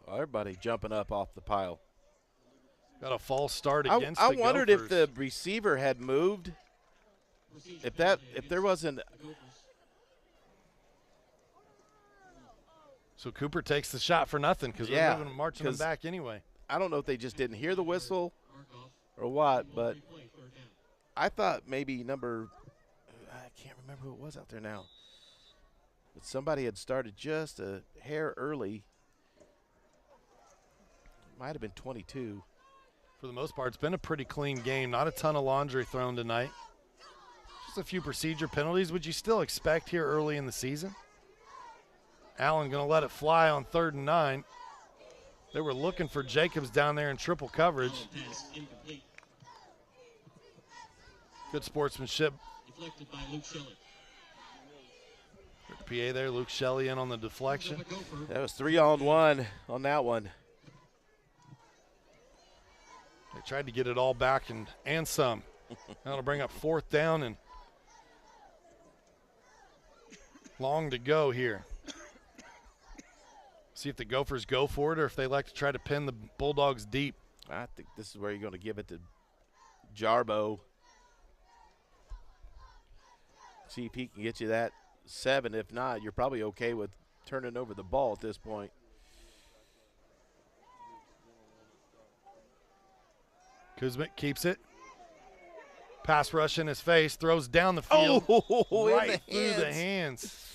Oh, everybody jumping up off the pile. Got a false start against I the wondered Gophers. if the receiver had moved. If there wasn't. So Cooper takes the shot for nothing because they're moving, marching them back anyway. I don't know if they just didn't hear the whistle or what, but I thought maybe I can't remember who it was out there now. But somebody had started just a hair early. Might have been 22. For the most part, it's been a pretty clean game. Not a ton of laundry thrown tonight. Just a few procedure penalties, which you still expect here early in the season. Allen going to let it fly on 3rd and 9. They were looking for Jacobs down there in triple coverage. Good sportsmanship. Deflected by Luke Shelley. PA there, Luke Shelley in on the deflection. That was 3-on-1 on that one. They tried to get it all back and some. That'll bring up 4th down and long to go here. See if the Gophers go for it or if they like to try to pin the Bulldogs deep. I think this is where you're going to give it to Jarbo. See if he can get you that 7. If not, you're probably okay with turning over the ball at this point. Kuzmic keeps it. Pass rush in his face, throws down the field. Right through the hands.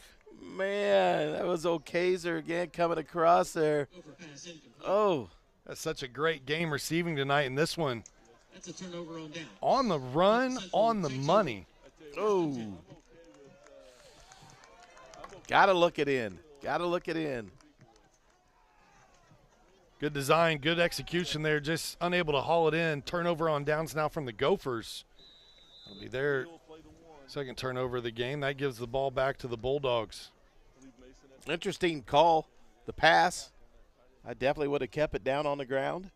Man, that was O'Kaser again coming across there. Oh. That's such a great game receiving tonight, and this one That's a turnover on down. on the run, on the money. Oh. Got to look it in. Got to look it in. Good design, good execution there, just unable to haul it in. Turnover on downs now from the Gophers. It'll be their second turnover of the game. That gives the ball back to the Bulldogs. Interesting call, the pass. I definitely would have kept it down on the ground.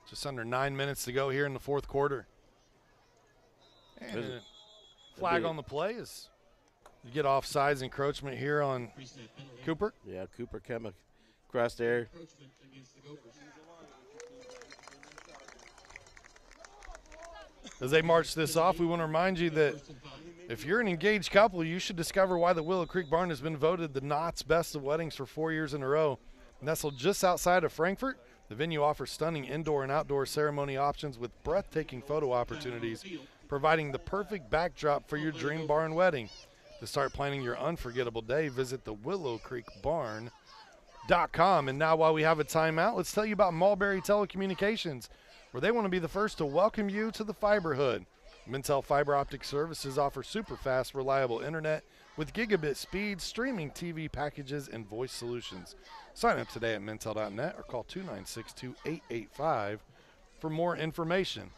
Just under 9 minutes to go here in the fourth quarter. And a flag on the play is you get offsides encroachment here on Cooper. Yeah, Cooper coming across there. As they march this off, we want to remind you that if you're an engaged couple, you should discover why the Willow Creek Barn has been voted the Knott's Best of Weddings for 4 years in a row. Nestled just outside of Frankfort, the venue offers stunning indoor and outdoor ceremony options with breathtaking photo opportunities, providing the perfect backdrop for your dream barn wedding. To start planning your unforgettable day, visit the willowcreekbarn.com. And now, while we have a timeout, let's tell you about Mulberry Telecommunications, where they want to be the first to welcome you to the fiberhood. Mintel Fiber Optic Services offer super fast, reliable internet with gigabit speed, streaming TV packages, and voice solutions. Sign up today at mintel.net or call 296-2885 for more information.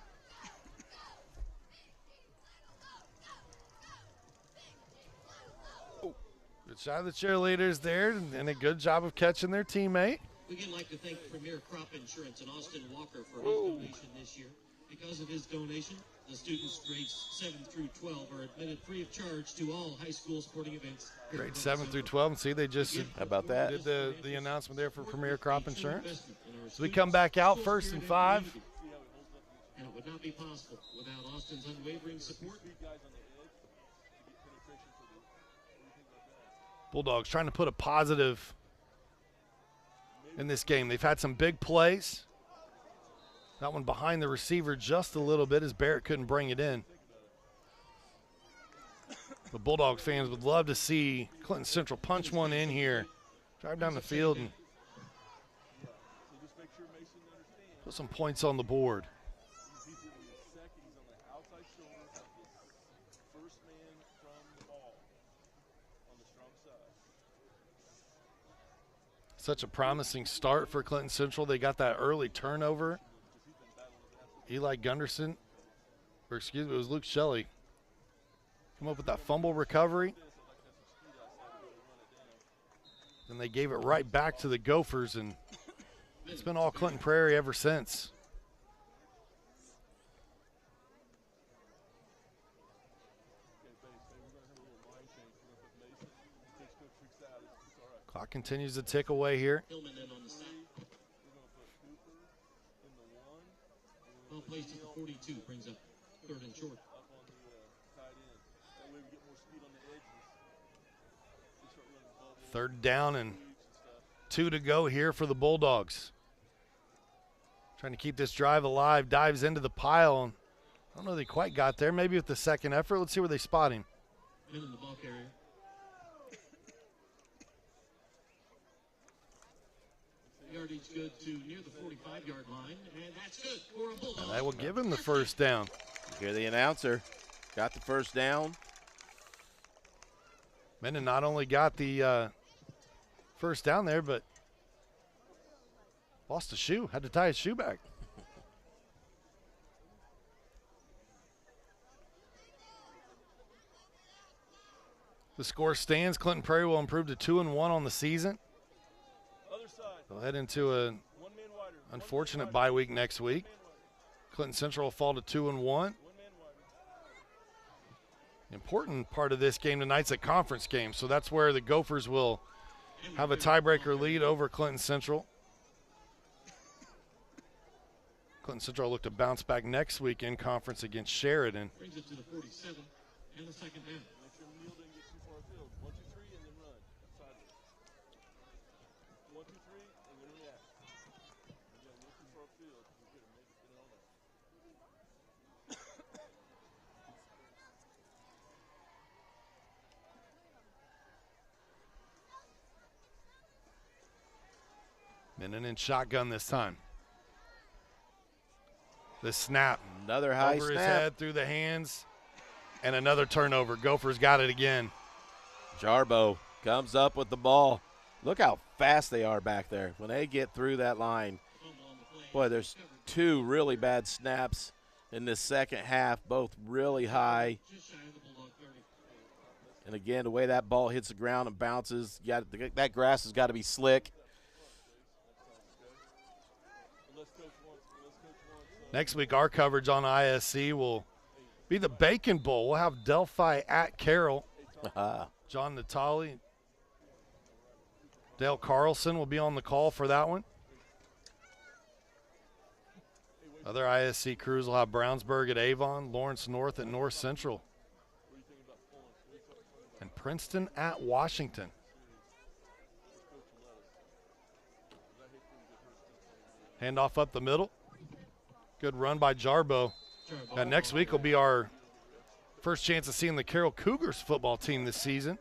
Good shot of the cheerleaders there, and a good job of catching their teammate. We'd again like to thank Premier Crop Insurance and Austin Walker for his donation this year. Because of his donation, the students grades 7 through 12 are admitted free of charge to all high school sporting events. Grades 7 through 12, and see, they just did the announcement there for Premier Crop Insurance. So we come back out 1st and 5. And it would not be possible without Austin's unwavering support. Bulldogs trying to put a positive in this game. They've had some big plays. That one behind the receiver just a little bit as Barrett couldn't bring it in. The Bulldog fans would love to see Clinton Central punch one in here, drive down the field, and put some points on the board. Such a promising start for Clinton Central. They got that early turnover. Eli Gunderson, or excuse me, it was Luke Shelley, come up with that fumble recovery. Then they gave it right back to the Gophers, and it's been all Clinton Prairie ever since. Clock continues to tick away here. Well placed at the 42, brings up 3rd and short. Third down and 2 to go here for the Bulldogs. Trying to keep this drive alive, dives into the pile. And I don't know if they quite got there. Maybe with the second effort. Let's see where they spot him. Men in the ball carrier. Yardage good to near the 45-yard line, and that's good for a Bulldog. And that will give him the first down. Hear the announcer. Got the first down. Menon not only got the first down there, but lost a shoe. Had to tie his shoe back. The score stands. Clinton Prairie will improve to 2-1 on the season. They'll head into an unfortunate bye week next week. Clinton Central will fall to 2-1. Important part of this game tonight's a conference game, so that's where the Gophers will have a tiebreaker lead over Clinton Central. Clinton Central will look to bounce back next week in conference against Sheridan. Brings it to the 47 and the second down. Menon in shotgun this time. The snap. Another high over snap. his head, through the hands, and another turnover. Gophers got it again. Jarbo comes up with the ball. Look how fast they are back there when they get through that line. Boy, there's 2 really bad snaps in this second half, both really high. And again, the way that ball hits the ground and bounces, that grass has got to be slick. Next week, our coverage on ISC will be the Bacon Bowl. We'll have Delphi at Carroll. John Natali, Dale Carlson will be on the call for that one. Other ISC crews will have Brownsburg at Avon, Lawrence North at North Central, and Princeton at Washington. Handoff up the middle. Good run by Jarbo. Next week will be our first chance of seeing the Carroll Cougars football team this season.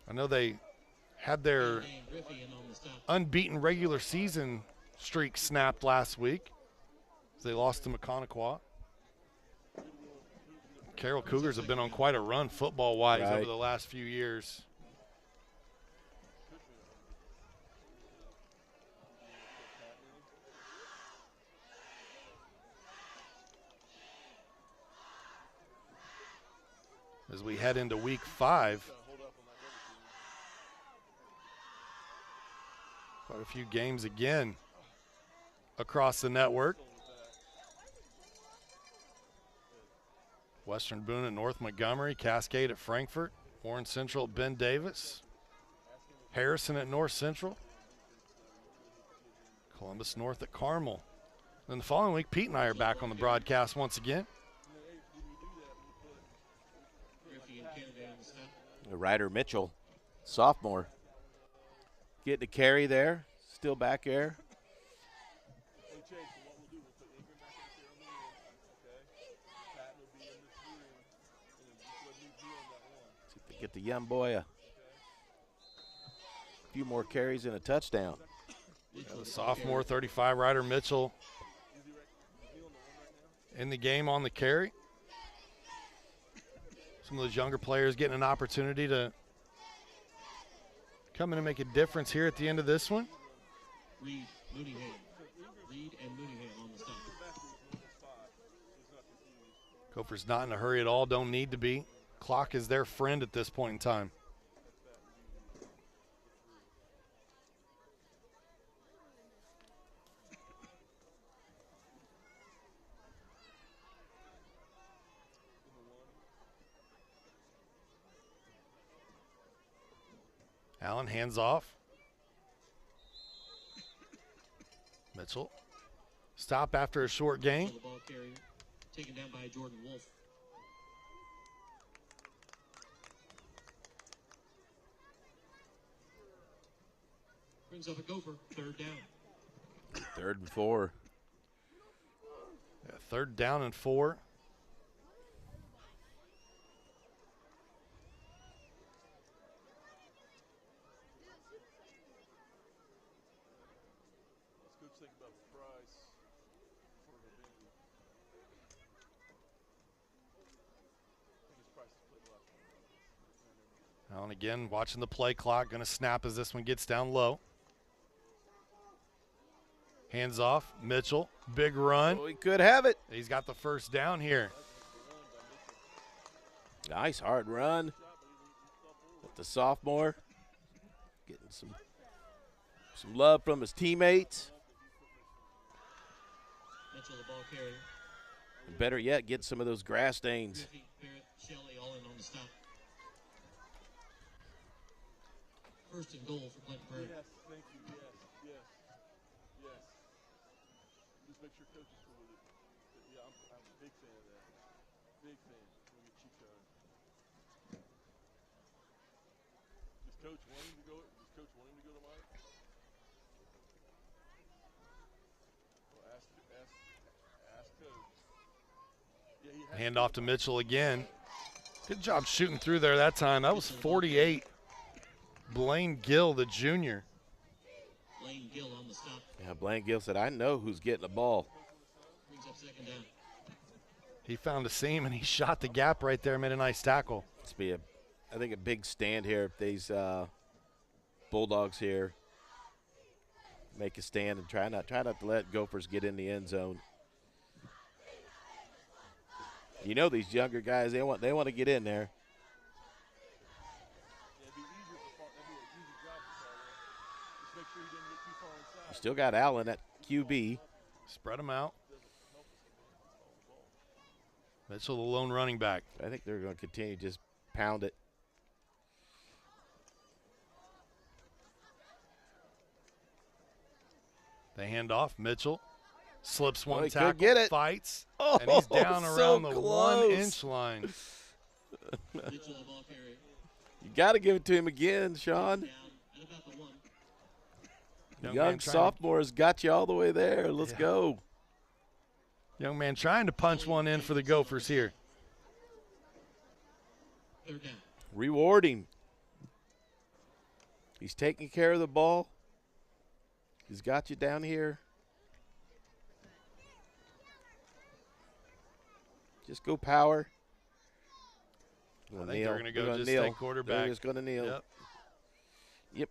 I know they had their unbeaten regular season streak snapped last week. They lost to McConaughey. Carroll Cougars have been on quite a run football-wise over the last few years. As we head into week 5. Quite a few games again across the network. Western Boone at North Montgomery, Cascade at Frankfort, Warren Central at Ben Davis, Harrison at North Central, Columbus North at Carmel. Then the following week, Pete and I are back on the broadcast once again. Ryder Mitchell, sophomore, getting a carry there, still back there. See if they get the young boy a few more carries and a touchdown. The sophomore 35, Ryder Mitchell, in the game on the carry. Some of those younger players getting an opportunity to come in and make a difference here at the end of this one. Reed and Mooneyham on the stop. Gophers not in a hurry at all, don't need to be. Clock is their friend at this point in time. Allen hands off. Mitchell. Stop after a short gain. The ball carrier taken down by Jordan Wolf. Brings up a Gopher, third down. 3rd and 4. Yeah, 3rd down and 4. Allen again watching the play clock, going to snap as this one gets down low. Hands off, Mitchell, big run. Oh, he could have it. He's got the first down here. Nice hard run. With the sophomore getting some love from his teammates. Mitchell, the ball carrier. And better yet, get some of those grass stains. Griffey, Barrett, Shelley all in on the stop. First and goal for Clinton Prairie. Yes, thank you. Yes. Just make sure coach is cool with it. But yeah, I'm a big fan of that. Big fan. When you cheat code. Does coach want him to go? Does coach want him to go to Mike? Well, ask coach. Yeah, Hand off to Mitchell again. Good job shooting through there that time. That was 48. Blaine Gill, the junior. Blaine Gill on the stop. Yeah, Blaine Gill said, I know who's getting the ball. Brings up second down. He found a seam and he shot the gap right there, made a nice tackle. It's be I think a big stand here if these Bulldogs here make a stand and try not to let Gophers get in the end zone. You know these younger guys, they want to get in there. You still got Allen at QB. Spread them out. Mitchell, the lone running back. I think they're going to continue to just pound it. They hand off. Mitchell slips one Could tackle, get it. fights, Oh, and he's down so around the close. 1-inch line. You got to give it to him again, Sean. Young sophomore has got you all the way there. Let's go. Young man trying to punch one in for the Gophers here. Reward him. He's taking care of the ball. He's got you down here. Just go power. I think they're going to go just stay quarterback. They're just going to kneel. Yep.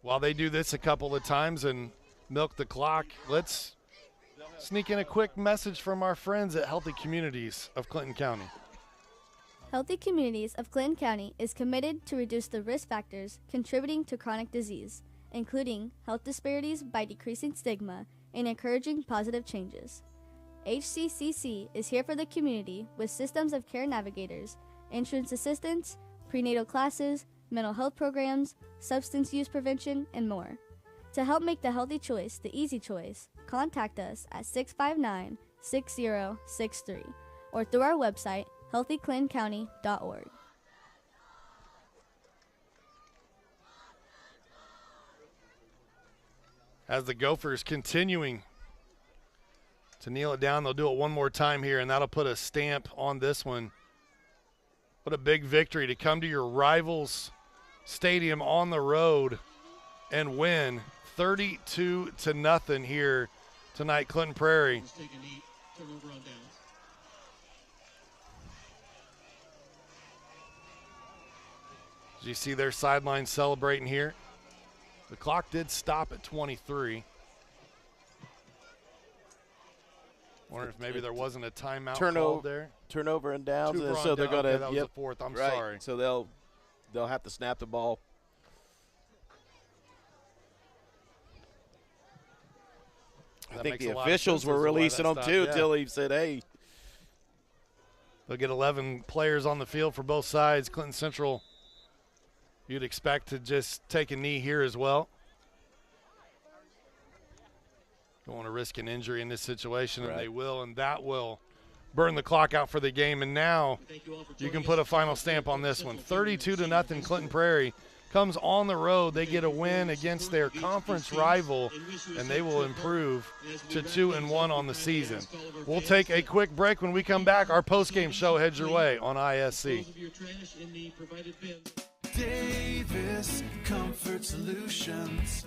While they do this a couple of times and milk the clock, let's sneak in a quick message from our friends at Healthy Communities of Clinton County. Healthy Communities of Clinton County is committed to reduce the risk factors contributing to chronic disease, including health disparities by decreasing stigma and encouraging positive changes. HCCC is here for the community with systems of care navigators, insurance assistance, prenatal classes, mental health programs, substance use prevention, and more. To help make the healthy choice the easy choice, contact us at 659-6063 or through our website, healthyclintoncounty.org. As the Gophers continuing to kneel it down, they'll do it one more time here, and that'll put a stamp on this one. What a big victory to come to your rival's stadium on the road and win 32-0 here tonight, Clinton Prairie. As you see their sideline celebrating here. The clock did stop at 23. Wonder if maybe there wasn't a timeout called there. Turnover and downs, and so they're going to. That was the fourth. I'm sorry. So they'll have to snap the ball. I think the officials were releasing them too until he said, "Hey." They'll get 11 players on the field for both sides. Clinton Central, you'd expect to just take a knee here as well. Don't want to risk an injury in this situation, and they will, and that will burn the clock out for the game. And now you can put a final stamp on this one. 32-0 Clinton Prairie comes on the road. They get a win against their conference rival, and they will improve to 2-1 on the season. We'll take a quick break. When we come back, our postgame show heads your way on ISC. Davis Comfort Solutions.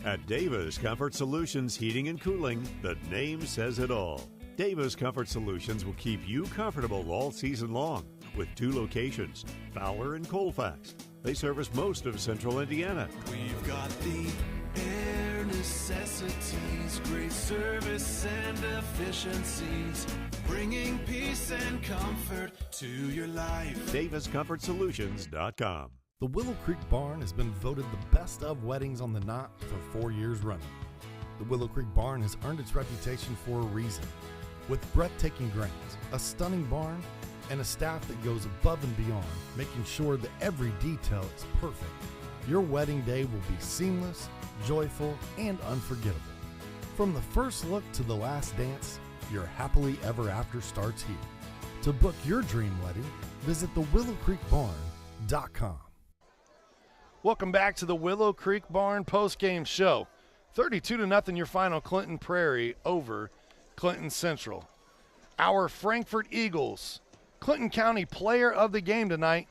At Davis Comfort Solutions Heating and Cooling, the name says it all. Davis Comfort Solutions will keep you comfortable all season long with 2 locations, Fowler and Colfax. They service most of central Indiana. We've got the air necessities, great service and efficiencies, bringing peace and comfort to your life. DavisComfortSolutions.com. The Willow Creek Barn has been voted the best of weddings on the knot for 4 years running. The Willow Creek Barn has earned its reputation for a reason. With breathtaking grounds, a stunning barn, and a staff that goes above and beyond, making sure that every detail is perfect, your wedding day will be seamless, joyful, and unforgettable. From the first look to the last dance, your happily ever after starts here. To book your dream wedding, visit thewillowcreekbarn.com. Welcome back to the Willow Creek Barn postgame show. 32-0 your final, Clinton Prairie over Clinton Central. Our Frankfort Eagles Clinton County player of the game tonight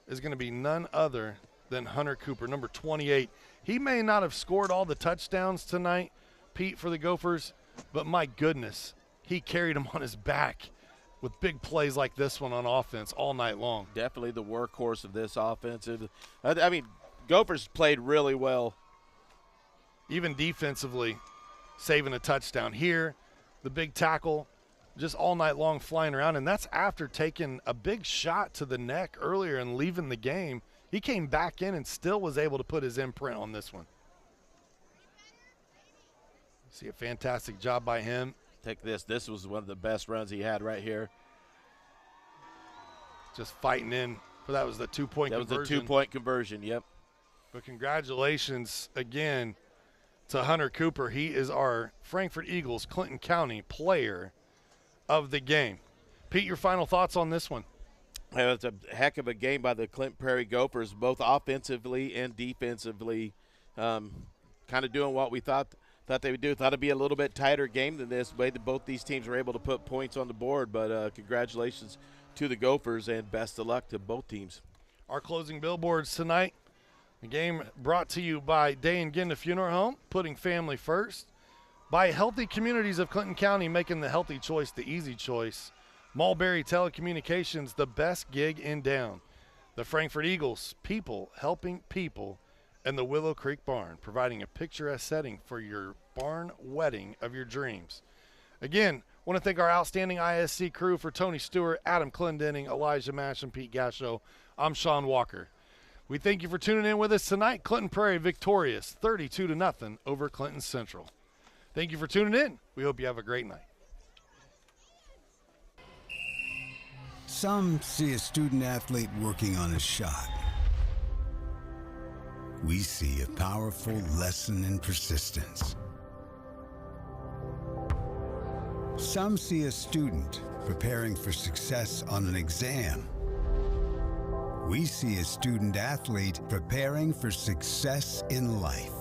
is going to be none other than Hunter Cooper, number 28. He may not have scored all the touchdowns tonight, Pete, for the Gophers, but my goodness, he carried them on his back with big plays like this one on offense all night long. Definitely the workhorse of this offense. I mean, Gophers played really well. Even defensively, saving a touchdown. Here, the big tackle just all night long flying around, and that's after taking a big shot to the neck earlier and leaving the game. He came back in and still was able to put his imprint on this one. See a fantastic job by him. Take this. This was one of the best runs he had right here. Just fighting in. But that was the two-point conversion. That was the two-point conversion, yep. But congratulations again to Hunter Cooper. He is our Frankfort Eagles Clinton County Player of the Game. Pete, your final thoughts on this one? It's a heck of a game by the Clinton Prairie Gophers, both offensively and defensively, kind of doing what we thought they would do. Thought it'd be a little bit tighter game than this, but both these teams were able to put points on the board. But congratulations to the Gophers, and best of luck to both teams. Our closing billboards tonight. The game brought to you by Day and Ginda Funeral Home, putting family first. By Healthy Communities of Clinton County, making the healthy choice the easy choice. Mulberry Telecommunications, the best gig in down. The Frankfort Eagles, people helping people. And the Willow Creek Barn, providing a picturesque setting for your barn wedding of your dreams. Again, want to thank our outstanding ISC crew for Tony Stewart, Adam Clendenning, Elijah Mash, and Pete Gasho. I'm Sean Walker. We thank you for tuning in with us tonight. Clinton Prairie victorious 32-0 over Clinton Central. Thank you for tuning in. We hope you have a great night. Some see a student athlete working on a shot. We see a powerful lesson in persistence. Some see a student preparing for success on an exam. We see a student athlete preparing for success in life.